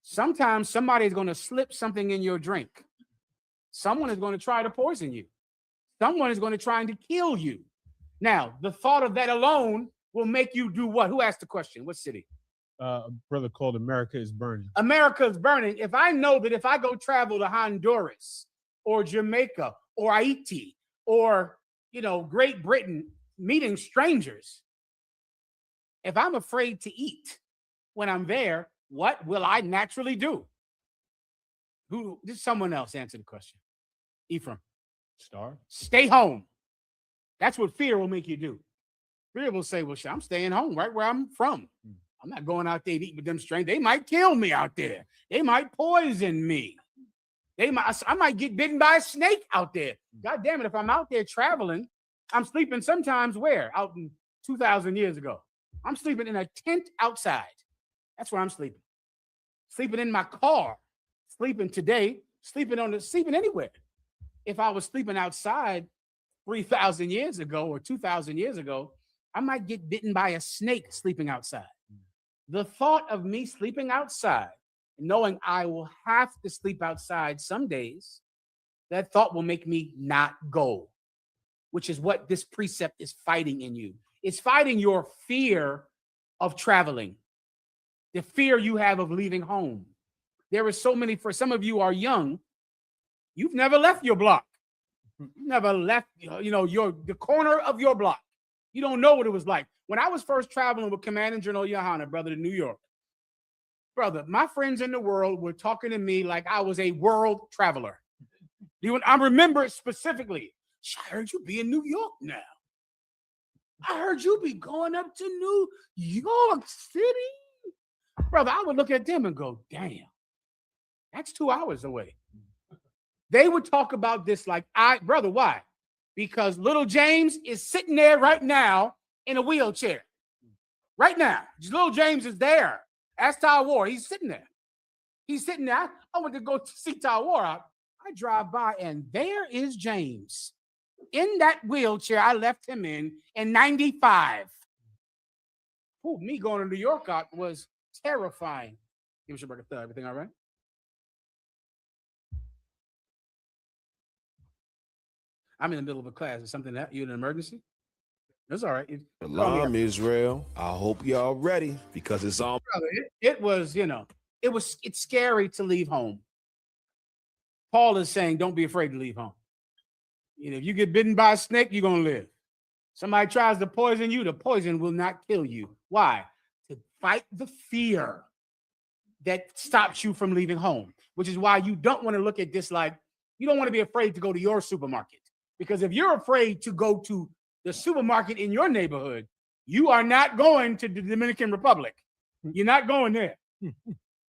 Sometimes somebody is going to slip something in your drink. Someone is going to try to poison you. Someone is going to try to kill you. Now, the thought of that alone will make you do what? Who asked the question? What city? A brother called America is Burning. America is burning. If I know that if I go travel to Honduras or Jamaica or Haiti or, Great Britain, meeting strangers, if I'm afraid to eat when I'm there, what will I naturally do? Did someone else answer the question? Ephraim. Star. Stay home. That's what fear will make you do. Fear will say, well, I'm staying home right where I'm from. I'm not going out there to eat with them strangers. They might kill me out there. They might poison me. I might get bitten by a snake out there. God damn it, if I'm out there traveling, I'm sleeping sometimes where? Out in 2,000 years ago. I'm sleeping in a tent outside. That's where I'm sleeping. Sleeping in my car. Sleeping today. Sleeping anywhere. If I was sleeping outside 3,000 years ago or 2,000 years ago, I might get bitten by a snake sleeping outside. The thought of me sleeping outside, knowing I will have to sleep outside some days, that thought will make me not go, which is what this precept is fighting in you. It's fighting your fear of traveling, the fear you have of leaving home. There is so many, for some of you are young, you've never left your block. You never left, the corner of your block. You don't know what it was like. When I was first traveling with Commanding General YAHANNA, brother, to New York, brother, my friends in the world were talking to me like I was a world traveler. I remember it specifically. I heard you be in New York now. I heard you be going up to New York City. Brother, I would look at them and go, damn, that's 2 hours away. They would talk about this like, brother, why? Because little James is sitting there right now in a wheelchair. Right now. Little James is there. Ask Ty Ward. He's sitting there. He's sitting there. I went to go see Ty Ward. I drive by and there is James in that wheelchair I left him in 95. Ooh, me going to New York was terrifying. Give me your burger. Everything all right? I'm in the middle of a class. Is something that you in an emergency? That's all right. SHALAM, Israel. I hope y'all ready because it's on. Brother, it was, it's scary to leave home. Paul is saying, don't be afraid to leave home. If you get bitten by a snake, you're going to live. Somebody tries to poison you, the poison will not kill you. Why? To fight the fear that stops you from leaving home, which is why you don't want to look at this like, you don't want to be afraid to go to your supermarket. Because if you're afraid to go to the supermarket in your neighborhood, you are not going to the Dominican Republic. You're not going there.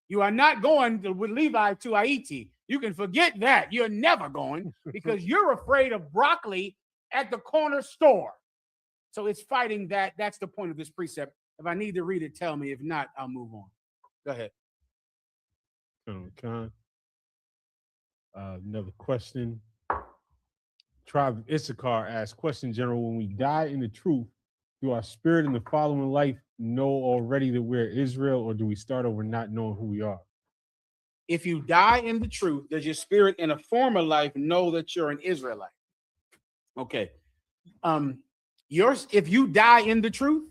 You are not going with Levi to Haiti. You can forget that. You're never going because you're afraid of broccoli at the corner store. So it's fighting that. That's the point of this precept. If I need to read it, tell me. If not, I'll move on. Go ahead. Another question. Tribe of Issachar asks, question, General, when we die in the truth, do our spirit in the following life know already that we're Israel, or do we start over not knowing who we are? If you die in the truth, does your spirit in a former life know that you're an Israelite? Okay. If you die in the truth,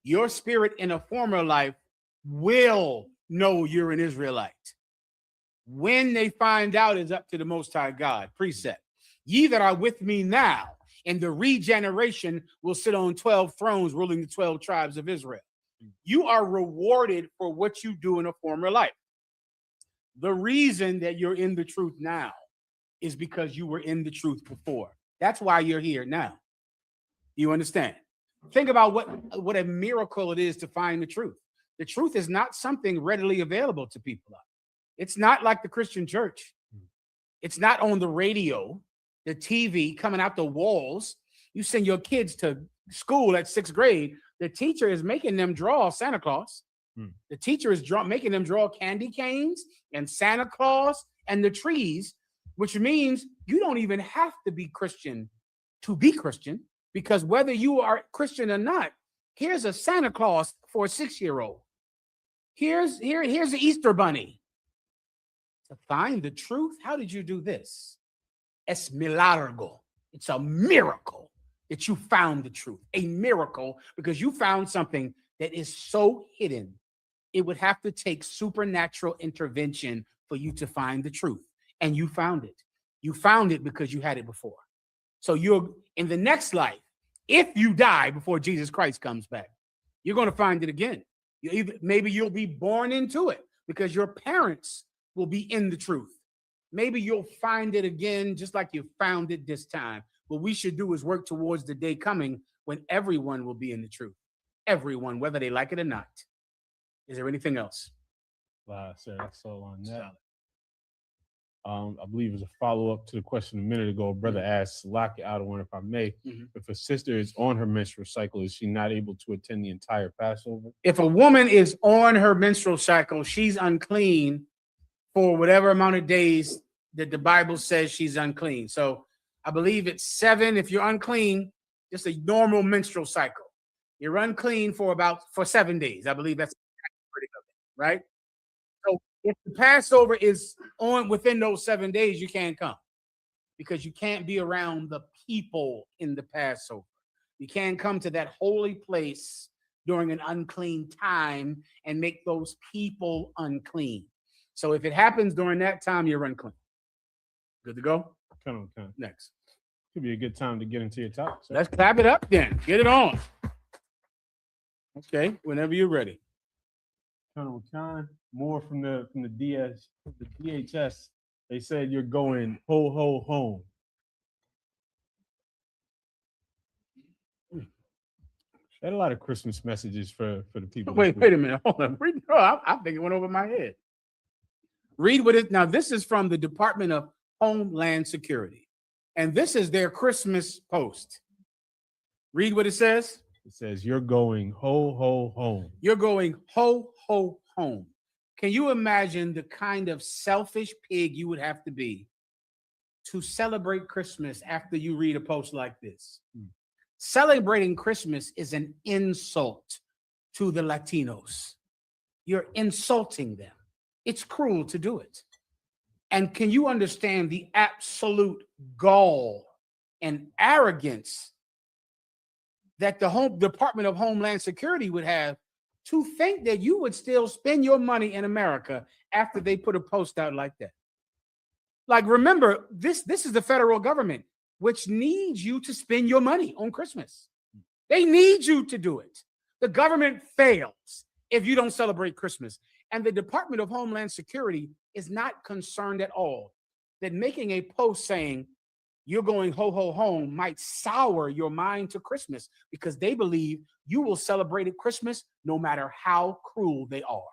your spirit in a former life will know you're an Israelite. When they find out is up to the Most High God. Precept. Ye that are with me now, and the regeneration will sit on 12 thrones, ruling the 12 tribes of Israel. You are rewarded for what you do in a former life. The reason that you're in the truth now is because you were in the truth before. That's why you're here now. You understand? Think about what a miracle it is to find the truth. The truth is not something readily available to people. It's not like the Christian church. It's not on the radio, the TV coming out the walls. You send your kids to school at 6th grade. The teacher is making them draw Santa Claus. The teacher is making them draw candy canes and Santa Claus and the trees, which means you don't even have to be Christian to be Christian, because whether you are Christian or not, here's a Santa Claus for a 6-year-old. Here's the Easter bunny. To find the truth, how did you do this? Es milagro. It's a miracle that you found the truth. A miracle, because you found something that is so hidden. It would have to take supernatural intervention for you to find the truth. And you found it. You found it because you had it before. So you're in the next life, if you die before Jesus Christ comes back, you're going to find it again. Maybe you'll be born into it because your parents will be in the truth. Maybe you'll find it again just like you found it this time. What we should do is work towards the day coming when everyone will be in the truth. Everyone, whether they like it or not. Is there anything else? Wow, sir, that's all on that. I believe it was a follow-up to the question a minute ago. A brother asked, lock it out of one, if I may. If a sister is on her menstrual cycle, is she not able to attend the entire Passover? If a woman is on her menstrual cycle, she's unclean for whatever amount of days that the Bible says she's unclean. So I believe it's 7. If you're unclean, just a normal menstrual cycle, you're unclean for 7 days. I believe that's right. So if the Passover is on within those 7 days, you can't come because you can't be around the people in the Passover. You can't come to that holy place during an unclean time and make those people unclean. So if it happens during that time, you're unclean. Good to go? Come on. Next. Could be a good time to get into your topic. Sir. Let's clap it up then. Get it on. Okay, whenever you're ready. Colonel Khan, more from the DHS. They said you're going ho ho home. They had a lot of Christmas messages for the people. Wait a minute. Hold on. I think it went over my head. Read what it now. This is from the Department of Homeland Security, and this is their Christmas post. Read what it says. It says you're going ho ho home. You're going ho ho home. Can you imagine the kind of selfish pig you would have to be to celebrate Christmas after you read a post like this? Celebrating Christmas is an insult to the Latinos. You're insulting them. It's cruel to do it. And can you understand the absolute gall and arrogance that the Department of Homeland Security would have to think that you would still spend your money in America after they put a post out like that? Like, remember, this is the federal government, which needs you to spend your money on Christmas. They need you to do it. The government fails if you don't celebrate Christmas. And the Department of Homeland Security is not concerned at all that making a post saying you're going ho ho home might sour your mind to Christmas, because they believe you will celebrate at Christmas no matter how cruel they are.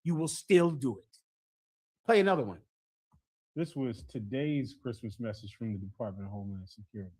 You will still do it. Play another one. This was today's Christmas message from the Department of Homeland Security.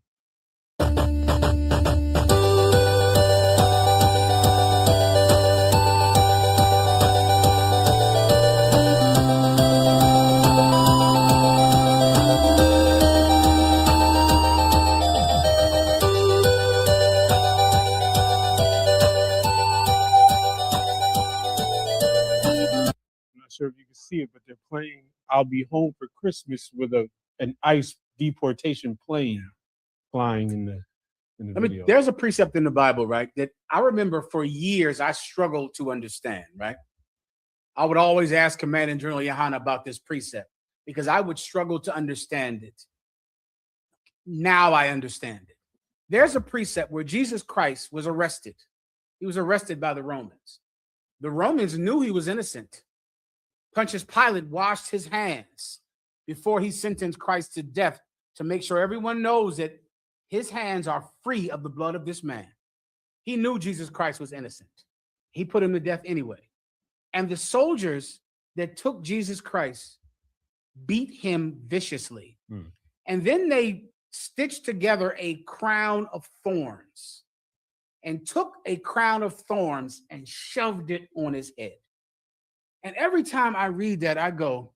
Sure if you can see it, but they're playing I'll Be Home for Christmas with an ICE deportation plane flying in the video. There's a precept in the Bible, right, that I remember for years I struggled to understand, right? I would always ask Commanding General YAHANNA about this precept because I would struggle to understand it. Now I understand it. There's a precept where Jesus Christ was arrested. He was arrested by the Romans. The Romans knew he was innocent. Pontius Pilate washed his hands before he sentenced Christ to death to make sure everyone knows that his hands are free of the blood of this man. He knew Jesus Christ was innocent. He put him to death anyway. And the soldiers that took Jesus Christ beat him viciously. And then they stitched together a crown of thorns and took a crown of thorns and shoved it on his head. And every time I read that, I go,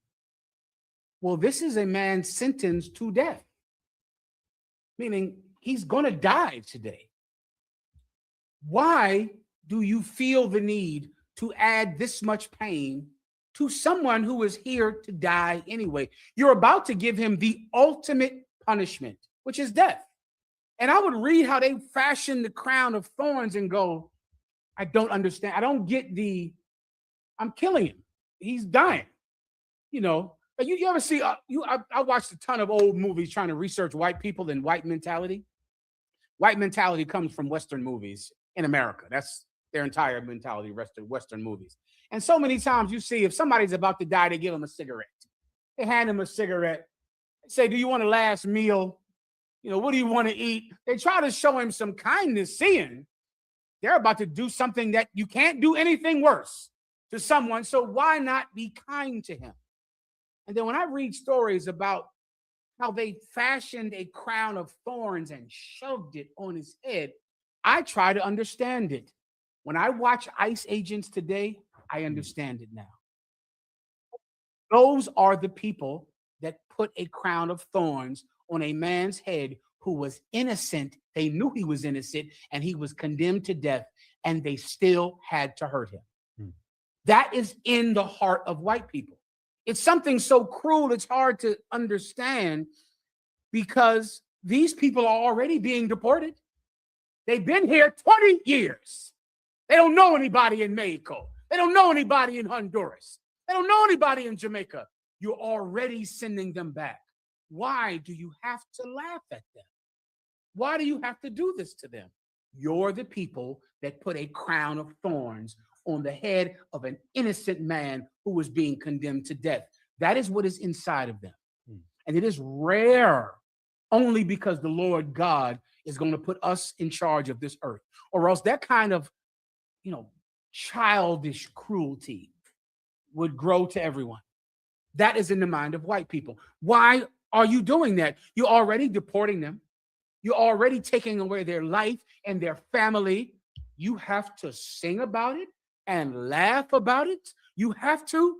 well, this is a man sentenced to death, meaning he's going to die today. Why do you feel the need to add this much pain to someone who is here to die anyway? You're about to give him the ultimate punishment, which is death. And I would read how they fashioned the crown of thorns and go, I don't understand. I don't get I'm killing him. He's dying. You know, you ever see, I watched a ton of old movies trying to research white people and white mentality. White mentality comes from Western movies in America. That's their entire mentality, Western movies. And so many times you see if somebody's about to die, they give them a cigarette. They hand him a cigarette, say, do you want a last meal? You know, what do you want to eat? They try to show him some kindness, seeing they're about to do something that you can't do anything worse to someone. So why not be kind to him? And then when I read stories about how they fashioned a crown of thorns and shoved it on his head, I try to understand it. When I watch ICE agents today, I understand it now. Those are the people that put a crown of thorns on a man's head who was innocent. They knew he was innocent and he was condemned to death, and they still had to hurt him. That is in the heart of white people. It's something so cruel, it's hard to understand because these people are already being deported. They've been here 20 years. They don't know anybody in Mexico. They don't know anybody in Honduras. They don't know anybody in Jamaica. You're already sending them back. Why do you have to laugh at them? Why do you have to do this to them? You're the people that put a crown of thorns on the head of an innocent man who was being condemned to death. That is what is inside of them. And it is rare only because the Lord God is going to put us in charge of this earth, or else that kind of, childish cruelty would grow to everyone. That is in the mind of white people. Why are you doing that? You're already deporting them. You're already taking away their life and their family. You have to sing about it and laugh about it. You have to.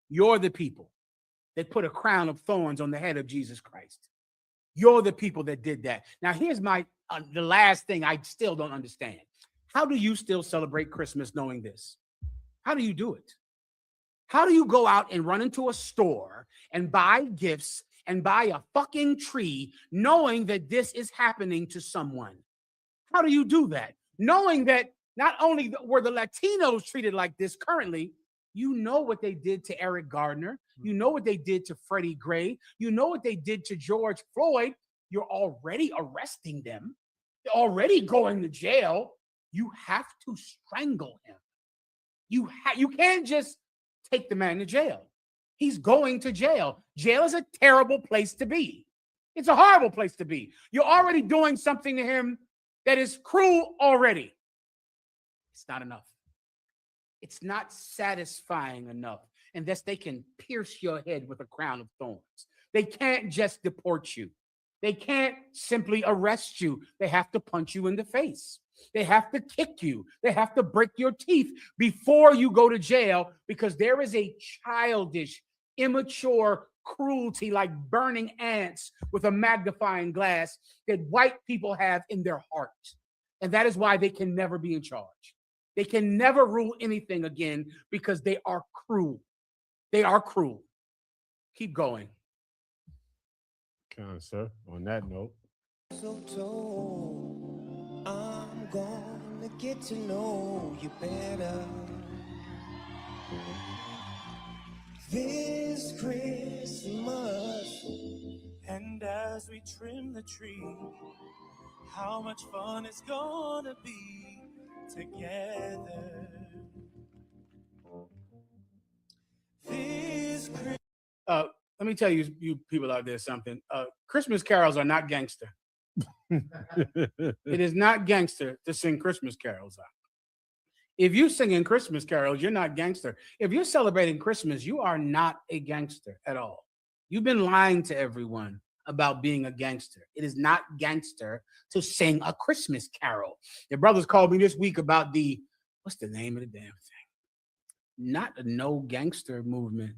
You're the people that put a crown of thorns on the head of Jesus Christ. You're the people that did that. Now, here's the last thing I still don't understand. How do you still celebrate Christmas knowing this? How do you do it? How do you go out and run into a store and buy gifts and buy a fucking tree knowing that this is happening to someone? How do you do that? Knowing that not only were the Latinos treated like this currently, you know what they did to Eric Gardner. You know what they did to Freddie Gray. You know what they did to George Floyd. You're already arresting them. They're already going to jail. You have to strangle him. You can't just take the man to jail. He's going to jail. Jail is a terrible place to be. It's a horrible place to be. You're already doing something to him that is cruel already. It's not enough. It's not satisfying enough unless they can pierce your head with a crown of thorns. They can't just deport you. They can't simply arrest you. They have to punch you in the face. They have to kick you. They have to break your teeth before you go to jail, because there is a childish, immature cruelty like burning ants with a magnifying glass that white people have in their hearts. And that is why they can never be in charge. They can never rule anything again because they are cruel. They are cruel. Keep going. Kind of, sir. On that note. So told, I'm gonna get to know you better. this Christmas. And as we trim the tree, how much fun it's gonna be together. This Christmas. Let me tell you people out there something. Christmas carols are not gangster. It is not gangster to sing Christmas carols out. If you're singing Christmas carols, you're not gangster. If you're celebrating Christmas, you are not a gangster at all. You've been lying to everyone about being a gangster. It is not gangster to sing a Christmas carol. Your brothers called me this week about what's the name of the damn thing? Not a no gangster movement.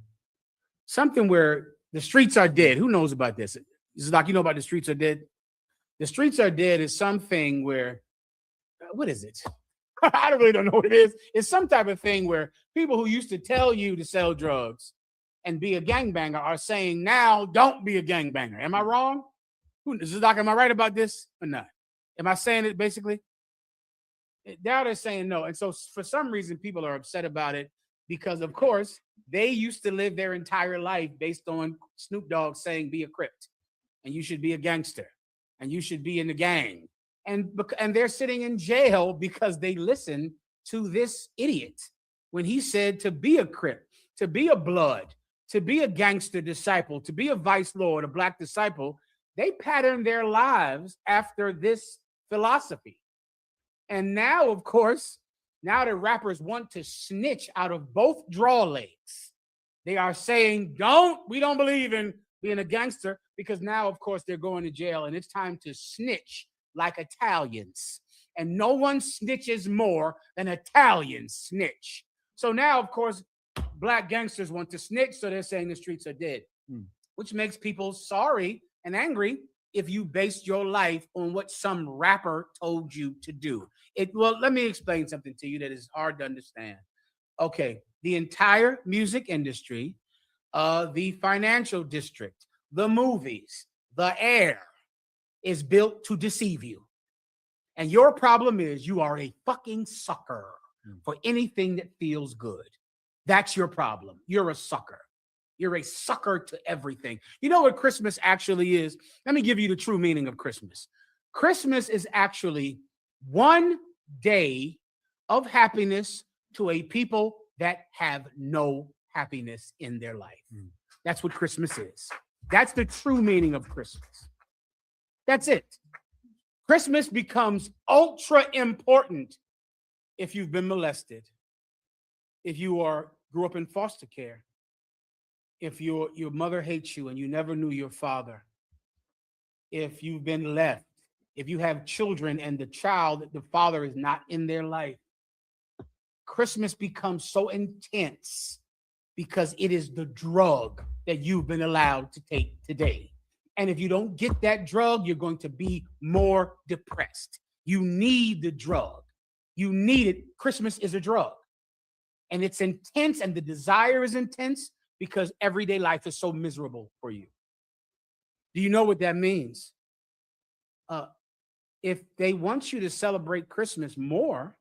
Something where the streets are dead. Who knows about this? This is like, you know about the streets are dead? The streets are dead is something where, what is it? I don't know what it is. It's some type of thing where people who used to tell you to sell drugs and be a gangbanger are saying now, don't be a gangbanger. Am I wrong? Is this like, am I right about this or not? Am I saying it basically? Now they're saying no. And so for some reason, people are upset about it because, of course, they used to live their entire life based on Snoop Dogg saying be a Crip and you should be a gangster and you should be in the gang. And they're sitting in jail because they listened to this idiot when he said to be a Crip, to be a Blood, to be a gangster disciple, to be a vice lord, a black disciple. They patterned their lives after this philosophy. And now, of course, now the rappers want to snitch out of both draw legs. They are saying, we don't believe in being a gangster, because now, of course, they're going to jail and it's time to snitch like Italians. And no one snitches more than Italians snitch. So now, of course, black gangsters want to snitch, so they're saying the streets are dead, which makes people sorry and angry if you based your life on what some rapper told you to do. Well, let me explain something to you that is hard to understand. Okay, the entire music industry, the financial district, the movies, the air is built to deceive you. And your problem is you are a fucking sucker for anything that feels good. That's your problem. You're a sucker. You're a sucker to everything. You know what Christmas actually is? Let me give you the true meaning of Christmas. Christmas is actually one day of happiness to a people that have no happiness in their life. That's what Christmas is. That's the true meaning of Christmas. That's it. Christmas becomes ultra important if you've been molested, if you grew up in foster care, if your mother hates you and you never knew your father, if you've been left, if you have children and the father is not in their life. Christmas becomes so intense because it is the drug that you've been allowed to take today. And if you don't get that drug, you're going to be more depressed. You need the drug. You need it. Christmas is a drug. And it's intense, and the desire is intense because everyday life is so miserable for you. Do you know what that means? If they want you to celebrate Christmas more,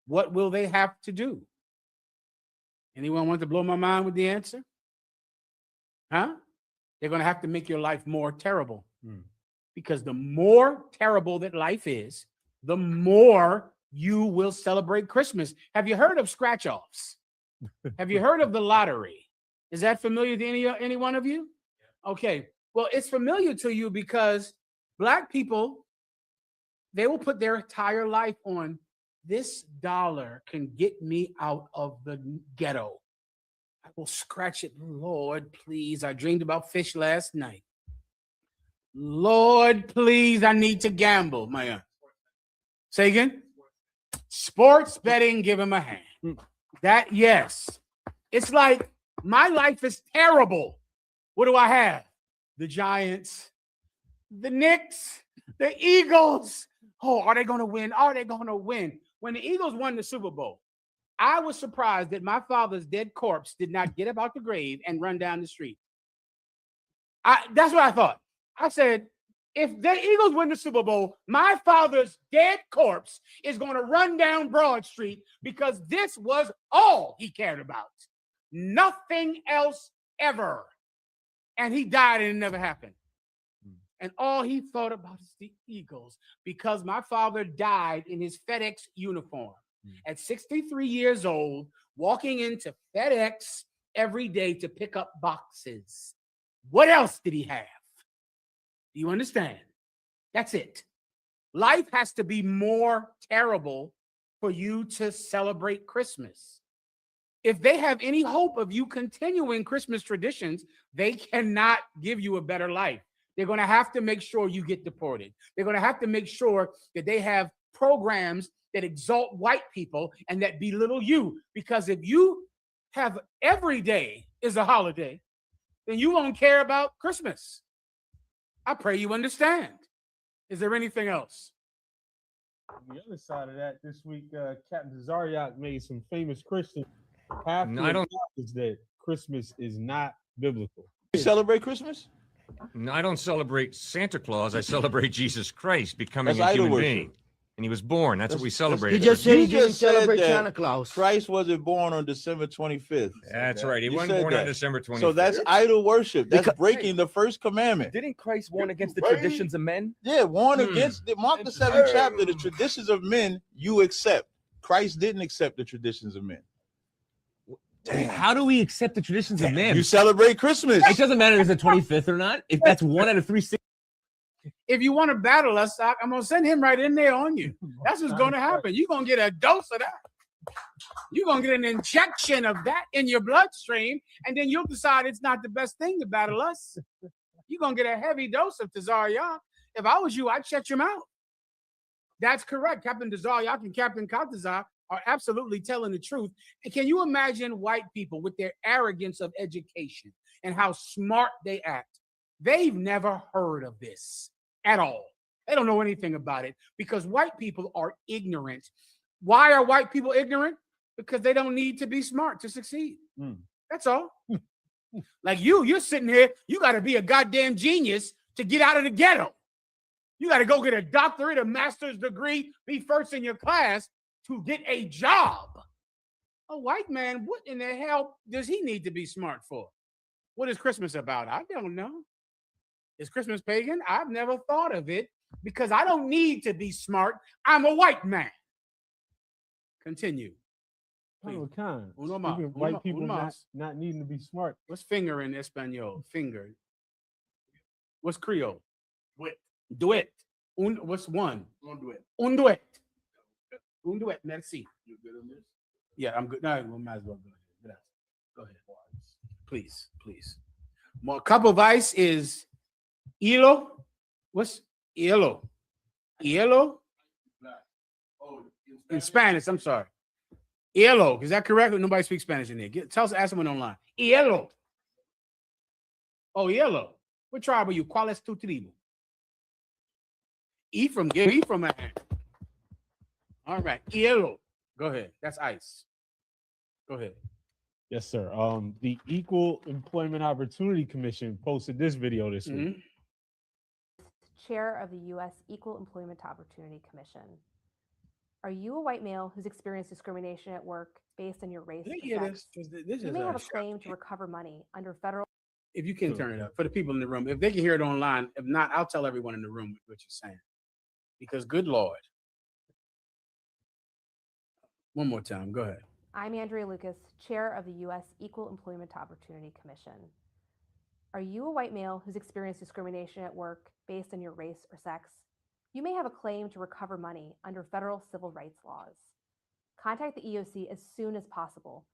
what will they have to do? Anyone want to blow my mind with the answer? Huh? They're going to have to make your life more terrible. Because the more terrible that life is, the more you will celebrate Christmas. Have you heard of scratch-offs? Have you heard of the lottery? Is that familiar to any one of you? Okay. Well, it's familiar to you because Black people, they will put their entire life on this dollar can get me out of the ghetto. I will scratch it. Lord, please. I dreamed about fish last night. Lord, please. I need to gamble. Say again? Sports betting, give him a hand. That, yes. It's like my life is terrible. What do I have? The Giants, the Knicks, the Eagles. Oh, are they going to win? Are they going to win? When the Eagles won the Super Bowl, I was surprised that my father's dead corpse did not get up out the grave and run down the street. That's what I thought. I said, if the Eagles win the Super Bowl, my father's dead corpse is going to run down Broad Street because this was all he cared about. Nothing else ever. And he died and it never happened. And all he thought about is the Eagles because my father died in his FedEx uniform at 63 years old, walking into FedEx every day to pick up boxes. What else did he have? Do you understand? That's it. Life has to be more terrible for you to celebrate Christmas. If they have any hope of you continuing Christmas traditions, they cannot give you a better life. They're going to have to make sure you get deported. They're going to have to make sure that they have programs that exalt white people and that belittle you. Because if you have every day is a holiday, then you won't care about Christmas. I pray you understand. Is there anything else? On the other side of that, this week, Captain Zaryak made some famous Christians No, I don't. that Christmas is not biblical. You celebrate Christmas? No, I don't celebrate Santa Claus. I celebrate Jesus Christ becoming That's a human idol worship. being. And he was born. That's what we celebrate. He just said he didn't celebrate Santa Claus. Christ wasn't born on December 25th. That's right. He You wasn't said born on that. December 25th. So that's idol worship. That's breaking the first commandment. Didn't Christ warn against the traditions of men? Yeah, warn against Mark the 7th chapter. The traditions of men you accept. Christ didn't accept the traditions of men. Damn. How do we accept the traditions of men? You celebrate Christmas. It doesn't matter if it's the 25th or not. If that's 1 out of 3. If you want to battle us, I'm going to send him right in there on you. That's what's going to happen. You're going to get a dose of that. You're going to get an injection of that in your bloodstream, and then you'll decide it's not the best thing to battle us. You're going to get a heavy dose of Tazaryak. If I was you, I'd shut your mouth. That's correct. Captain Tazaryak and Captain Kaltazar are absolutely telling the truth. And can you imagine white people with their arrogance of education and how smart they act? They've never heard of this at all. They don't know anything about it because white people are ignorant. Why are white people ignorant? Because they don't need to be smart to succeed. That's all. Like you're sitting here, you got to be a goddamn genius to get out of the ghetto. You got to go get a doctorate, a master's degree, be first in your class to get a job. A white man, what in the hell does he need to be smart for? What is Christmas about? I don't know. Is Christmas pagan? I've never thought of it because I don't need to be smart. I'm a white man. Continue. Uno más. Even white people not needing to be smart. What's finger in Espanol? Finger. What's Creole? Duet. What's one? Un duet. Un duet. Merci. You good on this? Yeah, I'm good. No, we might as well go ahead. Go ahead. Please. More cup of ice is hielo. What's hielo? Hielo? In Spanish, I'm sorry. Hielo. Is that correct? Nobody speaks Spanish in there. Ask someone online. Hielo. Oh, hielo. What tribe are you? ¿Cuál es tu tribu? Ephraim. Give Ephraim a hand. All right. Hielo. Go ahead. That's ice. Go ahead. Yes, sir. The Equal Employment Opportunity Commission posted this video this week. Chair of the U.S. Equal Employment Opportunity Commission. Are you a white male who's experienced discrimination at work based on your race or sex? You may have a claim to recover money under federal. If you can turn it up for the people in the room, if they can hear it online, if not, I'll tell everyone in the room what you're saying. Because good Lord. One more time. Go ahead. I'm Andrea Lucas, Chair of the U.S. Equal Employment Opportunity Commission. Are you a white male who's experienced discrimination at work based on your race or sex? You may have a claim to recover money under federal civil rights laws. Contact the EOC as soon as possible.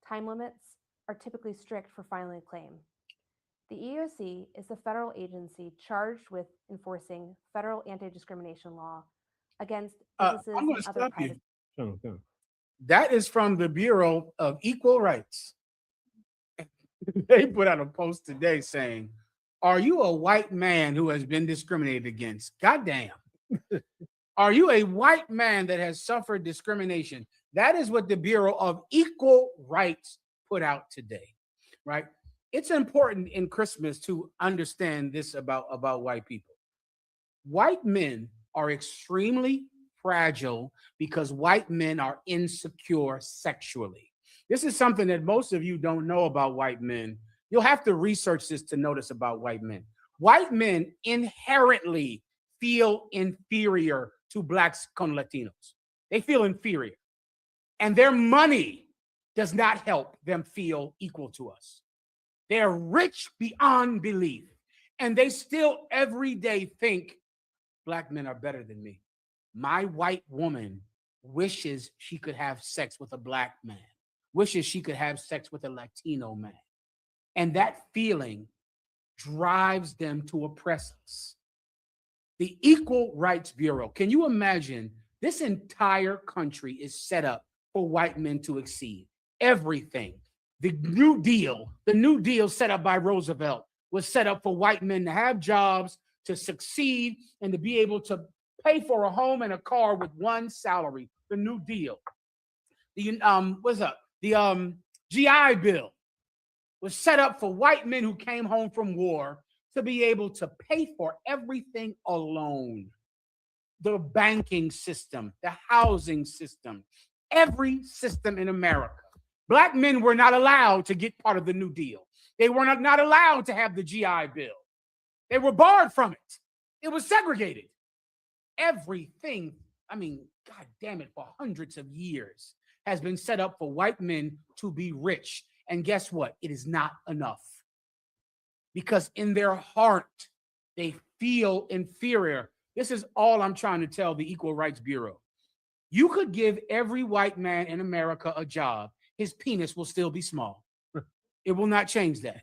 Time limits are typically strict for filing a claim. The EOC is the federal agency charged with enforcing federal anti-discrimination law against businesses I'm going and to other stop private. you. That is from the Bureau of Equal Rights. They put out a post today saying, are you a white man who has been discriminated against? Goddamn. Are you a white man that has suffered discrimination? That is what the Bureau of Equal Rights put out today, right? It's important in Christmas to understand this about white people. White men are extremely fragile because white men are insecure sexually. This is something that most of you don't know about white men. You'll have to research this to notice about white men. White men inherently feel inferior to blacks con Latinos. They feel inferior. And their money does not help them feel equal to us. They're rich beyond belief. And they still every day think black men are better than me. My white woman wishes she could have sex with a black man, wishes she could have sex with a Latino man. And that feeling drives them to oppress us. The Equal Rights Bureau, can you imagine this entire country is set up for white men to exceed everything. The New Deal set up by Roosevelt was set up for white men to have jobs, to succeed, and to be able to pay for a home and a car with one salary. The New Deal. The GI Bill was set up for white men who came home from war to be able to pay for everything alone. The banking system, the housing system, every system in America. Black men were not allowed to get part of the New Deal. They were not allowed to have the GI Bill. They were barred from it. It was segregated. Everything, I mean, God damn it, for hundreds of years has been set up for white men to be rich. And guess what? It is not enough. Because in their heart, they feel inferior. This is all I'm trying to tell the Equal Rights Bureau. You could give every white man in America a job. His penis will still be small. It will not change that.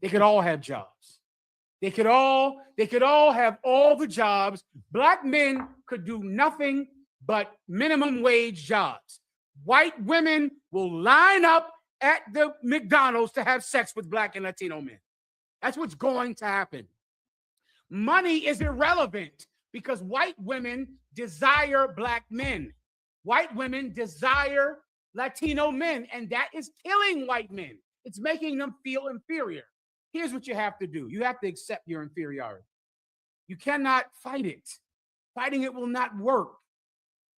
They could all have jobs. They could all have all the jobs. Black men could do nothing but minimum wage jobs. White women will line up at the McDonald's to have sex with black and Latino men. That's what's going to happen. Money is irrelevant because white women desire black men. White women desire Latino men, and that is killing white men. It's making them feel inferior. Here's what you have to do. You have to accept your inferiority. You cannot fight it. Fighting it will not work.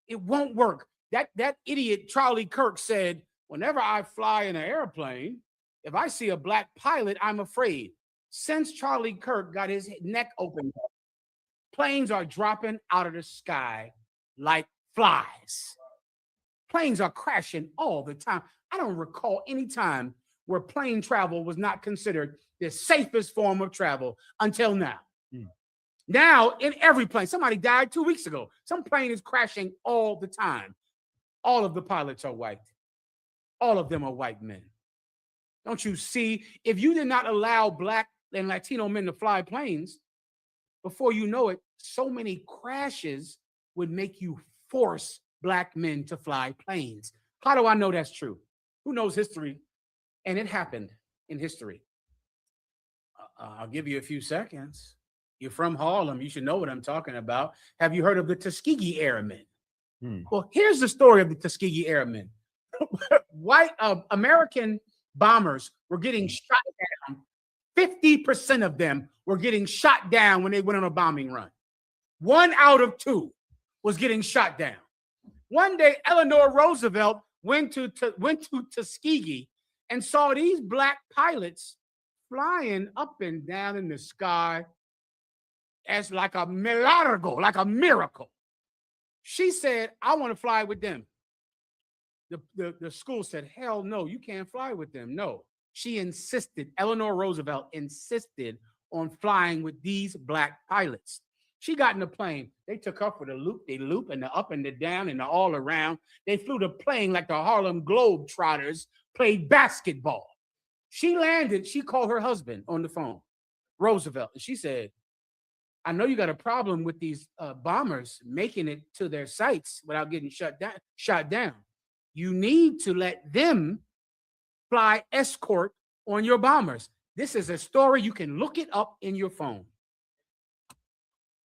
It won't work. That idiot Charlie Kirk said, whenever I fly in an airplane, if I see a black pilot, I'm afraid. Since Charlie Kirk got his neck opened up, planes are dropping out of the sky like flies. Planes are crashing all the time. I don't recall any time where plane travel was not considered the safest form of travel until now. Now, in every plane, somebody died 2 weeks ago. Some plane is crashing all the time. All of the pilots are white. All of them are white men. Don't you see? If you did not allow black and Latino men to fly planes, before you know it, so many crashes would make you force black men to fly planes. How do I know that's true? Who knows history? And it happened in history. I'll give you a few seconds. You're from Harlem. You should know what I'm talking about. Have you heard of the Tuskegee Airmen? Well, here's the story of the Tuskegee Airmen. White American bombers were getting shot down. 50% of them were getting shot down when they went on a bombing run. 1 out of 2 was getting shot down. One day, Eleanor Roosevelt went to Tuskegee and saw these black pilots flying up and down in the sky as like a milagro, like a miracle. She said, I want to fly with them. The school said, hell no, you can't fly with them. No. She insisted, Eleanor Roosevelt insisted on flying with these black pilots. She got in the plane. They took her for the loop and the up and the down and the all around. They flew the plane like the Harlem Globetrotters played basketball. She landed. She called her husband on the phone, Roosevelt. And she said, I know you got a problem with these bombers making it to their sites without getting shot down. You need to let them fly escort on your bombers. This is a story. You can look it up in your phone.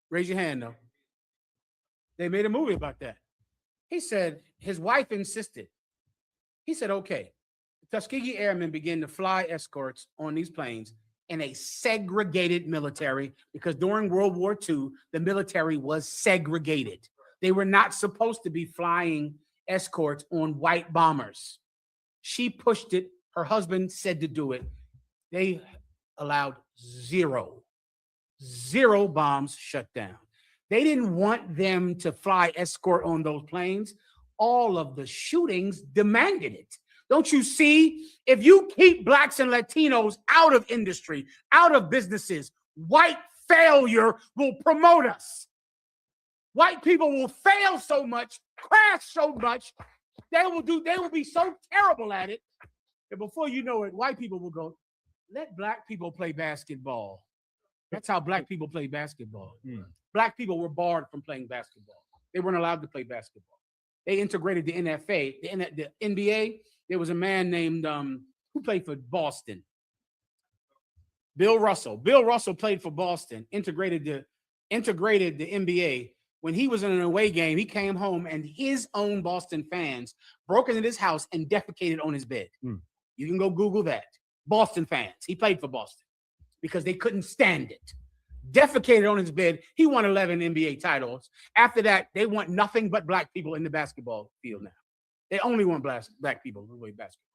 Raise your hand, though. They made a movie about that. He said his wife insisted. He said, okay. The Tuskegee Airmen began to fly escorts on these planes in a segregated military, because during World War II, the military was segregated. They were not supposed to be flying escorts on white bombers. She pushed it. Her husband said to do it. They allowed zero bombs shut down. They didn't want them to fly escort on those planes. All of the shootings demanded it. Don't you see? If you keep blacks and Latinos out of industry, out of businesses, white failure will promote us. White people will fail so much, crash so much, they will be so terrible at it that before you know it, white people will go, let black people play basketball. That's how black people play basketball. Black people were barred from playing basketball. They weren't allowed to play basketball. They integrated the NFA, the NBA. There was a man named who played for Boston. Bill Russell. Bill Russell played for Boston, integrated the NBA. When he was in an away game, he came home and his own Boston fans broke into his house and defecated on his bed. You can go Google that. Boston fans. He played for Boston because they couldn't stand it. Defecated on his bed. He won 11 NBA titles. After that, they want nothing but black people in the basketball field now. They only want black people to play basketball.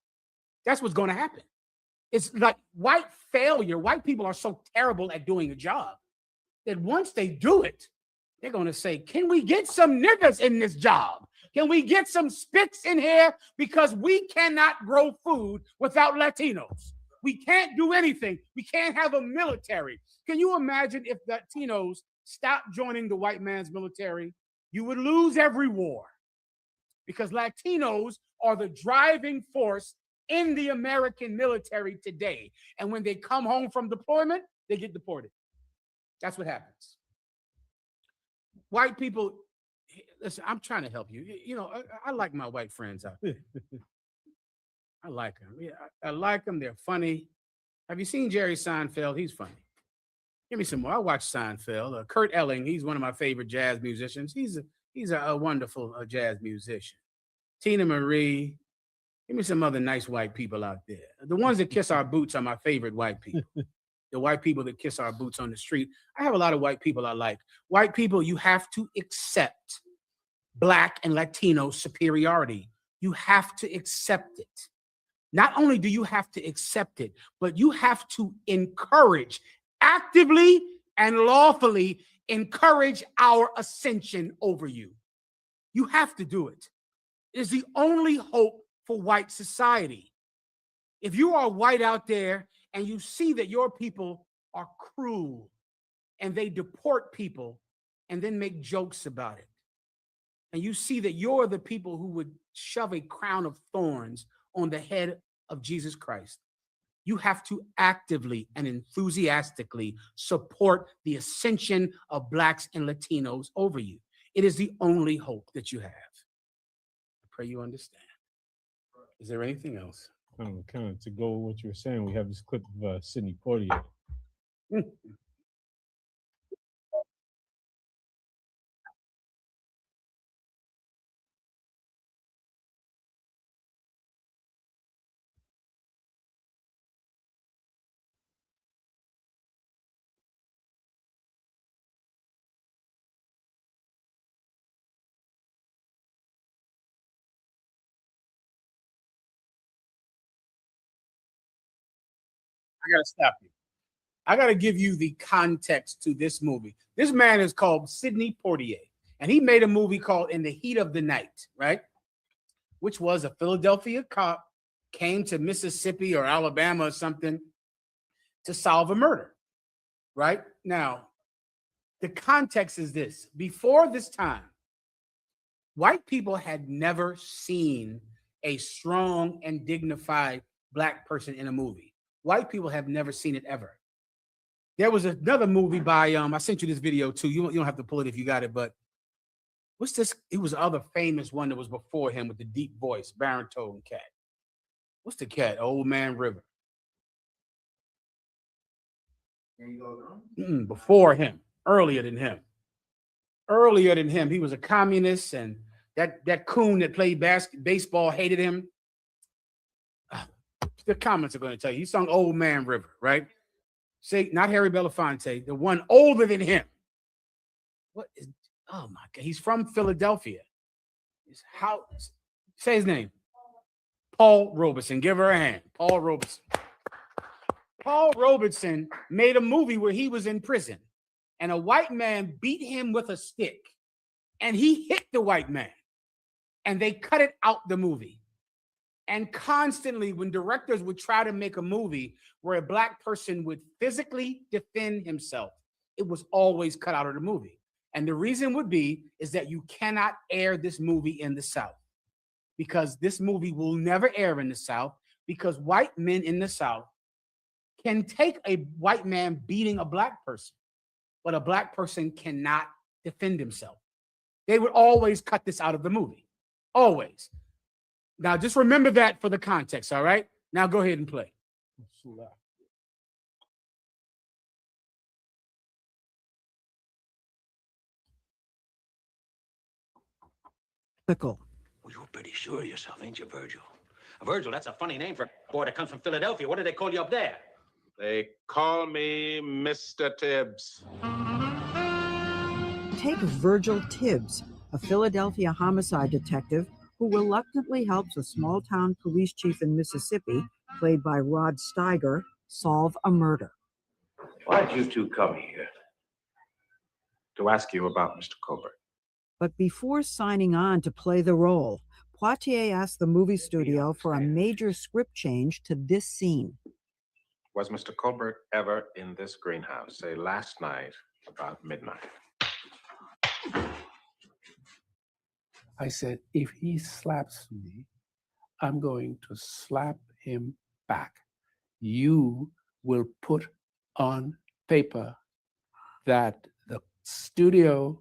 That's what's going to happen. It's like white failure. White people are so terrible at doing a job that once they do it, they're going to say, can we get some niggas in this job? Can we get some spics in here? Because we cannot grow food without Latinos. We can't do anything. We can't have a military. Can you imagine if Latinos stopped joining the white man's military? You would lose every war because Latinos are the driving force in the American military today. And when they come home from deployment, they get deported. That's what happens. White people, listen, I'm trying to help you. You know, I like my white friends out there. I like them. Yeah, I like them. They're funny. Have you seen Jerry Seinfeld? He's funny. Give me some more. I watch Seinfeld. Kurt Elling, he's one of my favorite jazz musicians. He's a wonderful jazz musician. Tina Marie. Give me some other nice white people out there. The ones that kiss our boots are my favorite white people. The white people that kiss our boots on the street. I have a lot of white people I like. White people, you have to accept Black and Latino superiority. You have to accept it. Not only do you have to accept it, but you have to encourage, actively and lawfully encourage our ascension over you. You have to do it. It is the only hope for white society. If you are white out there and you see that your people are cruel and they deport people and then make jokes about it, and you see that you're the people who would shove a crown of thorns on the head of Jesus Christ, you have to actively and enthusiastically support the ascension of Blacks and Latinos over you. It is the only hope that you have. I pray you understand. Is there anything else? Kind of to go with what you were saying, we have this clip of Sidney Poitier. I got to stop you. I got to give you the context to this movie. This man is called Sidney Poitier, and he made a movie called In the Heat of the Night, right? Which was a Philadelphia cop came to Mississippi or Alabama or something to solve a murder, right? Now, the context is this. Before this time, white people had never seen a strong and dignified Black person in a movie. White people have never seen it ever. There was another movie by, I sent you this video too. You don't have to pull it if you got it, but what's this? It was the other famous one that was before him with the deep voice, baritone cat. What's the cat? Old Man River. Before him, earlier than him. Earlier than him, he was a communist, and that coon that played baseball hated him. The comments are going to tell you. He sung Old Man River, right? Say, not Harry Belafonte, the one older than him. What is, oh my God, he's from Philadelphia. Say his name. Paul Robeson. Give her a hand. Paul Robeson. Paul Robeson made a movie where he was in prison and a white man beat him with a stick and he hit the white man and they cut it out the movie. And constantly, when directors would try to make a movie where a black person would physically defend himself, it was always cut out of the movie. And the reason would be is that you cannot air this movie in the South, because this movie will never air in the South, because white men in the South can take a white man beating a black person, but a black person cannot defend himself. They would always cut this out of the movie. Always. Now, just remember that for the context, all right? Now go ahead and play. Well, you're pretty sure of yourself, ain't you, Virgil? Virgil, that's a funny name for a boy that comes from Philadelphia. What do they call you up there? They call me Mr. Tibbs. Take Virgil Tibbs, a Philadelphia homicide detective who reluctantly helps a small-town police chief in Mississippi, played by Rod Steiger, solve a murder. Why'd you two come here? To ask you about Mr. Colbert. But before signing on to play the role, Poitier asked the movie studio for a major script change to this scene. Was Mr. Colbert ever in this greenhouse, say last night about midnight? I said, if he slaps me, I'm going to slap him back. You will put on paper that the studio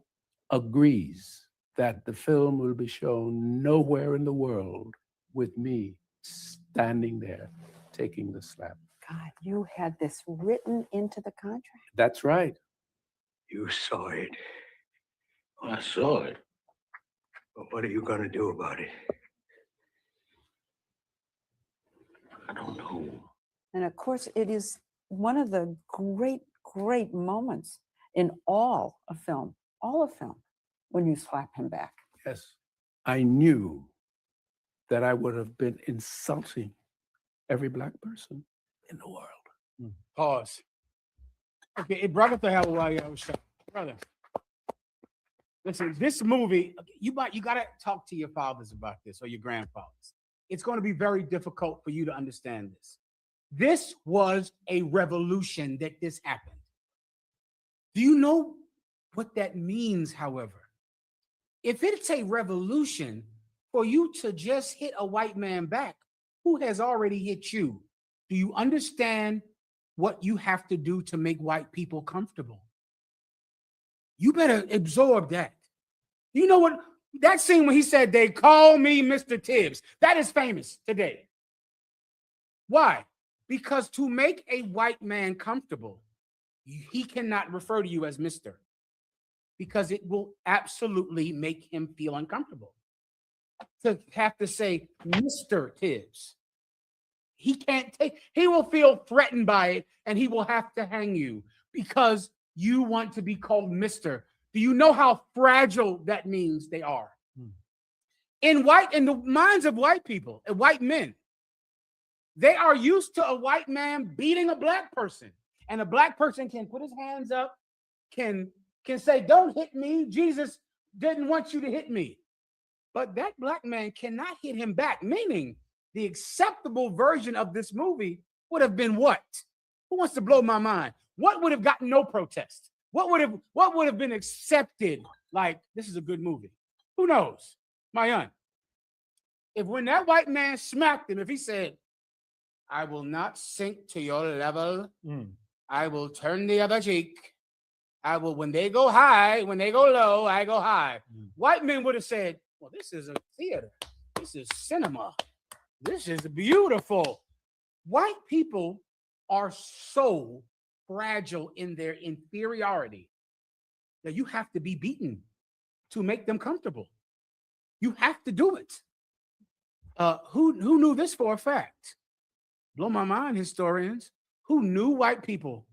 agrees that the film will be shown nowhere in the world with me standing there taking the slap. God, you had this written into the contract. That's right. You saw it. Well, I saw it. But what are you going to do about it? I don't know. And of course, it is one of the great, great moments in all of film, when you slap him back. Yes. I knew that I would have been insulting every black person in the world. Pause. Okay, brother, the hell while I was shot. Brother, listen, this movie, you gotta talk to your fathers about this, or your grandfathers. It's going to be very difficult for you to understand this. This was a revolution that this happened. Do you know what that means, however? If it's a revolution for you to just hit a white man back who has already hit you, do you understand what you have to do to make white people comfortable? You better absorb that. You know what? That scene when he said, they call me Mr. Tibbs, that is famous today. Why? Because to make a white man comfortable, he cannot refer to you as Mr. because it will absolutely make him feel uncomfortable. To have to say Mr. Tibbs, he will feel threatened by it and he will have to hang you because you want to be called Mr. Do you know how fragile that means they are? In the minds of white people, white men, they are used to a white man beating a black person, and a black person can put his hands up, can say, don't hit me. Jesus didn't want you to hit me. But that black man cannot hit him back, meaning the acceptable version of this movie would have been what? Who wants to blow my mind? What would have gotten no protest? What would have been accepted? Like, this is a good movie. Who knows? My aunt. If when that white man smacked him, if he said, I will not sink to your level, I will turn the other cheek. I will, when they go high, when they go low, I go high. White men would have said, well, this is a theater. This is cinema. This is beautiful. White people are so fragile in their inferiority that you have to be beaten to make them comfortable. You have to do it. Who knew this for a fact? Blow my mind, historians. Who knew white people?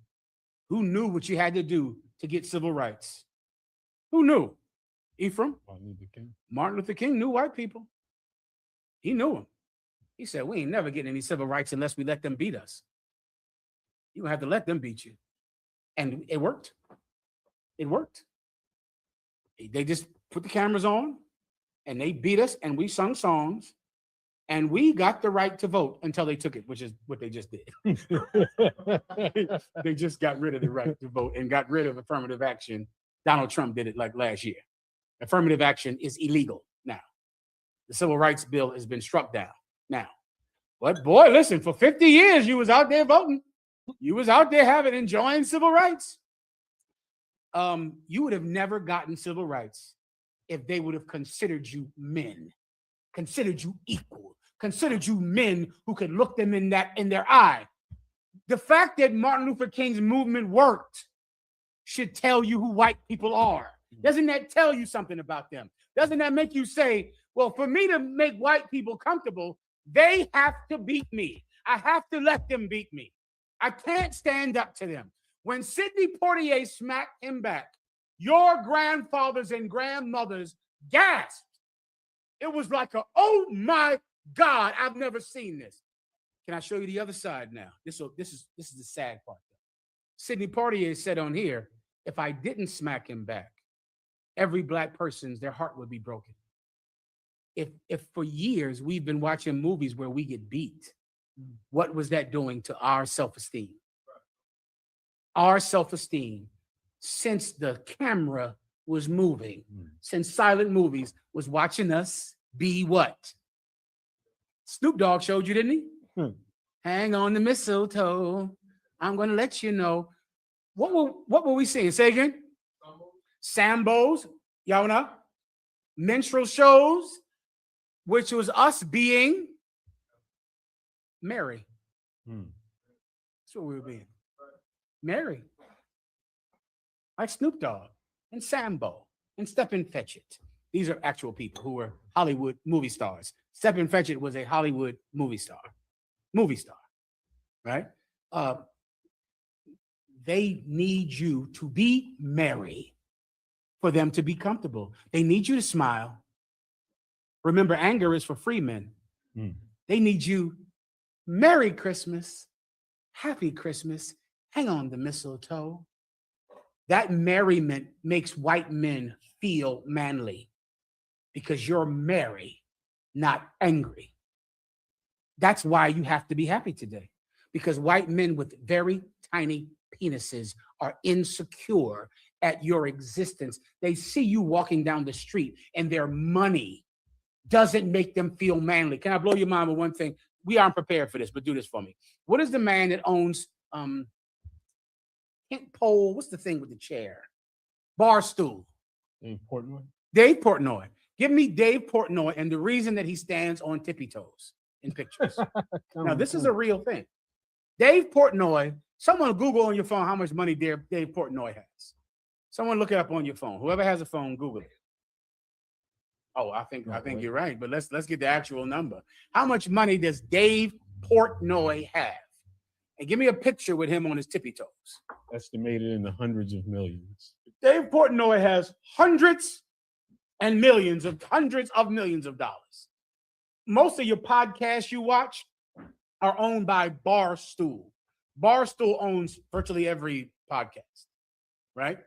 Who knew what you had to do to get civil rights? Who knew? Ephraim? Martin Luther King knew white people. He knew them. He said, we ain't never getting any civil rights unless we let them beat us. You have to let them beat you. And it worked. It worked. They just put the cameras on and they beat us and we sung songs and we got the right to vote until they took it, which is what they just did. They just got rid of the right to vote and got rid of affirmative action. Donald Trump did it like last year. Affirmative action is illegal now. The Civil Rights Bill has been struck down now. But boy, listen, for 50 years, you was out there voting. You was out there enjoying civil rights. You would have never gotten civil rights if they would have considered you men, considered you equal, considered you men who could look them in their eye. The fact that Martin Luther King's movement worked should tell you who white people are. Doesn't that tell you something about them? Doesn't that make you say, well, for me to make white people comfortable, they have to beat me. I have to let them beat me. I can't stand up to them. When Sidney Poitier smacked him back, your grandfathers and grandmothers gasped. It was like oh my God, I've never seen this. Can I show you the other side now? This is the sad part. Sidney Poitier said on here, if I didn't smack him back, every black person's, their heart would be broken. If for years we've been watching movies where we get beat, what was that doing to our self-esteem? Our self-esteem, since the camera was moving, since silent movies was watching us be what? Snoop Dogg showed you, didn't he? Hang on the mistletoe. I'm going to let you know. What were we seeing? Say again? Sambos, y'all know? Minstrel shows, which was us being merry. That's what we were being. Merry. Like Snoop Dogg and Sambo and Stepin Fetchit. These are actual people who were Hollywood movie stars. Stepin Fetchit was a Hollywood movie star, right? They need you to be merry for them to be comfortable. They need you to smile. Remember, anger is for free men. They need you. Merry Christmas. Happy Christmas. Hang on the mistletoe. That merriment makes white men feel manly because you're merry, not angry. That's why you have to be happy today, because white men with very tiny penises are insecure at your existence. They see you walking down the street and their money doesn't make them feel manly. Can I blow your mind with one thing? We aren't prepared for this, but do this for me. What is the man that owns Kent Pole? What's the thing with the chair? Barstool. Dave Portnoy. Dave Portnoy. Give me Dave Portnoy and the reason that he stands on tippy toes in pictures. Now, this is a real thing. Dave Portnoy, someone Google on your phone how much money Dave Portnoy has. Someone look it up on your phone. Whoever has a phone, Google it. Oh, I think you're right, but let's get the actual number. How much money does Dave Portnoy have? And give me a picture with him on his tippy toes. Estimated in the hundreds of millions. Dave Portnoy has hundreds of millions of dollars. Most of your podcasts you watch are owned by Barstool. Barstool owns virtually every podcast, right?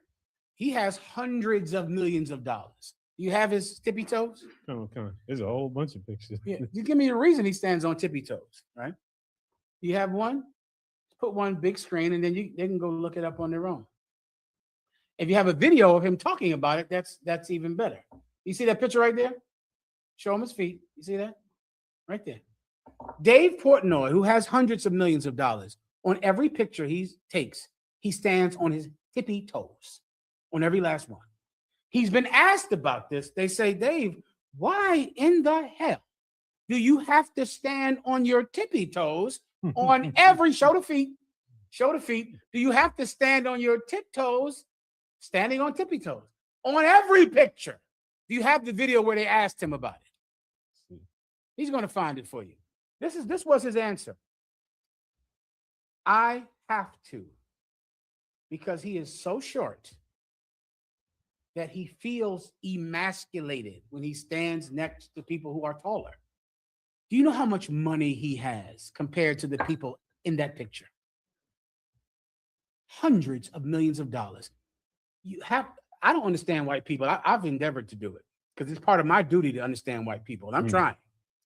He has hundreds of millions of dollars. You have his tippy toes? Come on. There's a whole bunch of pictures. Yeah, you give me the reason he stands on tippy toes, right? You have one? Put one big screen and then they can go look it up on their own. If you have a video of him talking about it, that's even better. You see that picture right there? Show him his feet. You see that? Right there. Dave Portnoy, who has hundreds of millions of dollars, on every picture he takes, he stands on his tippy toes, on every last one. He's been asked about this. They say, Dave, why in the hell do you have to stand on your tippy toes on every, show the feet. Do you have to stand on your tiptoes, standing on tippy toes, on every picture? Do you have the video where they asked him about it? He's going to find it for you. This was his answer. I have to, because he is so short that he feels emasculated when he stands next to people who are taller. Do you know how much money he has compared to the people in that picture? Hundreds of millions of dollars. I don't understand white people. I've endeavored to do it because it's part of my duty to understand white people. And I'm trying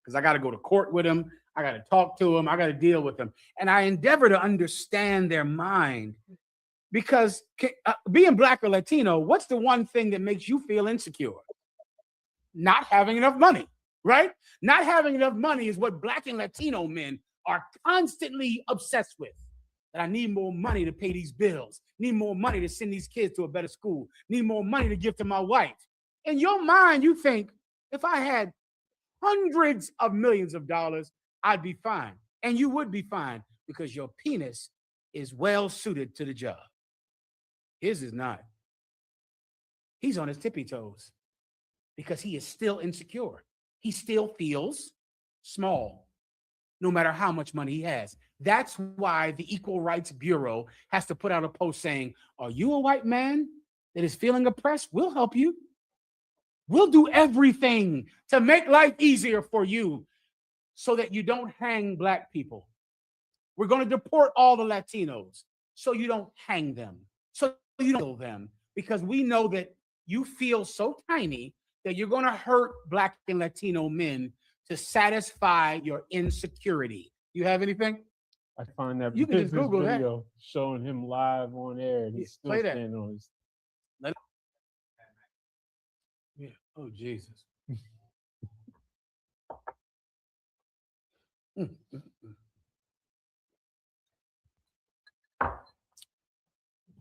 because I got to go to court with them. I got to talk to them. I got to deal with them. And I endeavor to understand their mind because being Black or Latino, what's the one thing that makes you feel insecure? Not having enough money, right? Not having enough money is what Black and Latino men are constantly obsessed with. That I need more money to pay these bills, need more money to send these kids to a better school, need more money to give to my wife. In your mind, you think, if I had hundreds of millions of dollars, I'd be fine. And you would be fine because your penis is well suited to the job. His is not. He's on his tippy toes because he is still insecure. He still feels small, no matter how much money he has. That's why the Equal Rights Bureau has to put out a post saying, are you a white man that is feeling oppressed? We'll help you. We'll do everything to make life easier for you so that you don't hang Black people. We're going to deport all the Latinos so you don't hang them, so you don't kill them, because we know that you feel so tiny that you're going to hurt Black and Latino men to satisfy your insecurity. You have anything? I find that you can just Google video showing him live on air and he's still standing on his. Yeah. Oh, Jesus.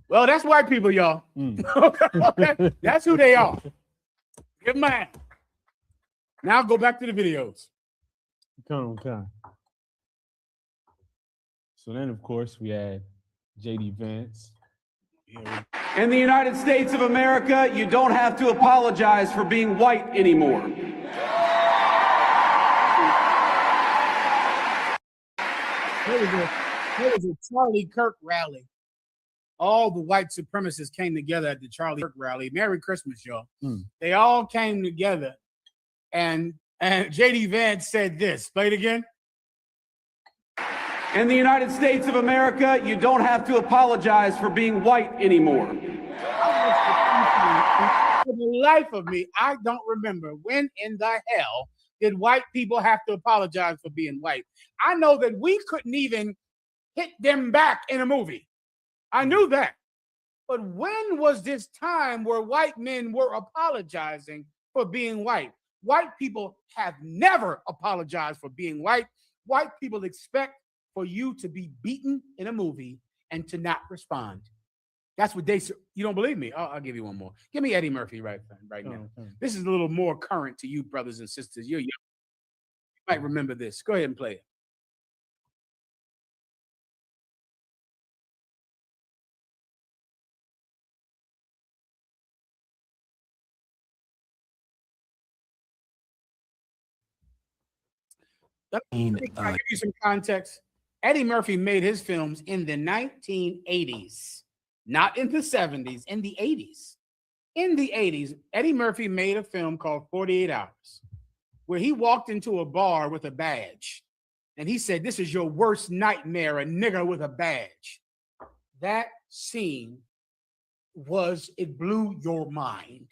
Well, that's white people, y'all. Okay. That's who they are. Give them a hand. Now go back to the videos. Come on. So then, of course, we had J.D. Vance. In the United States of America, you don't have to apologize for being white anymore. There was a Charlie Kirk rally. All the white supremacists came together at the Charlie Kirk rally. Merry Christmas, y'all. They all came together, and J.D. Vance said this. Play it again. In the United States of America, you don't have to apologize for being white anymore. For the life of me, I don't remember when in the hell did white people have to apologize for being white. I know that we couldn't even hit them back in a movie. I knew that. But when was this time where white men were apologizing for being white? White people have never apologized for being white. White people expect for you to be beaten in a movie and to not respond. That's what they. You don't believe me? I'll give you one more. Give me Eddie Murphy right now. This is a little more current to you, brothers and sisters. You're young. You might remember this. Go ahead and play it. I'll give you some context. Eddie Murphy made his films in the 1980s, not in the 70s, in the 80s. In the 80s, Eddie Murphy made a film called 48 Hours, where he walked into a bar with a badge. And he said, this is your worst nightmare, a nigger with a badge. That scene it blew your mind.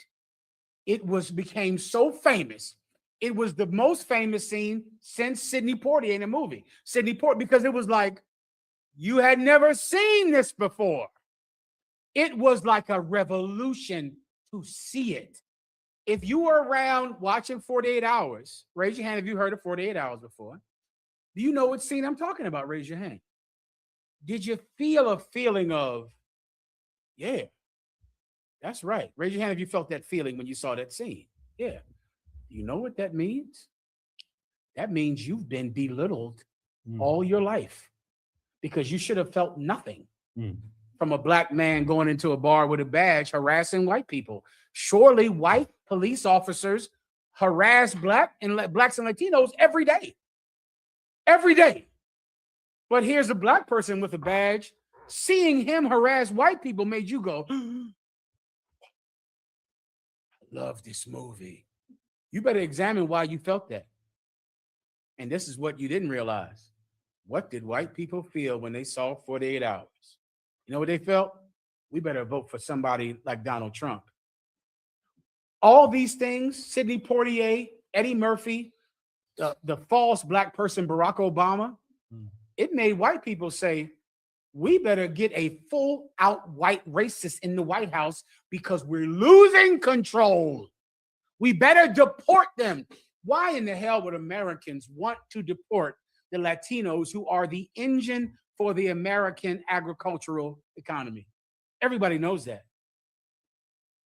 It became so famous. It was the most famous scene since Sidney Poitier in a movie. Sidney Poitier, because it was like, you had never seen this before. It was like a revolution to see it. If you were around watching 48 Hours, raise your hand if you heard of 48 Hours before. Do you know what scene I'm talking about? Raise your hand. Did you feel a feeling of, yeah, that's right. Raise your hand if you felt that feeling when you saw that scene. Yeah. You know what that means? That means you've been belittled all your life because you should have felt nothing from a black man going into a bar with a badge harassing white people. Surely white police officers harass blacks and Latinos every day. Every day. But here's a black person with a badge. Seeing him harass white people made you go, I love this movie. You better examine why you felt that. And this is what you didn't realize. What did white people feel when they saw 48 hours? You know what they felt? We better vote for somebody like Donald Trump. All these things, Sidney Poitier, Eddie Murphy, the false black person, Barack Obama, it made white people say, we better get a full out white racist in the White House because we're losing control. We better deport them. Why in the hell would Americans want to deport the Latinos who are the engine for the American agricultural economy? Everybody knows that.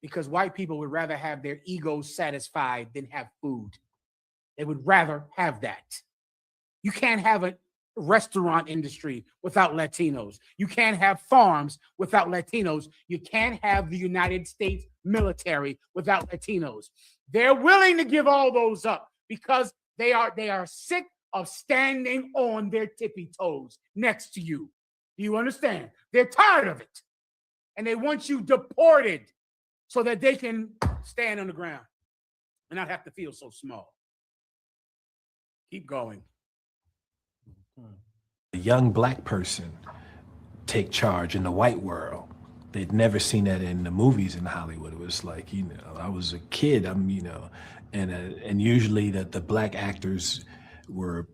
Because white people would rather have their egos satisfied than have food. They would rather have that. You can't have a restaurant industry without Latinos. You can't have farms without Latinos. You can't have the United States military without Latinos. They're willing to give all those up because they are sick of standing on their tippy toes next to you. Do you understand? They're tired of it. And they want you deported so that they can stand on the ground and not have to feel so small. Keep going. A young black person take charge in the white world. They'd never seen that in the movies in Hollywood. It was like, you know, I was a kid, and usually that the black actors would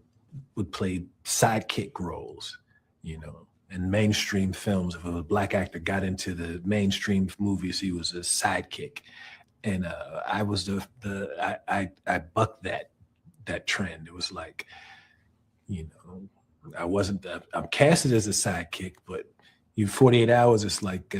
play sidekick roles, you know. In mainstream films, if a black actor got into the mainstream movies, he was a sidekick. And I was I bucked that trend. It was like, you know, I'm casted as a sidekick, but you 48 hours, it's like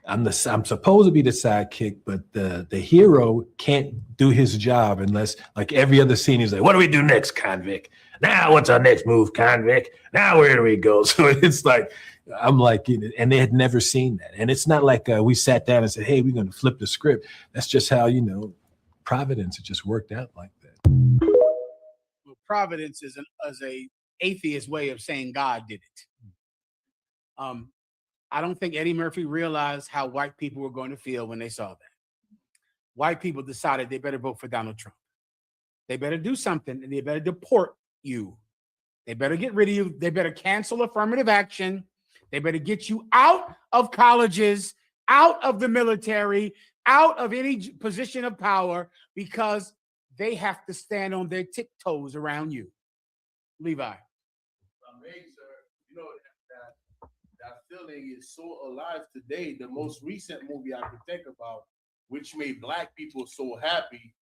I'm supposed to be the sidekick, but the hero can't do his job unless, like, every other scene he's like, what do we do next, convict? Now what's our next move, convict? Now where do we go? So it's like, I'm like, and they had never seen that. And it's not like we sat down and said, hey, we're going to flip the script. That's just how, you know, Providence, it just worked out like that. Well, Providence is a atheist way of saying God did it. I don't think Eddie Murphy realized how white people were going to feel when they saw that. White people decided they better vote for Donald Trump. They better do something, and they better deport you. They better get rid of you. They better cancel affirmative action. They better get you out of colleges, out of the military, out of any position of power, because they have to stand on their tiptoes around you. Levi. You know, that feeling is so alive today. The most recent movie I could think about, which made black people so happy,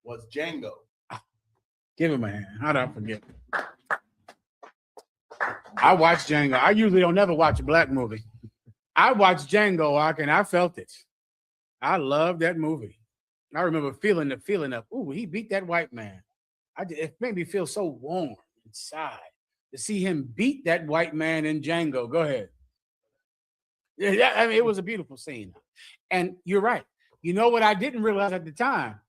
was Django. Give him a hand. How did I forget? I watched Django. I usually don't never watch a black movie. I watched Django, and I felt it. I love that movie. I remember feeling the feeling of, ooh, he beat that white man. It made me feel so warm inside to see him beat that white man in Django. Go ahead. Yeah, I mean, it was a beautiful scene. And you're right. You know what I didn't realize at the time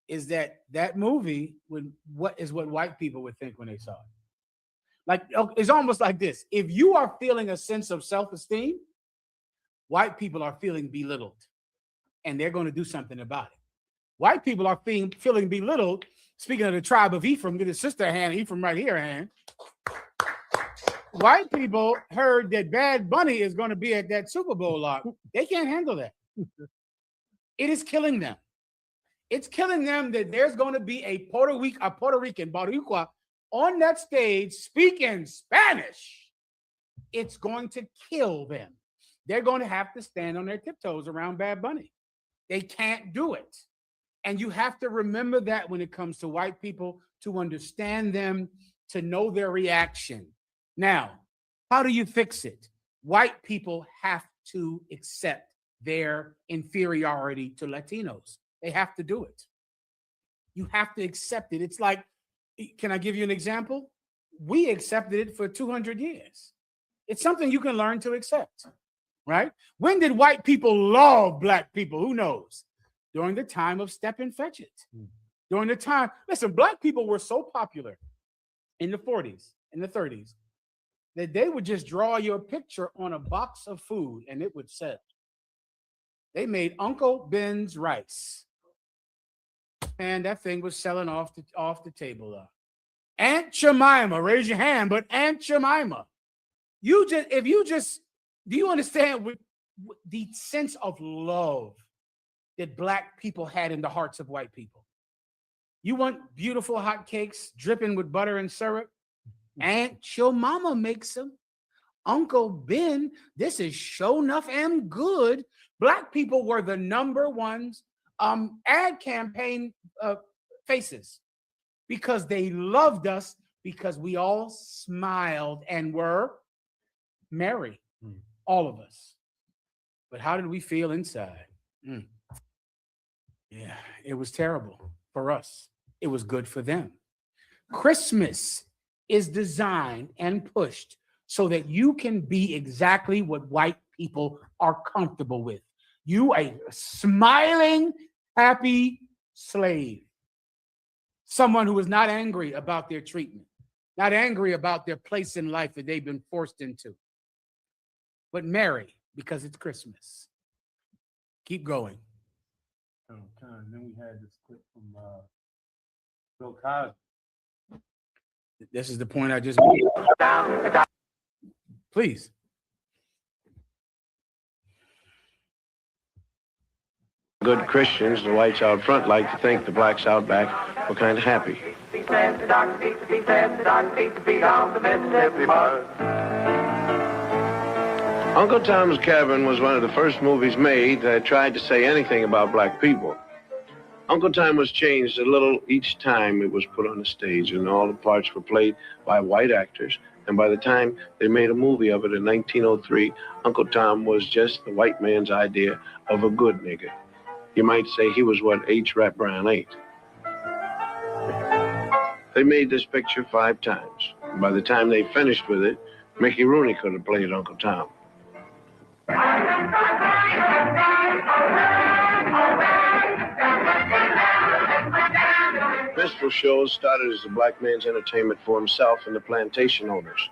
is that movie what white people would think when they saw it. Like, it's almost like this. If you are feeling a sense of self-esteem, white people are feeling belittled, and they're going to do something about it. White people are feeling belittled. Speaking of the tribe of Ephraim, get his sister a hand, Ephraim right here a hand. White people heard that Bad Bunny is going to be at that Super Bowl lot. They can't handle that. It is killing them. It's killing them that there's going to be a Puerto Rican, Boricua, on that stage speaking Spanish. It's going to kill them. They're going to have to stand on their tiptoes around Bad Bunny. They can't do it. And you have to remember that when it comes to white people, to understand them, to know their reaction. Now, how do you fix it? White people have to accept their inferiority to Latinos. They have to do it. You have to accept it. It's like, can I give you an example? We accepted it for 200 years. It's something you can learn to accept, right? When did white people love black people? Who knows? During the time of Step and Fetch It. During the time, listen, black people were so popular in the 40s and the 30s that they would just draw your picture on a box of food and it would sell. They made Uncle Ben's rice. And that thing was selling off the table. Aunt Jemima, raise your hand, but Aunt Jemima. Do you understand what the sense of love that Black people had in the hearts of white people? You want beautiful hot cakes dripping with butter and syrup? Aunt your mama makes them. Uncle Ben, this is sure enough and good. Black people were the number ones ad campaign faces because they loved us because we all smiled and were merry, all of us. But how did we feel inside? Yeah, it was terrible for us. It was good for them. Christmas is designed and pushed so that you can be exactly what white people are comfortable with. You a smiling, happy slave. Someone who is not angry about their treatment, not angry about their place in life that they've been forced into, but merry because it's Christmas. Keep going. Then we had this clip from Bill Cosby. This is the point I just made. Please. Good Christians, the whites out front, like to think the blacks out back were kind of happy. Uncle Tom's Cabin was one of the first movies made that tried to say anything about black people. Uncle Tom was changed a little each time it was put on the stage, and all the parts were played by white actors. And by the time they made a movie of it in 1903, Uncle Tom was just the white man's idea of a good nigger. You might say he was what H. Rap Brown ain't. They made this picture 5 times. And by the time they finished with it, Mickey Rooney could have played Uncle Tom. Minstrel shows started as the black man's entertainment for himself and the plantation owners.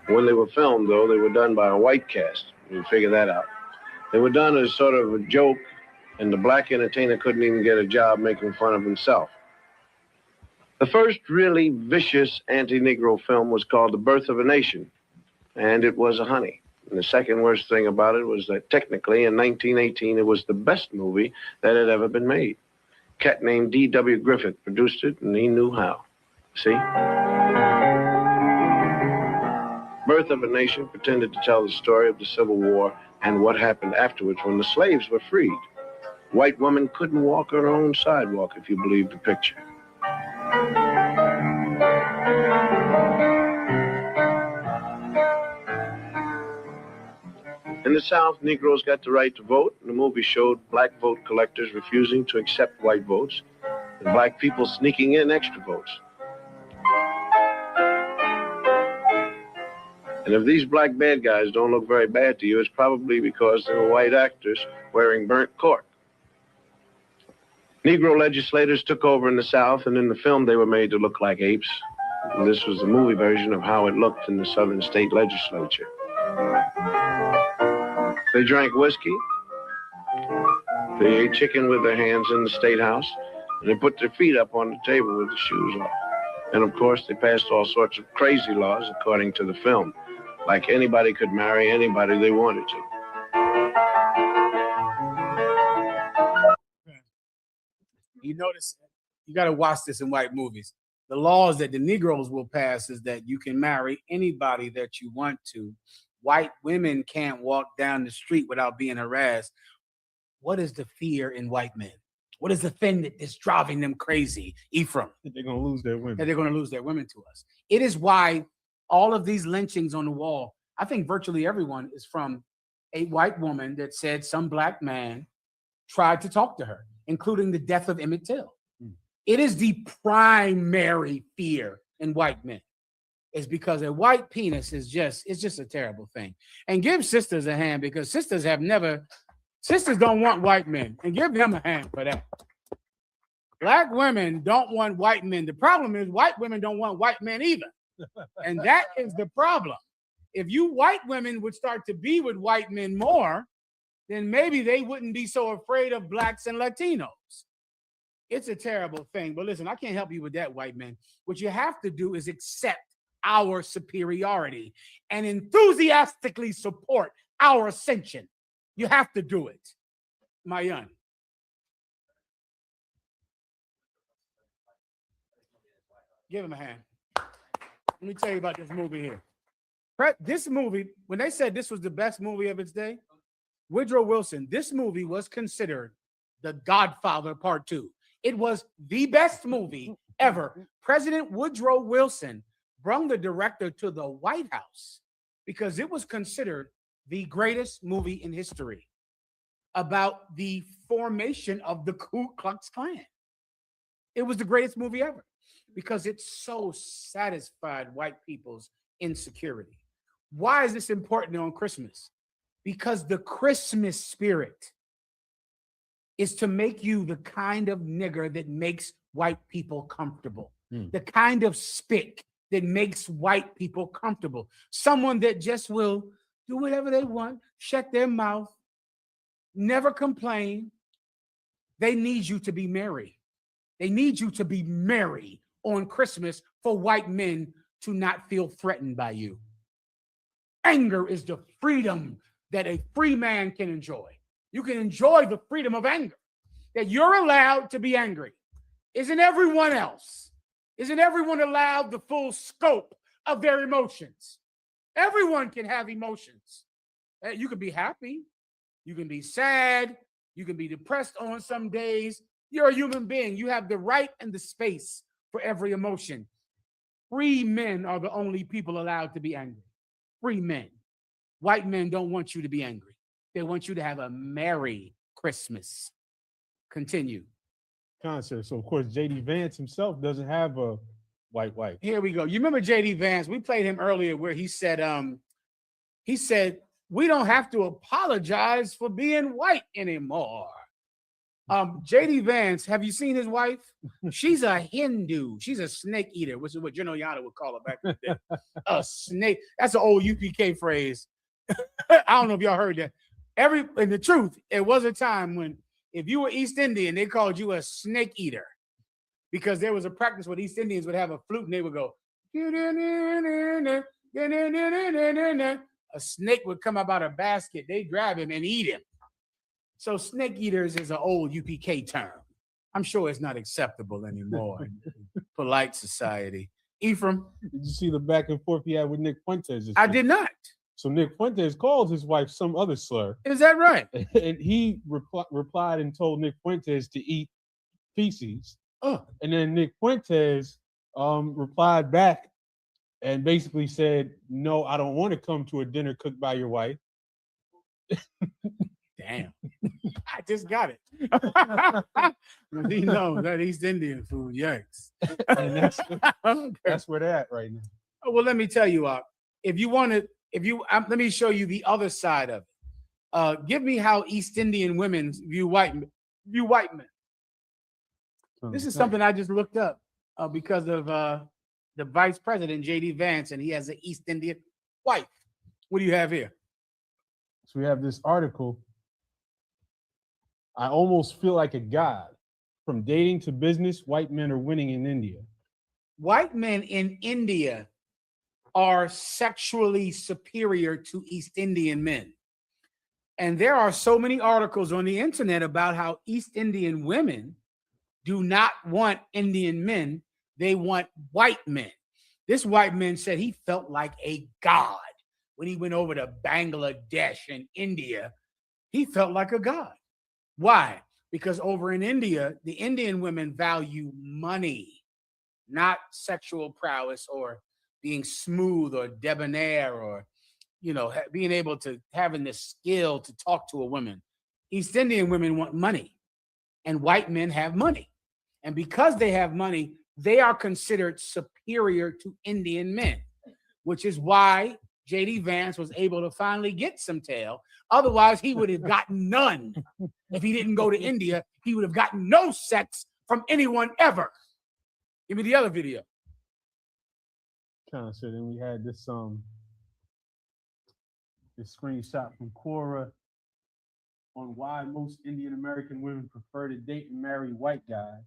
When they were filmed, though, they were done by a white cast. You figure that out. They were done as sort of a joke, and the black entertainer couldn't even get a job making fun of himself. The first really vicious anti-Negro film was called The Birth of a Nation, and it was a honey. And the second worst thing about it was that technically in 1918 it was the best movie that had ever been made. A cat named D.W. Griffith produced it, and he knew how. See? Birth of a Nation pretended to tell the story of the Civil War and what happened afterwards when the slaves were freed. White women couldn't walk on their own sidewalk, if you believe the picture. In the South, Negroes got the right to vote, and the movie showed black vote collectors refusing to accept white votes, and black people sneaking in extra votes. And if these black bad guys don't look very bad to you, it's probably because they were white actors wearing burnt cork. Negro legislators took over in the South, and in the film they were made to look like apes. And this was the movie version of how it looked in the Southern state legislature. They drank whiskey, they ate chicken with their hands in the State House, and they put their feet up on the table with the shoes off. And of course, they passed all sorts of crazy laws according to the film, like anybody could marry anybody they wanted to. You notice, you got to watch this in white movies. The laws that the Negroes will pass is that you can marry anybody that you want to. White women can't walk down the street without being harassed. What is the fear in white men? What is the thing that is driving them crazy, Ephraim? That they're going to lose their women. That they're going to lose their women to us. It is why all of these lynchings on the wall, I think virtually everyone is from a white woman that said some black man tried to talk to her, including the death of Emmett Till. It is the primary fear in white men. It's because a white penis is just a terrible thing. And give sisters a hand, because sisters don't want white men, and give them a hand for that. Black women don't want white men. The problem is white women don't want white men either. And that is the problem. If you white women would start to be with white men more, then maybe they wouldn't be so afraid of blacks and Latinos. It's a terrible thing. But listen, I can't help you with that, white man. What you have to do is accept our superiority and enthusiastically support our ascension. You have to do it. Mayan. Give him a hand. Let me tell you about this movie here. This movie, when they said this was the best movie of its day, Woodrow Wilson, this movie was considered The Godfather Part 2. It was the best movie ever. President Woodrow Wilson brought the director to the White House because it was considered the greatest movie in history about the formation of the Ku Klux Klan. It was the greatest movie ever because it so satisfied white people's insecurity. Why is this important on Christmas? Because the Christmas spirit is to make you the kind of nigger that makes white people comfortable, the kind of spick that makes white people comfortable, someone that just will do whatever they want, shut their mouth, never complain. They need you to be merry. They need you to be merry on Christmas for white men to not feel threatened by you. Anger is the freedom that a free man can enjoy. You can enjoy the freedom of anger, that you're allowed to be angry. Isn't everyone else? Isn't everyone allowed the full scope of their emotions? Everyone can have emotions. You can be happy. You can be sad. You can be depressed on some days. You're a human being. You have the right and the space for every emotion. Free men are the only people allowed to be angry. Free men. White men don't want you to be angry. They want you to have a merry Christmas. Continue. Concert. So of course, J.D. Vance himself doesn't have a white wife. Here we go. You remember J.D. Vance? We played him earlier where he said, we don't have to apologize for being white anymore. J.D. Vance, have you seen his wife? She's a Hindu. She's a snake eater, which is what General Yana would call her back in the day. A snake. That's an old UPK phrase. I don't know if y'all heard that. And the truth, it was a time when if you were East Indian, they called you a snake eater because there was a practice where East Indians would have a flute and they would go, a snake would come up out of a basket. They'd grab him and eat him. So snake eaters is an old UPK term. I'm sure it's not acceptable anymore in polite society. Ephraim? Did you see the back and forth he had with Nick Fuentes? I did not. So Nick Fuentes called his wife some other slur. Is that right? And he replied and told Nick Fuentes to eat feces. And then Nick Fuentes replied back and basically said, no, I don't want to come to a dinner cooked by your wife. Damn. I just got it. He knows that East Indian food. Yikes. And that's where they're at right now. Well, let me tell you, if you want to, let me show you the other side of it. Give me how East Indian women view white men. This is something I just looked up because of the Vice President, J.D. Vance, and he has an East Indian wife. What do you have here? So we have this article. I almost feel like a god. From dating to business, white men are winning in India. White men in India are sexually superior to East Indian men. And there are so many articles on the internet about how East Indian women do not want Indian men. They want white men. This white man said he felt like a god when he went over to Bangladesh and India. He felt like a god. Why? Because over in India, the Indian women value money, not sexual prowess or being smooth or debonair or, being able to having the skill to talk to a woman. East Indian women want money and white men have money. And because they have money, they are considered superior to Indian men, which is why J.D. Vance was able to finally get some tail. Otherwise, he would have gotten none. If he didn't go to India, he would have gotten no sex from anyone ever. Give me the other video. So then we had this screenshot from Quora on why most Indian American women prefer to date and marry white guys.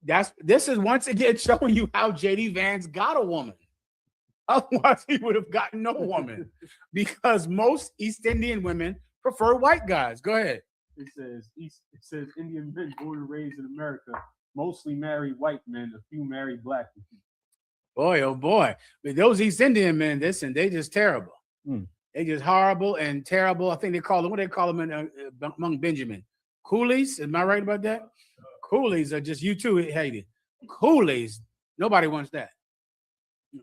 This is once again showing you how JD Vance got a woman. Otherwise, he would have gotten no woman because most East Indian women prefer white guys. Go ahead. It says Indian men born and raised in America mostly marry white men, a few marry black men. Boy, oh boy. But those East Indian men, listen, they just terrible. They just horrible and terrible. I think they call them, what they call them among Benjamin? Coolies? Am I right about that? Coolies are just, you too hated. Coolies, nobody wants that.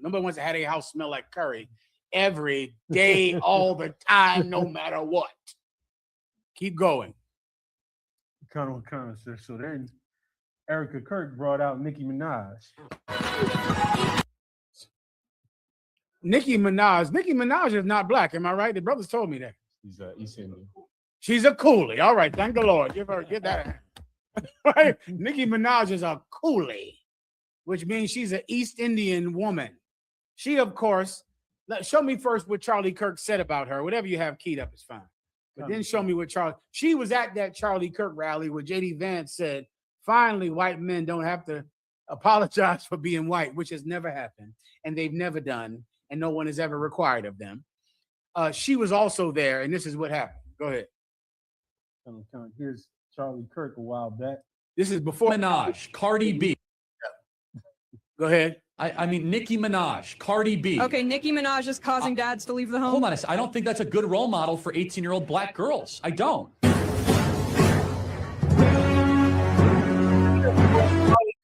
Nobody wants to have their house smell like curry every day, all the time, no matter what. Keep going. Colonel, sir. So then Erica Kirk brought out Nicki Minaj. Nicki Minaj is not black. Am I right? The brothers told me that. She's East Indian. She's a coolie. All right. Thank the Lord. Get that. Right? Nicki Minaj is a coolie, which means she's an East Indian woman. She, of course, show me first what Charlie Kirk said about her. Whatever you have keyed up is fine. But then show me what she was at that Charlie Kirk rally where JD Vance said, finally, white men don't have to apologize for being white, which has never happened. And they've never done. And no one has ever required of them. She was also there, and this is what happened. Go ahead. Here's Charlie Kirk a while back. This is before Minaj, Cardi B. Go ahead. I mean, Nicki Minaj, Cardi B. Okay, Nicki Minaj is causing dads to leave the home. Hold on a second. I don't think that's a good role model for 18-year-old black girls. I don't. Charlie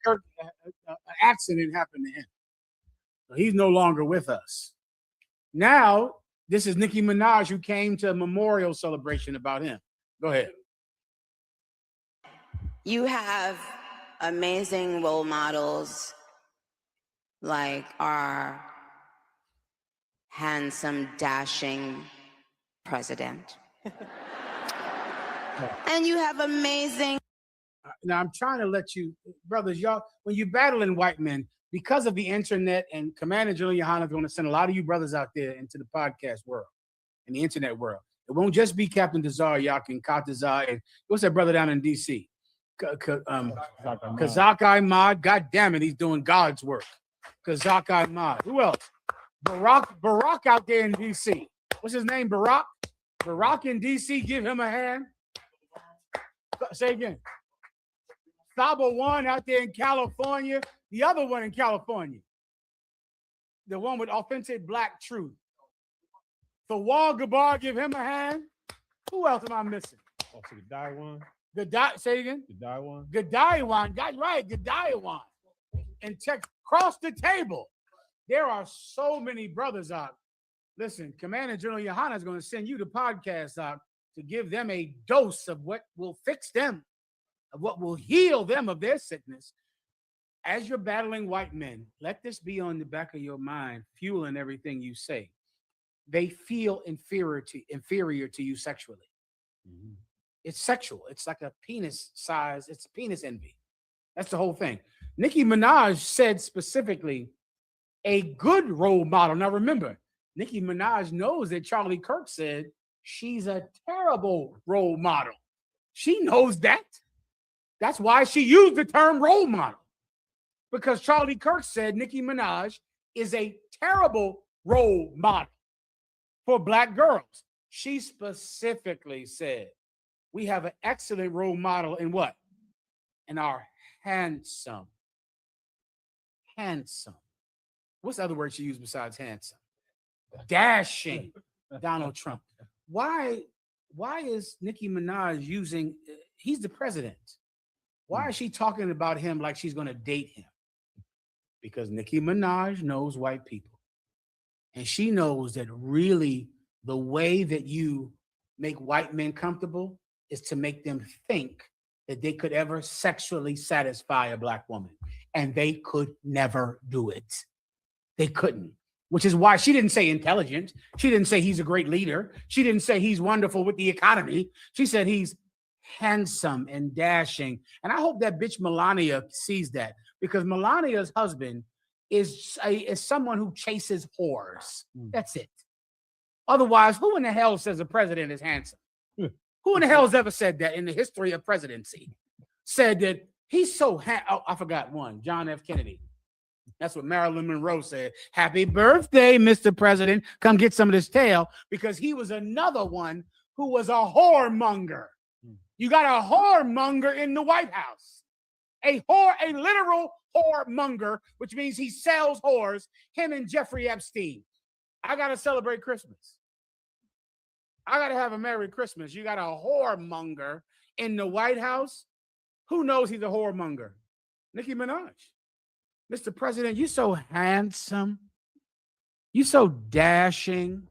Kirk, an accident happened to him. So he's no longer with us. Now, this is Nicki Minaj who came to a memorial celebration about him. Go ahead. You have amazing role models like our handsome, dashing president. And you have amazing. Now, I'm trying to let you, brothers, y'all, when you're battling white men, because of the internet, and Commander General YAHANNA is going to send a lot of you brothers out there into the podcast world and the internet world. It won't just be Captain Dazar, Yakin, Katazar, and what's that brother down in D.C.? Kazak Ahmad. God damn it, he's doing God's work. Kazak Ahmad. Who else? Barack out there in D.C. What's his name? Barack? Barack in D.C. Give him a hand. Say again. Saba one out there in California. The other one in California. The one with authentic black truth. The Wall Gabar, give him a hand. Who else am I missing? Oh, so the Daiwan. Say again. Gadawan. Gadawan. Got right. Gadawan. And check across the table. There are so many brothers out. Listen, Commander General YAHANNA is going to send you the podcast out to give them a dose of what will fix them, of what will heal them of their sickness. As you're battling white men, let this be on the back of your mind, fueling everything you say. They feel inferior to you sexually. Mm-hmm. It's sexual. It's like a penis size. It's penis envy. That's the whole thing. Nicki Minaj said specifically, a good role model. Now remember, Nicki Minaj knows that Charlie Kirk said she's a terrible role model. She knows that. That's why she used the term role model. Because Charlie Kirk said Nicki Minaj is a terrible role model for black girls. She specifically said, we have an excellent role model in what? In our handsome. Handsome. What's the other word she used besides handsome? Dashing Donald Trump. Why is Nicki Minaj using, he's the president. Why is she talking about him like she's going to date him? Because Nicki Minaj knows white people. And she knows that really the way that you make white men comfortable is to make them think that they could ever sexually satisfy a black woman. And they could never do it. They couldn't. Which is why she didn't say intelligent. She didn't say he's a great leader. She didn't say he's wonderful with the economy. She said he's handsome and dashing. And I hope that bitch Melania sees that, because Melania's husband is someone who chases whores. That's it. Otherwise, who in the hell says a president is handsome? Who in the hell has ever said that in the history of presidency? Said that He's so oh, I forgot one. John F. Kennedy. That's what Marilyn Monroe said. Happy birthday, Mr. President. Come get some of this tail, because he was another one who was a whoremonger. You got a whoremonger in the White House. A literal whoremonger, which means he sells whores, him and Jeffrey Epstein. I got to celebrate Christmas. I got to have a Merry Christmas. You got a whoremonger in the White House. Who knows he's a whoremonger? Nicki Minaj. Mr. President, you're so handsome. You're so dashing.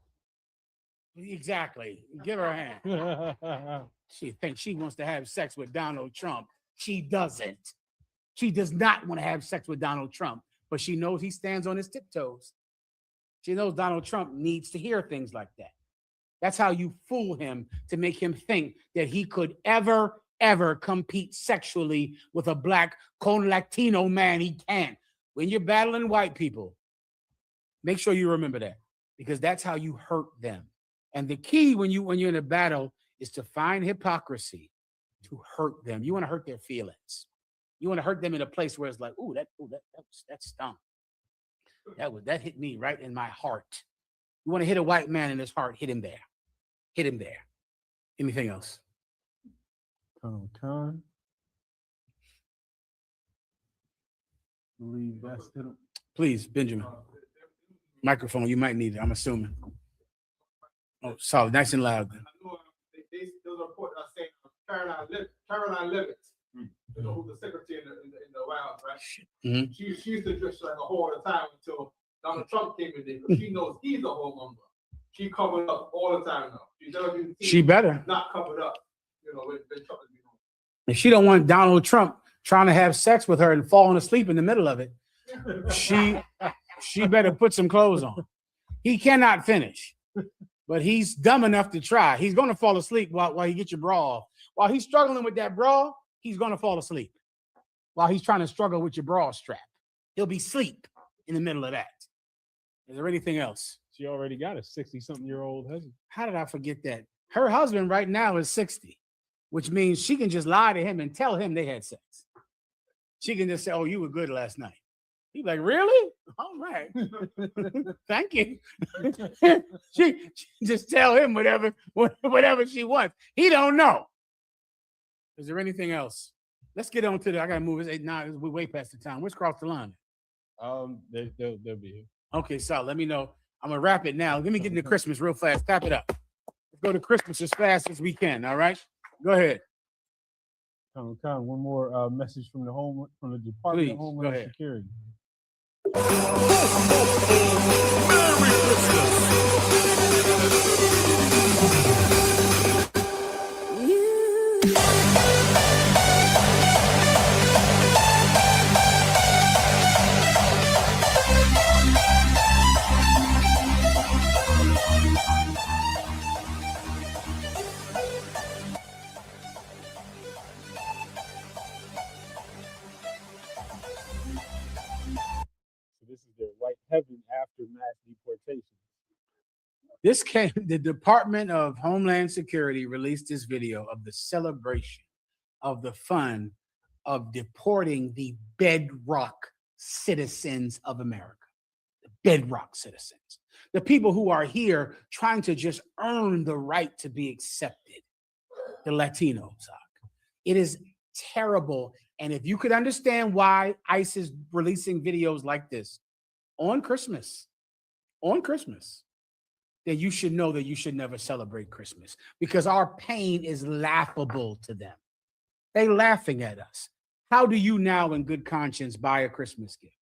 Exactly. Give her a hand. She thinks she wants to have sex with Donald Trump. She doesn't. She does not want to have sex with Donald Trump, but she knows he stands on his tiptoes. She knows Donald Trump needs to hear things like that. That's how you fool him, to make him think that he could ever compete sexually with a black con Latino man. He can't. When you're battling white people, make sure you remember that, because that's how you hurt them. And the key when you're in a battle is to find hypocrisy to hurt them. You want to hurt their feelings. You want to hurt them in a place where it's like, that stung. That hit me right in my heart. You want to hit a white man in his heart, hit him there. Hit him there. Anything else? Con. Believe that's it. Please, Benjamin. Microphone, you might need it, I'm assuming. Oh, solid, nice and loud. There was a report saying Caroline Levitt, you know, who's the secretary in the White House, right? Mm-hmm. She used to dress like a whore all the time until Donald Trump came in there, because she knows he's a whoremonger. She covered up all the time now. She better not covered up, you know, when Trump is doing. If she don't want Donald Trump trying to have sex with her and falling asleep in the middle of it, she better put some clothes on. He cannot finish, but he's dumb enough to try. He's going to fall asleep while he gets your bra off. While he's struggling with that bra, he's going to fall asleep. While he's trying to struggle with your bra strap, he'll be asleep in the middle of that. Is there anything else? She already got a 60-something-year-old husband. How did I forget that? Her husband right now is 60, which means she can just lie to him and tell him they had sex. She can just say, "Oh, you were good last night." He's like, "Really? All right. Thank you." she just tell him whatever she wants. He don't know. Is there anything else? Let's get on to I gotta move. It's 8:09. We're way past the time. Where's Cross the Line? They'll be here. Okay, so let me know. I'm gonna wrap it now. Let me get into Christmas real fast. Tap it up. Let's go to Christmas as fast as we can. All right. Go ahead. One more message from the Department of Homeland Security. This is their white heaven after mass deportation. The Department of Homeland Security released this video of the celebration of the fun of deporting the bedrock citizens of America. The bedrock citizens. The people who are here trying to just earn the right to be accepted. The Latinos. It is terrible. And if you could understand why ICE is releasing videos like this on Christmas, then you should know that you should never celebrate Christmas, because our pain is laughable to them. They're laughing at us. How do you now in good conscience buy a Christmas gift?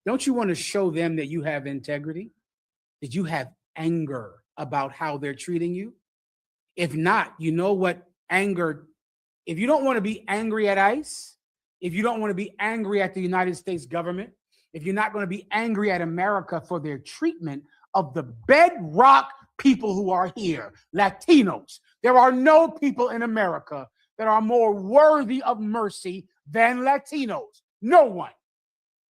Don't you want to show them that you have integrity? That you have anger about how they're treating you? If not, you know what anger, if you don't want to be angry at ICE, if you don't want to be angry at the United States government, if you're not going to be angry at America for their treatment of the bedrock people who are here, Latinos, there are no people in America that are more worthy of mercy than Latinos. No one.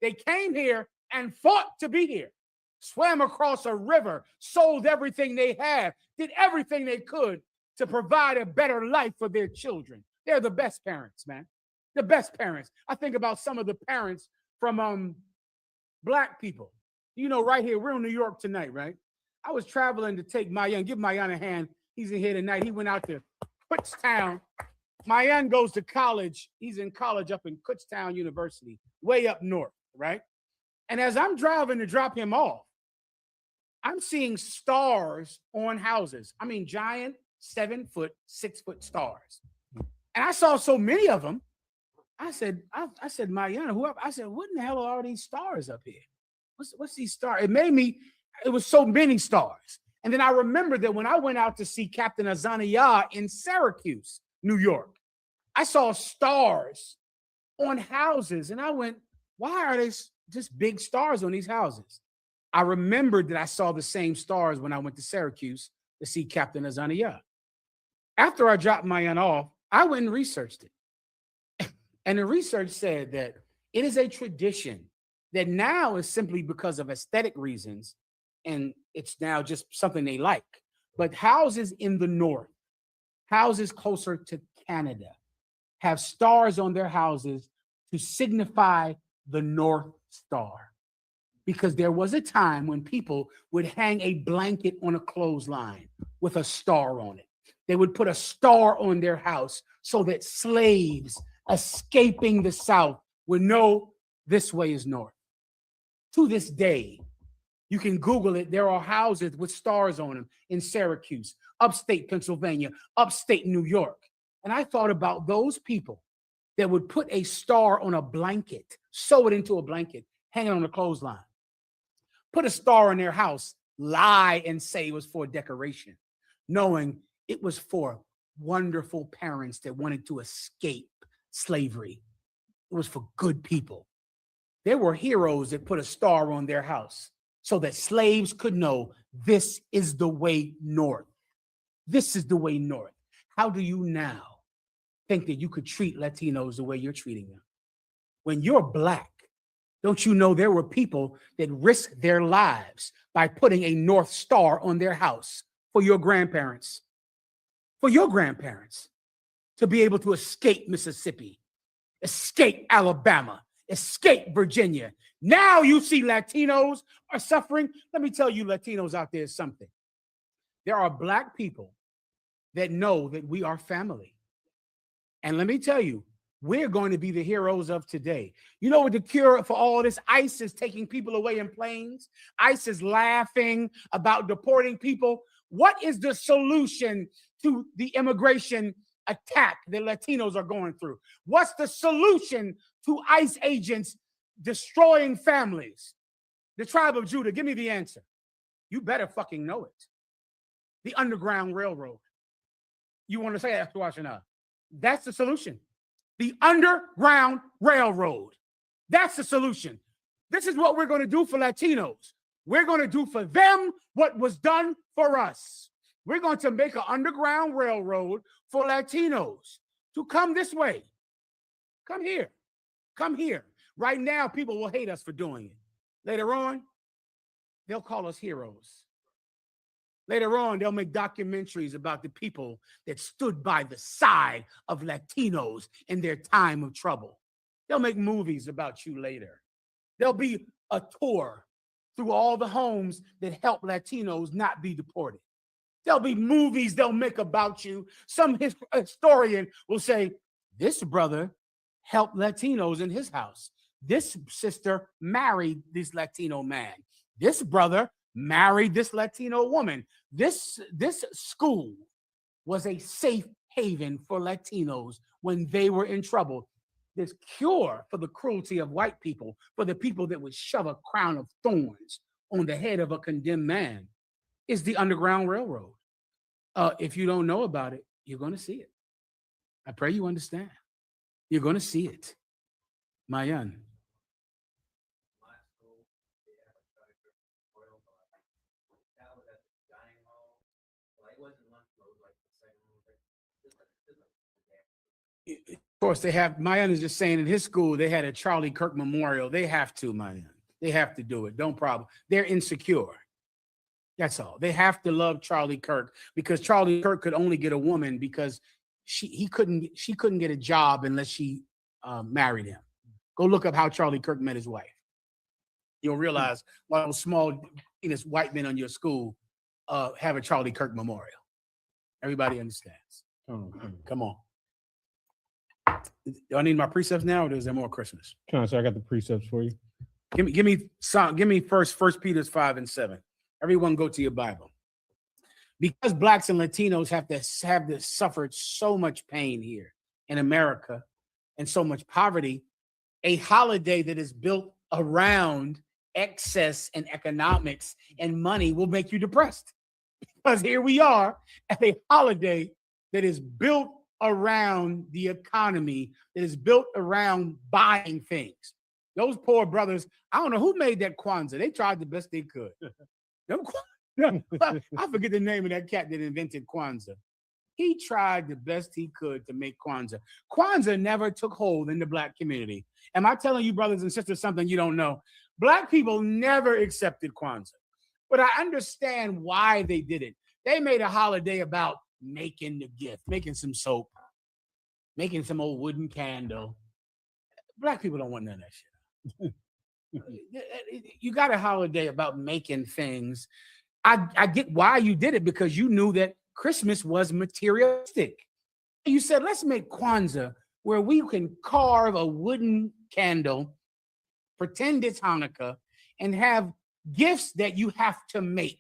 They came here and fought to be here, swam across a river, sold everything they have, did everything they could to provide a better life for their children. They're the best parents, man. The best parents. I think about some of the parents from Black people. You know, right here, we're in New York tonight, right? I was traveling to take Mayan, give Mayan a hand. He's in here tonight. He went out to Kutztown. Mayan goes to college. He's in college up in Kutztown University, way up north, right? And as I'm driving to drop him off, I'm seeing stars on houses. I mean, giant 7-foot, 6-foot stars. And I saw so many of them. I said, Mariana, whoever, I said, what in the hell are all these stars up here? What's these stars? It was so many stars. And then I remembered that when I went out to see Captain Azaniah in Syracuse, New York, I saw stars on houses. And I went, why are they just big stars on these houses? I remembered that I saw the same stars when I went to Syracuse to see Captain Azaniah. After I dropped my aunt off, I went and researched it. And the research said that it is a tradition that now is simply because of aesthetic reasons, and it's now just something they like. But houses in the north, houses closer to Canada, have stars on their houses to signify the North Star. Because there was a time when people would hang a blanket on a clothesline with a star on it. They would put a star on their house so that slaves escaping the South would know this way is north. To this day, you can Google it. There are houses with stars on them in Syracuse, upstate Pennsylvania, upstate New York. And I thought about those people that would put a star on a blanket, sew it into a blanket, hang it on a clothesline, put a star on their house, lie and say it was for decoration, knowing it was for wonderful parents that wanted to escape slavery. It was for good people. There were heroes that put a star on their house so that slaves could know this is the way north. This is the way north. How do you now think that you could treat Latinos the way you're treating them? When you're Black, don't you know there were people that risked their lives by putting a North Star on their house for your grandparents? For your grandparents to be able to escape Mississippi, escape Alabama, escape Virginia. Now you see Latinos are suffering. Let me tell you, Latinos out there something. There are Black people that know that we are family. And let me tell you, we're going to be the heroes of today. You know what the cure for all this? ICE is taking people away in planes. ICE is laughing about deporting people. What is the solution to the immigration attack that Latinos are going through? What's the solution to ICE agents destroying families? The tribe of Judah, give me the answer. You better fucking know it. The Underground Railroad. You want to say that, Washington? That's the solution. The Underground Railroad. That's the solution. This is what we're going to do for Latinos. We're going to do for them what was done for us. We're going to make an underground railroad for Latinos to come this way. Come here. Come here. Right now, people will hate us for doing it. Later on, they'll call us heroes. Later on, they'll make documentaries about the people that stood by the side of Latinos in their time of trouble. They'll make movies about you later. There'll be a tour through all the homes that help Latinos not be deported. There'll be movies they'll make about you. Some historian will say, this brother helped Latinos in his house. This sister married this Latino man. This brother married this Latino woman. This school was a safe haven for Latinos when they were in trouble. This cure for the cruelty of white people, for the people that would shove a crown of thorns on the head of a condemned man, is the Underground Railroad. If you don't know about it, you're going to see it. I pray you understand. You're going to see it. Mayan. Of course, they have, Mayan is just saying in his school, they had a Charlie Kirk memorial. They have to, Mayan. They have to do it. Don't problem. They're insecure. That's all. They have to love Charlie Kirk because Charlie Kirk could only get a woman because she couldn't get a job unless she married him. Go look up how Charlie Kirk met his wife. You'll realize why those small penis white men on your school have a Charlie Kirk memorial. Everybody understands. Come on. Do I need my precepts now, or is there more Christmas? So I got the precepts for you. Give me First Peter 5 and 7. Everyone go to your Bible. Because blacks and Latinos have suffered so much pain here in America and so much poverty, a holiday that is built around excess and economics and money will make you depressed. Because here we are at a holiday that is built around the economy, that is built around buying things. Those poor brothers, I don't know who made that Kwanzaa. They tried the best they could. I forget the name of that cat that invented Kwanzaa. He tried the best he could to make Kwanzaa. Kwanzaa never took hold in the black community. Am I telling you, brothers and sisters, something you don't know? Black people never accepted Kwanzaa. But I understand why they did it. They made a holiday about making the gift, making some soap, making some old wooden candle. Black people don't want none of that shit. You got a holiday about making things. I get why you did it, because you knew that Christmas was materialistic. You said, let's make Kwanzaa where we can carve a wooden candle, pretend it's Hanukkah, and have gifts that you have to make.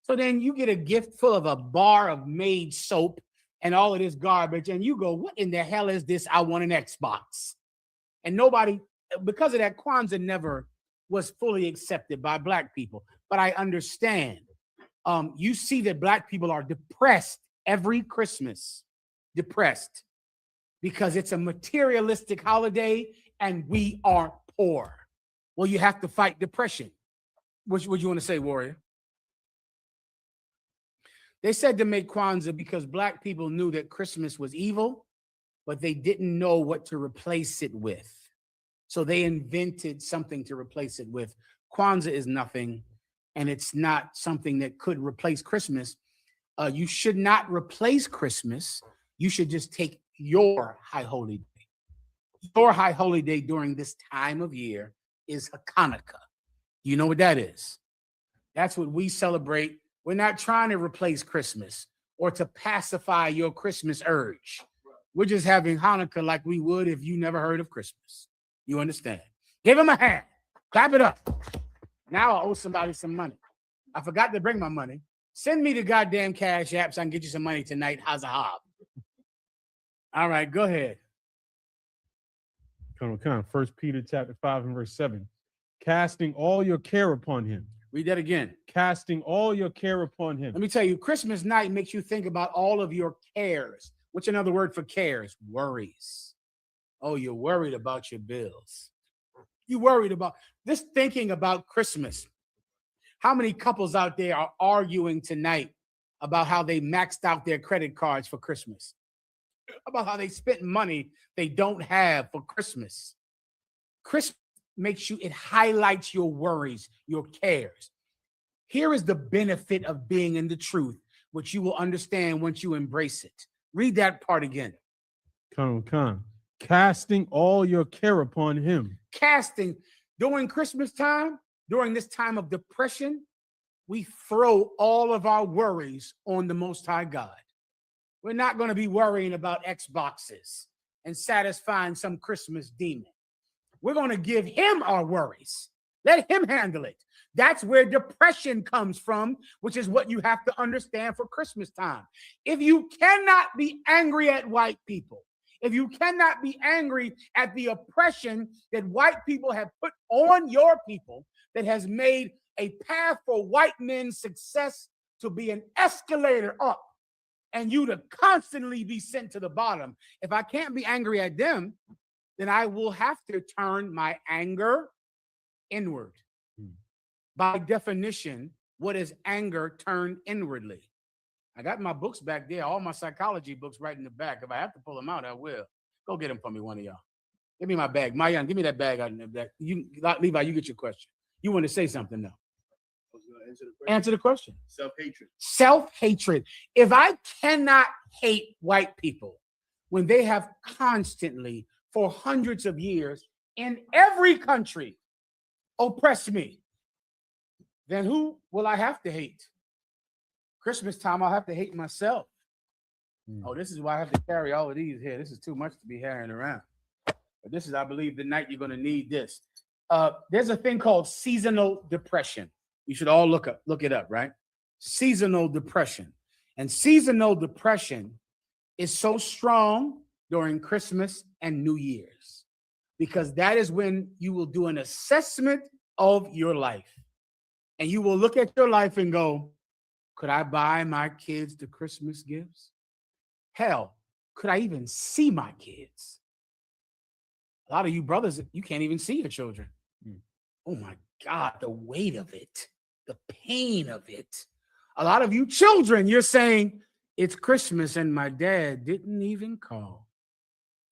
So then you get a gift full of a bar of made soap and all of this garbage, and you go, what in the hell is this? I want an Xbox. And nobody, because of that, Kwanzaa never was fully accepted by black people. But I understand. You see that black people are depressed every Christmas, depressed, because it's a materialistic holiday and we are poor. Well, you have to fight depression. What you want to say, Warrior? They said to make Kwanzaa because black people knew that Christmas was evil, but they didn't know what to replace it with. So they invented something to replace it with. Kwanzaa is nothing, and it's not something that could replace Christmas. You should not replace Christmas. You should just take your high holy day. Your high holy day during this time of year is Hanukkah. You know what that is? That's what we celebrate. We're not trying to replace Christmas or to pacify your Christmas urge. We're just having Hanukkah like we would if you never heard of Christmas. You understand? Give him a hand. Clap it up. Now I owe somebody some money. I forgot to bring my money. Send me the goddamn cash app so I can get you some money tonight. How's a hob? All right, go ahead. Come on. 1 Peter chapter 5 and verse 7. Casting all your care upon him. Read that again. Casting all your care upon him. Let me tell you, Christmas night makes you think about all of your cares. What's another word for cares? Worries. Oh, you're worried about your bills. You worried about this, thinking about Christmas. How many couples out there are arguing tonight about how they maxed out their credit cards for Christmas? About how they spent money they don't have for Christmas. Christmas makes you, it highlights your worries, your cares. Here is the benefit of being in the truth, which you will understand once you embrace it. Read that part again. Come. Casting all your care upon him. Casting. During Christmas time, during this time of depression, we throw all of our worries on the Most High God. We're not going to be worrying about Xboxes and satisfying some Christmas demon. We're going to give him our worries. Let him handle it. That's where depression comes from, which is what you have to understand for Christmas time. If you cannot be angry at white people, if you cannot be angry at the oppression that white people have put on your people, that has made a path for white men's success to be an escalator up and you to constantly be sent to the bottom. If I can't be angry at them, then I will have to turn my anger inward. By definition, what is anger turned inwardly? I got my books back there, all my psychology books right in the back. If I have to pull them out, I will. Go get them for me, one of y'all. Give me my bag. Mayan, give me that bag out in the back. Levi, you get your question. You want to say something now? Answer the question. Self-hatred. Self-hatred. If I cannot hate white people when they have constantly, for hundreds of years in every country oppress me, then who will I have to hate? Christmas time, I'll have to hate myself. Oh, this is why I have to carry all of these here. This is too much to be carrying around. But this is, I believe, the night you're going to need this. There's a thing called seasonal depression. You should all look it up, right? Seasonal depression. And seasonal depression is so strong during Christmas and New Year's, because that is when you will do an assessment of your life. And you will look at your life and go, could I buy my kids the Christmas gifts? Hell, could I even see my kids? A lot of you brothers, you can't even see your children. Oh my God, the weight of it, the pain of it. A lot of you children, you're saying, it's Christmas and my dad didn't even call.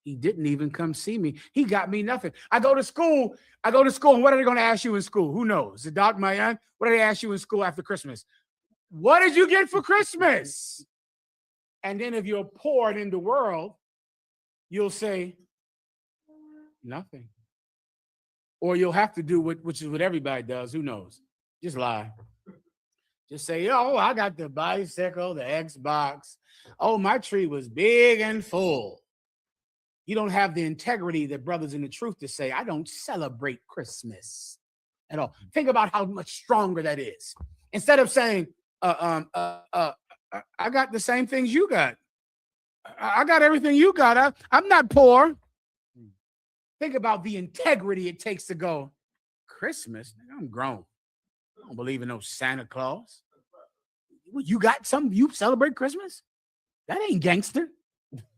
He didn't even come see me. He got me nothing. I go to school, and what are they going to ask you in school? Who knows? The Doc Mayan, what do they ask you in school after Christmas? What did you get for Christmas? And then if you're poor and in the world, you'll say, nothing. Or you'll have to do which is what everybody does. Who knows? Just lie. Just say, oh, I got the bicycle, the Xbox. Oh, my tree was big and full. You don't have the integrity that brothers in the truth to say, I don't celebrate Christmas at all. Think about how much stronger that is. Instead of saying, I got the same things you got. I got everything you got. I'm not poor. Think about the integrity it takes to go, Christmas? I'm grown. I don't believe in no Santa Claus. You got something? You celebrate Christmas? That ain't gangster.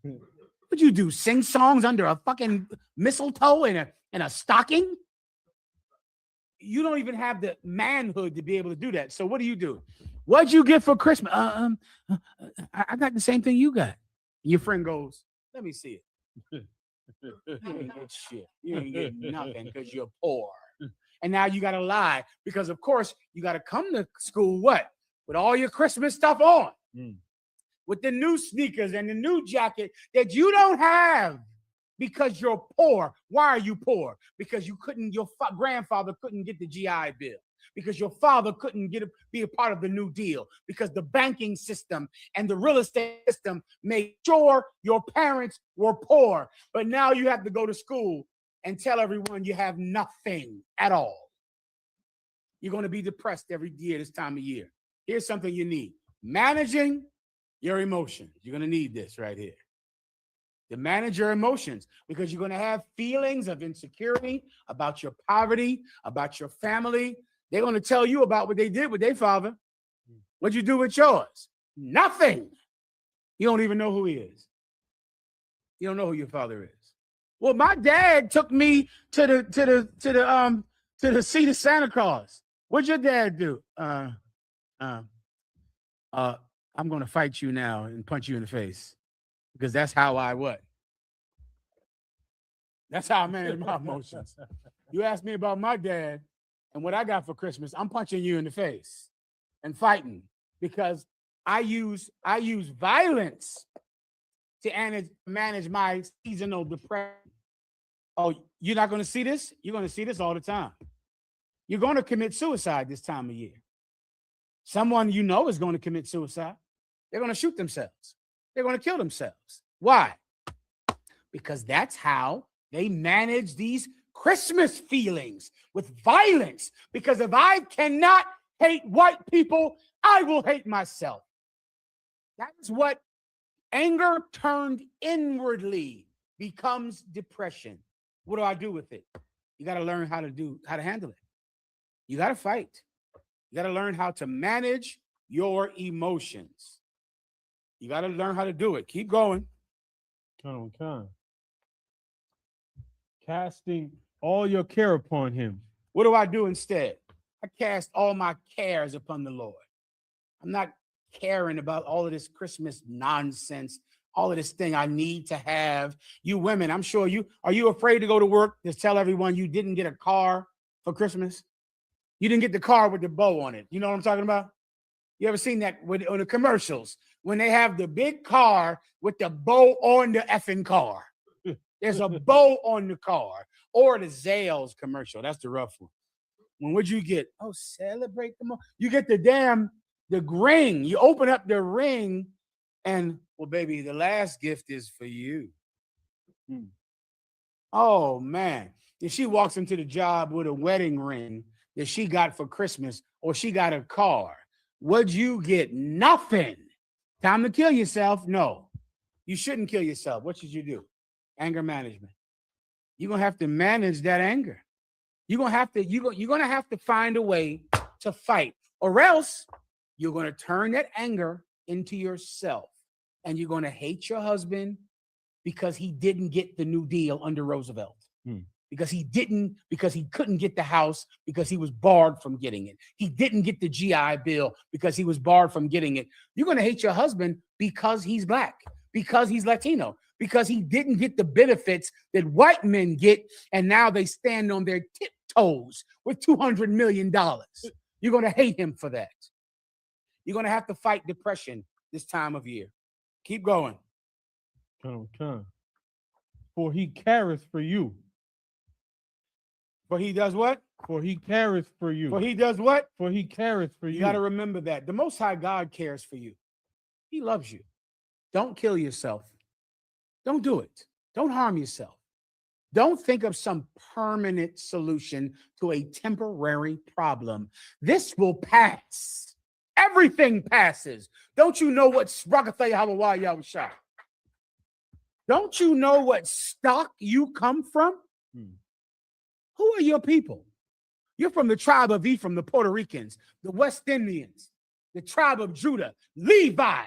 What'd you do? Sing songs under a fucking mistletoe and a stocking? You don't even have the manhood to be able to do that. So what do? What'd you get for Christmas? I got the same thing you got. Your friend goes, let me see it. You ain't get shit. You ain't get nothing because you're poor. And now you got to lie because, of course, you got to come to school, what? With all your Christmas stuff on. With the new sneakers and the new jacket that you don't have because you're poor. Why are you poor? Because your grandfather couldn't get the GI Bill. Because your father couldn't be a part of the New Deal. Because the banking system and the real estate system made sure your parents were poor. But now you have to go to school and tell everyone you have nothing at all. You're going to be depressed every year this time of year. Here's something you need. Managing your emotions. You're going to need this right here. To manage your emotions, because you're going to have feelings of insecurity about your poverty, about your family. They're going to tell you about what they did with their father. What'd you do with yours? Nothing. You don't even know who he is. You don't know who your father is. Well, my dad took me to the seat of Santa Claus. What'd your dad do? I'm going to fight you now and punch you in the face because that's how I what? That's how I manage my emotions. You ask me about my dad and what I got for Christmas, I'm punching you in the face and fighting because I use violence to manage my seasonal depression. Oh, you're not going to see this? You're going to see this all the time. You're going to commit suicide this time of year. Someone you know is going to commit suicide. They're going to shoot themselves. They're going to kill themselves. Why? Because that's how they manage these Christmas feelings with violence. Because if I cannot hate white people, I will hate myself. That is what anger turned inwardly becomes depression. What do I do with it? You got to learn how to handle it. You got to fight. You got to learn how to manage your emotions. You got to learn how to do it. Keep going. Casting all your care upon him. What do I do instead? I cast all my cares upon the Lord. I'm not caring about all of this Christmas nonsense, all of this thing I need to have. You women, I'm sure are you afraid to go to work to tell everyone you didn't get a car for Christmas? You didn't get the car with the bow on it. You know what I'm talking about? You ever seen that on the commercials when they have the big car with the bow on the effing car? There's a bow on the car. Or the Zales commercial. That's the rough one. When would you get? Oh, celebrate the moment. You get the ring. You open up the ring and, well, baby, the last gift is for you. Oh, man. If she walks into the job with a wedding ring that she got for Christmas, or she got a car, what'd you get? Nothing. Time to kill yourself? No. You shouldn't kill yourself. What should you do? Anger management. You're gonna have to manage that anger. You're gonna have to find a way to fight, or else you're gonna turn that anger into yourself, and you're gonna hate your husband because he didn't get the New Deal under Roosevelt. Because he couldn't get the house because he was barred from getting it. He didn't get the GI Bill because he was barred from getting it. You're gonna hate your husband because he's black, because he's Latino, because he didn't get the benefits that white men get, and now they stand on their tiptoes with $200 million. You're going to hate him for that. You're going to have to fight depression this time of year. Keep going. For he careth for you. For he does what? For he careth for you. For he does what? For he careth for you. You got to remember that. The Most High God cares for you. He loves you. Don't kill yourself. Don't do it. Don't harm yourself. Don't think of some permanent solution to a temporary problem. This will pass. Everything passes. Don't you know what Don't you know what stock you come from? Who are your people? You're from the tribe of Ephraim, the Puerto Ricans, the West Indians, the tribe of Judah, Levi.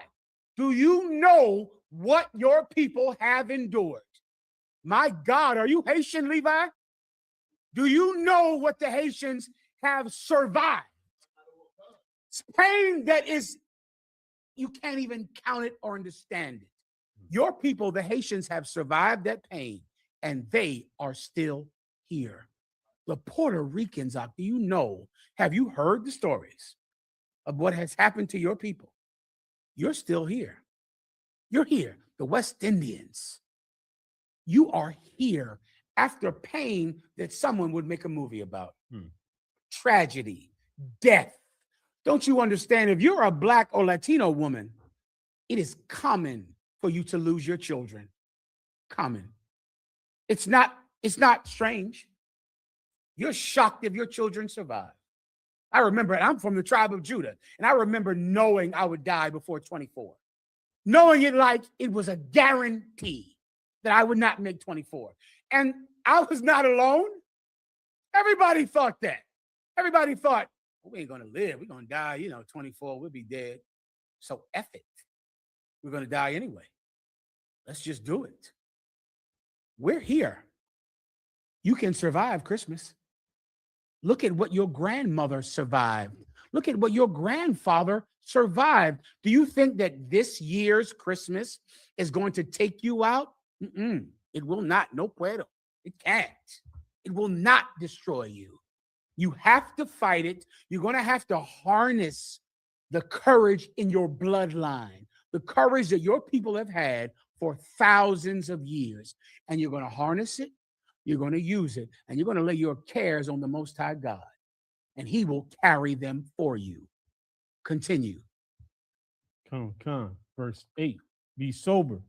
Do you know what your people have endured? My God, are you Haitian, Levi? Do you know what the Haitians have survived? It's pain that is, you can't even count it or understand it. Your people, the Haitians, have survived that pain, and they are still here. The Puerto Ricans, do you know, have you heard the stories of what has happened to your people? You're still here. You're here. The West Indians. You are here after pain that someone would make a movie about. Tragedy, death. Don't you understand? If you're a Black or Latino woman, it is common for you to lose your children. Common. It's not strange. You're shocked if your children survive. I remember, I'm from the tribe of Judah, and I remember knowing I would die before 24. Knowing it like it was a guarantee that I would not make 24. And I was not alone. Everybody thought that. Everybody thought, well, we ain't going to live. We're going to die, 24, we'll be dead. So F it. We're going to die anyway. Let's just do it. We're here. You can survive Christmas. Look at what your grandmother survived. Look at what your grandfather survived. Do you think that this year's Christmas is going to take you out? It will not. No puedo. It can't. It will not destroy you. You have to fight it. You're going to have to harness the courage in your bloodline, the courage that your people have had for thousands of years. And you're going to harness it. You're going to use it, and you're going to lay your cares on the Most High God, and he will carry them for you. Continue. Come. Verse 8. Be sober.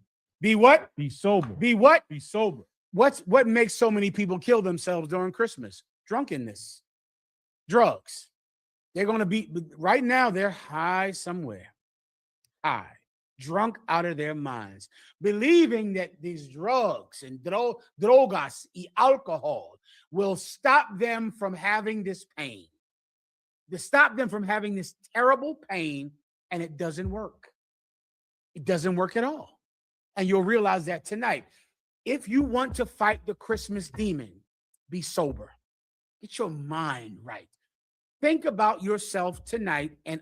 Be what? Be sober. Be what? Be sober. What makes so many people kill themselves during Christmas? Drunkenness. Drugs. They're going to be, right now, they're high somewhere. High. Drunk out of their minds, believing that these drugs and drogas y alcohol will stop them from having this pain, to stop them from having this terrible pain, and it doesn't work. It doesn't work at all. And you'll realize that tonight. If you want to fight the Christmas demon, be sober. Get your mind right. Think about yourself tonight and